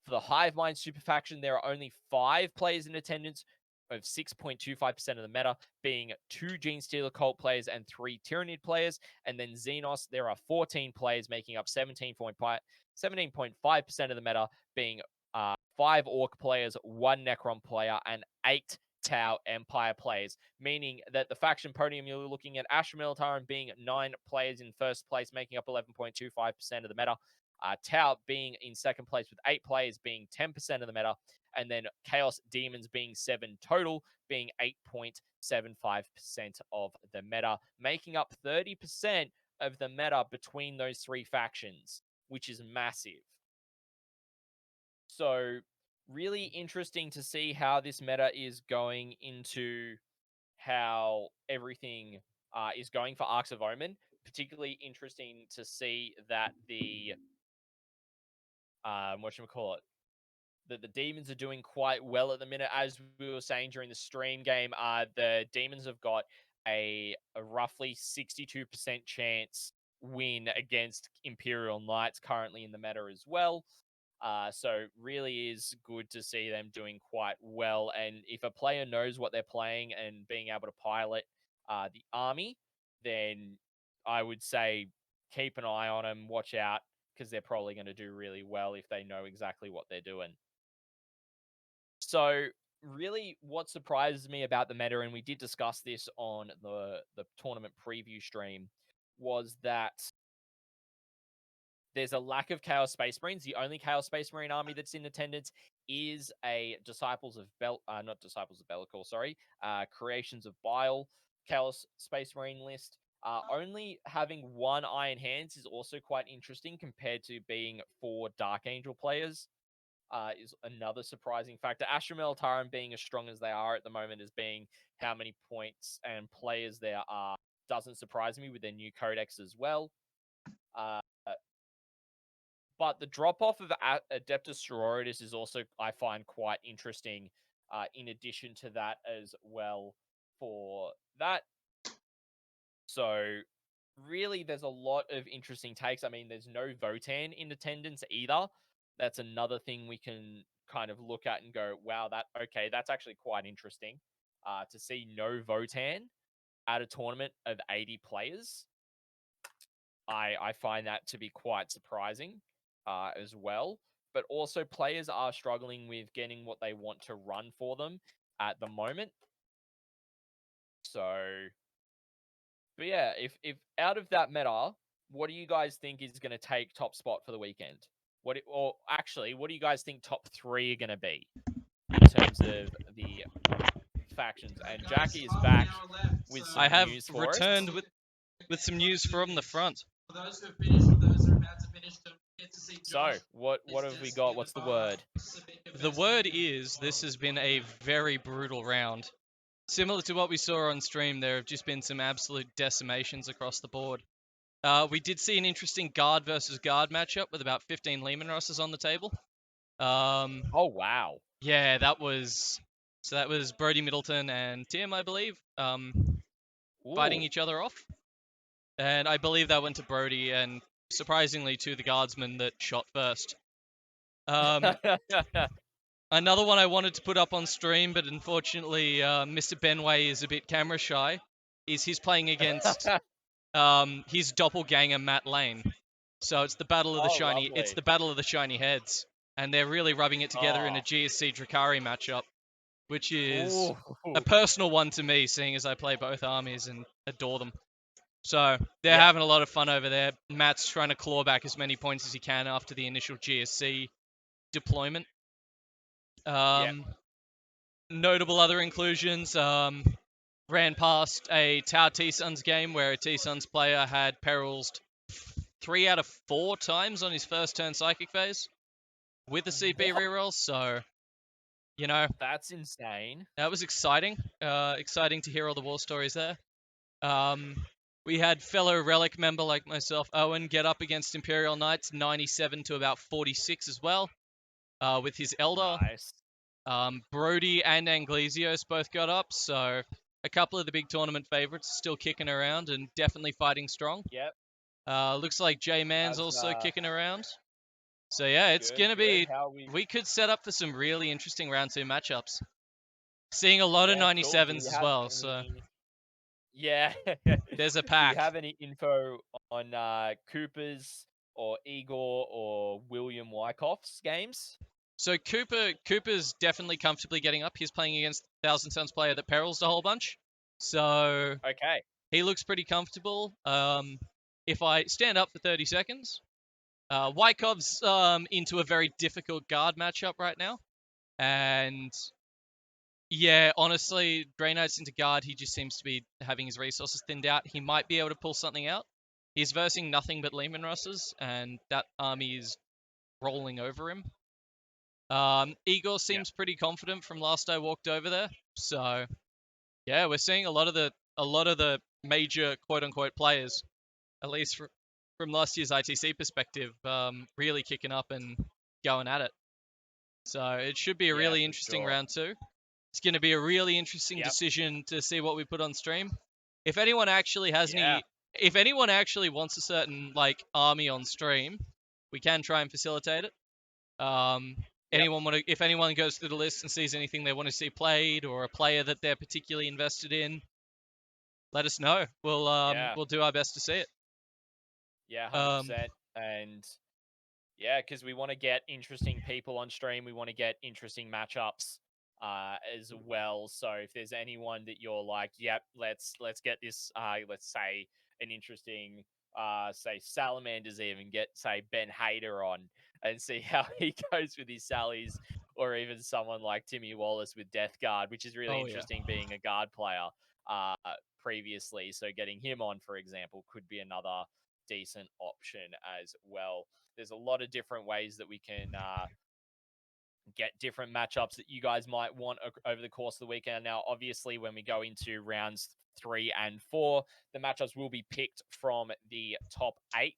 For the Hive Mind Super Faction, there are only 5 players in attendance of 6.25% of the meta, being 2 Gene Stealer Cult players and 3 Tyrannid players. And then Xenos, there are 14 players making up 17.5% of the meta, being 5 Orc players, 1 Necron player, and 8 Tau Empire players, meaning that the faction podium, you're looking at Asher Militarum being 9 players in first place, making up 11.25% of the meta. Tau being in second place with 8 players, being 10% of the meta. And then Chaos Daemons being 7 total, being 8.75% of the meta, making up 30% of the meta between those 3 factions, which is massive. So really interesting to see how this meta is going into how everything is going for Arks of Omen. Particularly interesting to see that the that the demons are doing quite well at the minute. As we were saying during the stream game, the demons have got a roughly 62% chance win against Imperial Knights currently in the meta as well. So really is good to see them doing quite well. And if a player knows what they're playing and being able to pilot the army, then I would say keep an eye on them, watch out, because they're probably going to do really well if they know exactly what they're doing. So really what surprises me about the meta, and we did discuss this on the tournament preview stream, was that there's a lack of Chaos Space Marines. The only Chaos Space Marine army that's in attendance is a Creations of Bile Chaos Space Marine list. Only having 1 Iron Hands is also quite interesting compared to being 4 Dark Angel players. Is another surprising factor. Asher Militarum being as strong as they are at the moment as being how many points and players there are doesn't surprise me with their new codex as well. But the drop-off of Adeptus Sororitas is also, I find, quite interesting in addition to that as well for that. So really, there's a lot of interesting takes. I mean, there's no Votan in attendance either. That's another thing we can kind of look at and go, wow, that's actually quite interesting to see no Votan at a tournament of 80 players. I find that to be quite surprising as well. But also players are struggling with getting what they want to run for them at the moment. So, but yeah, if out of that meta, what do you guys think is going to take top spot for the weekend? What do you guys think top 3 are going to be in terms of the factions? And Jackie is back with some I have news for returned us. with some news from the front. For those who have finished, for those who are about to finish, don't forget to see So, Josh. what have we got? What's the word? The word is this has been a very brutal round. Similar to what we saw on stream, there have just been some absolute decimations across the board. We did see an interesting guard versus guard matchup with about 15 Lehman Rosses on the table. Oh, wow. Yeah, that was Brody Middleton and Tim, I believe, fighting each other off. And I believe that went to Brody and, surprisingly, to the guardsman that shot first. Another one I wanted to put up on stream, but unfortunately Mr. Benway is a bit camera shy, is he's playing against his doppelganger Matt Lane. So it's the battle of the shiny heads, and they're really rubbing it together in a GSC Drakari matchup, which is a personal one to me, seeing as I play both armies and adore them. So they're having a lot of fun over there. Matt's trying to claw back as many points as he can after the initial GSC deployment. Notable other inclusions, ran past a Tau T-Suns game where a T-Suns player had perils 3 out of 4 times on his first turn Psychic phase with the CP reroll, so, you know. That's insane. That was exciting. Exciting to hear all the war stories there. We had fellow Relic member like myself, Owen, get up against Imperial Knights, 97 to about 46 as well, with his Eldar. Nice. Brody and Anglesios both got up, so a couple of the big tournament favorites still kicking around and definitely fighting strong. Yep. Looks like J-Man's also kicking around. So yeah, it's going to be... We could set up for some really interesting round 2 matchups. Seeing a lot of Yeah, cool. Do 97s you as have well, so any- Yeah. there's a Do you pack. have any info on Cooper's or Igor or William Wyckoff's games? So Cooper's definitely comfortably getting up. He's playing against Thousand Suns player that perils a whole bunch. So Okay. he looks pretty comfortable. If I stand up for 30 seconds, Wyckoff's into a very difficult guard matchup right now. And yeah, honestly, Grey Knight's into guard. He just seems to be having his resources thinned out. He might be able to pull something out. He's versing nothing but Lehman Russes, and that army is rolling over him. Igor seems pretty confident from last I walked over there. So yeah, we're seeing a lot of the major quote unquote players, at least from last year's ITC perspective, really kicking up and going at it. So it should be a Yeah, really for interesting sure. round 2. It's going to be a really interesting Yep. decision to see what we put on stream. If anyone actually has Yeah. if anyone actually wants a certain like army on stream, we can try and facilitate it. Yep. If anyone goes through the list and sees anything they want to see played or a player that they're particularly invested in, let us know. We'll do our best to see it. Yeah, 100%. And yeah, because we want to get interesting people on stream. We want to get interesting matchups as well. So if there's anyone that you're like, yep, let's get this, let's say an interesting, say Salamanders, even get say Ben Hader on and see how he goes with his sallies, or even someone like Timmy Wallace with Death Guard, which is really Oh, yeah. interesting being a guard player previously. So getting him on, for example, could be another decent option as well. There's a lot of different ways that we can get different matchups that you guys might want over the course of the weekend. Now, obviously, when we go into rounds 3 and 4, the matchups will be picked from the top 8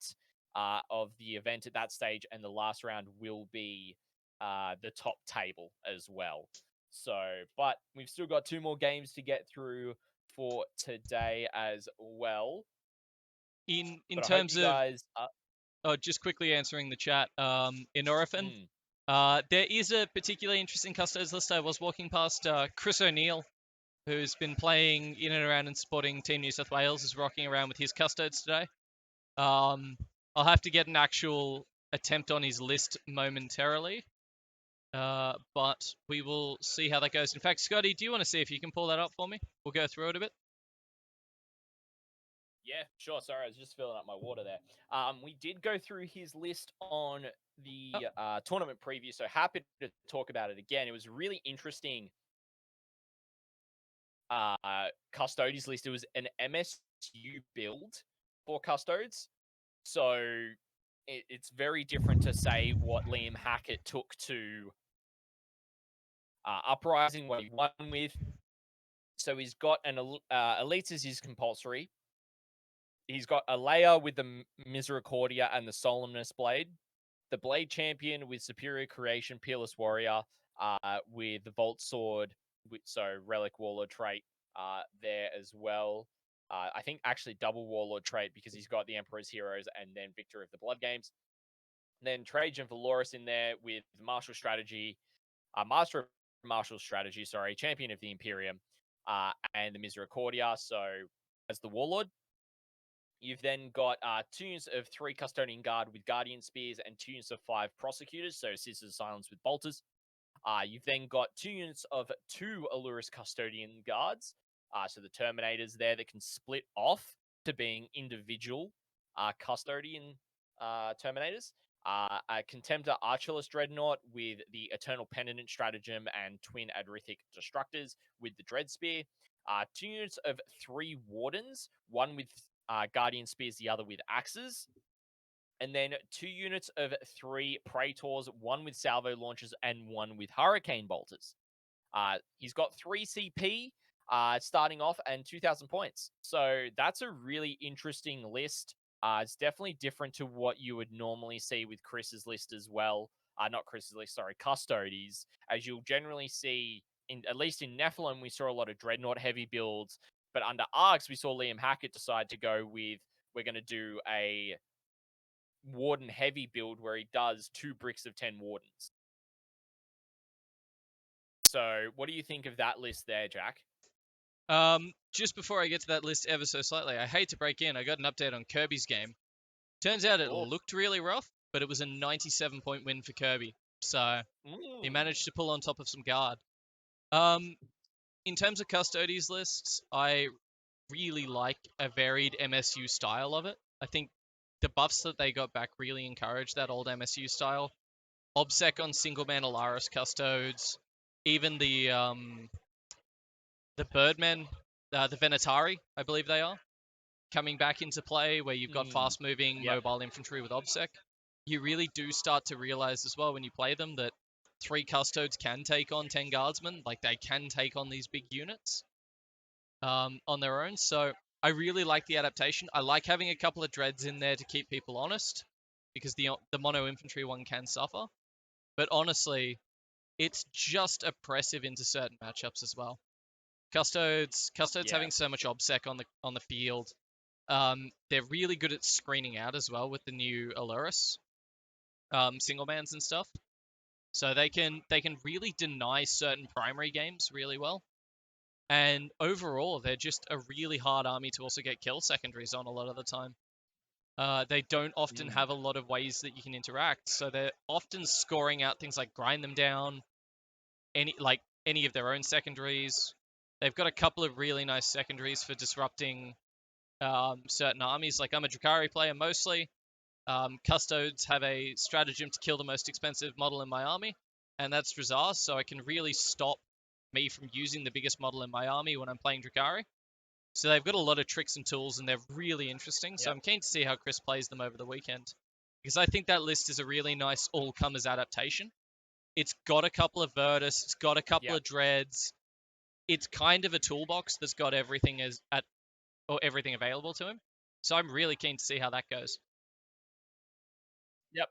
of the event at that stage, and the last round will be the top table as well. So, but we've still got 2 more games to get through for today as well. In But terms of guys, just quickly answering the chat, in Orphan, there is a particularly interesting custodes list. I was walking past Chris O'Neill, who's been playing in and around and supporting Team New South Wales, is rocking around with his custodes today. I'll have to get an actual attempt on his list momentarily, but we will see how that goes. In fact, Scotty, do you want to see if you can pull that up for me? We'll go through it a bit. Yeah, sure. Sorry, I was just filling up my water there. We did go through his list on the tournament preview, so happy to talk about it again. It was really interesting. Custodes list. It was an MSU build for Custodes, so it's very different to say what Liam Hackett took to Uprising, what he won with. So he's got an Elites is his compulsory. He's got a layer with the Misericordia and the Solemnus Blade, the Blade Champion with Superior Creation, Peerless Warrior, with the Vault Sword, so Relic Warlord trait there as well. I think actually double Warlord trait because he's got the Emperor's Heroes and then Victor of the Blood Games. And then Trajan Valoris in there with Martial Strategy, Master of Martial Strategy, sorry, Champion of the Imperium, and the Misericordia, so as the Warlord. You've then got 2 units of 3 Custodian Guard with Guardian Spears and 2 units of 5 Prosecutors, so Scissors of Silence with Bolters. You've then got 2 units of 2 Allurus Custodian Guards, so the Terminators there that can split off to being individual Custodian Terminators. A Contemptor Archulus Dreadnought with the Eternal Penitent Stratagem and Twin Adrithic Destructors with the Dread Spear. 2 units of 3 Wardens, one with Guardian Spears, the other with Axes. And then 2 units of 3 Praetors, one with Salvo Launchers and one with Hurricane Bolters. He's got 3 CP starting off and 2,000 points. So that's a really interesting list. It's definitely different to what you would normally see with Chris's list as well. Not Chris's list, sorry, Custodes. As you'll generally see, at least in Nephilim, we saw a lot of Dreadnought heavy builds. But under Arks, we saw Liam Hackett decide to go with, we're going to do a Warden heavy build where he does 2 bricks of 10 Wardens. So, what do you think of that list there, Jack? Just before I get to that list ever so slightly, I hate to break in. I got an update on Kirby's game. Turns out it Oh. looked really rough, but it was a 97-point win for Kirby. So he managed to pull on top of some guard. In terms of Custodes lists, I really like a varied MSU style of it. I think the buffs that they got back really encouraged that old MSU style. Obsec on single man Alaris Custodes, even the Birdmen, the Venatari, I believe they are, coming back into play where you've got fast moving mobile infantry with Obsec. You really do start to realize as well when you play them that 3 Custodes can take on 10 Guardsmen, like they can take on these big units on their own. So I really like the adaptation. I like having a couple of Dreads in there to keep people honest, because the mono infantry one can suffer. But honestly, it's just oppressive into certain matchups as well. Custodes having so much obsec on the field. They're really good at screening out as well with the new Aluris single mans and stuff. So they can really deny certain primary games really well. And overall, they're just a really hard army to also get kill secondaries on a lot of the time. They don't often have a lot of ways that you can interact, so they're often scoring out things like grind them down, any of their own secondaries. They've got a couple of really nice secondaries for disrupting certain armies. Like, I'm a Drukhari player mostly. Custodes have a stratagem to kill the most expensive model in my army, and that's Drazar, so I can really stop me from using the biggest model in my army when I'm playing Drukhari. So they've got a lot of tricks and tools, and they're really interesting. So I'm keen to see how Chris plays them over the weekend, because I think that list is a really nice all-comers adaptation. It's got a couple of Virtus, it's got a couple of Dreads. It's kind of a toolbox that's got everything everything available to him. So I'm really keen to see how that goes. Yep.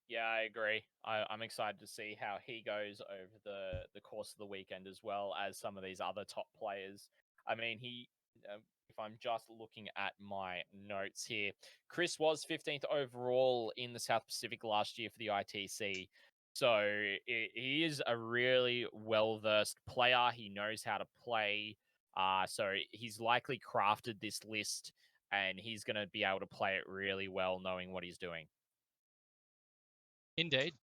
Yeah, I agree. I'm excited to see how he goes over the course of the weekend, as well as some of these other top players. I mean, if I'm just looking at my notes here, Chris was 15th overall in the South Pacific last year for the ITC. So he is a really well-versed player. He knows how to play. So he's likely crafted this list, and he's going to be able to play it really well, knowing what he's doing. Indeed.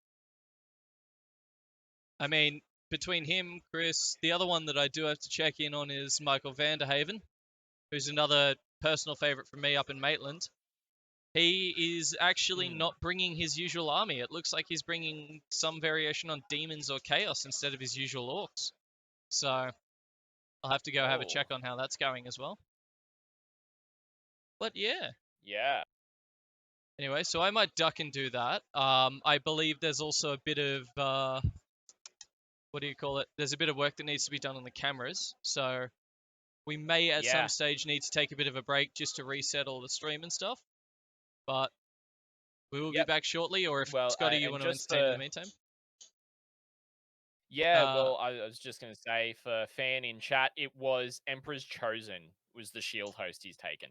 I mean, between him, Chris, the other one that I do have to check in on is Michael Vanderhaven, who's another personal favourite for me up in Maitland. He is actually not bringing his usual army. It looks like he's bringing some variation on demons or chaos instead of his usual orcs. So I'll have to go have a check on how that's going as well. But yeah. Yeah. Anyway, so I might duck and do that. I believe there's also a bit of, what do you call it? There's a bit of work that needs to be done on the cameras. So we may at some stage need to take a bit of a break just to reset all the stream and stuff. But we will be back shortly, or if Scotty, you want to entertain in the meantime? Yeah, well, I was just going to say, for fan in chat, it was Emperor's Chosen was the shield host he's taken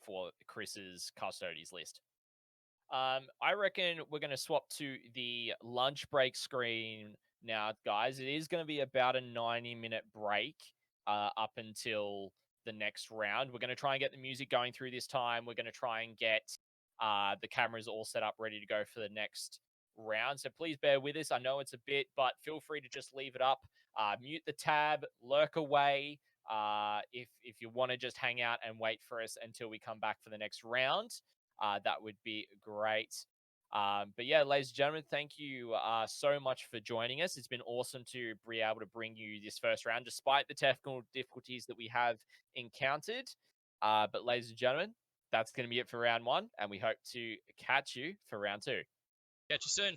for Chris's Custodes list. I reckon we're going to swap to the lunch break screen now, guys. It is going to be about a 90-minute break up until the next round. We're going to try and get the music going through this time. We're going to try and get the cameras all set up, ready to go for the next round. So please bear with us. I know it's a bit, but feel free to just leave it up. Mute the tab, lurk away. If you want to just hang out and wait for us until we come back for the next round, that would be great. But yeah, ladies and gentlemen, thank you so much for joining us. It's been awesome to be able to bring you this first round, despite the technical difficulties that we have encountered. But ladies and gentlemen, that's going to be it for round one, and we hope to catch you for round two. Catch you soon.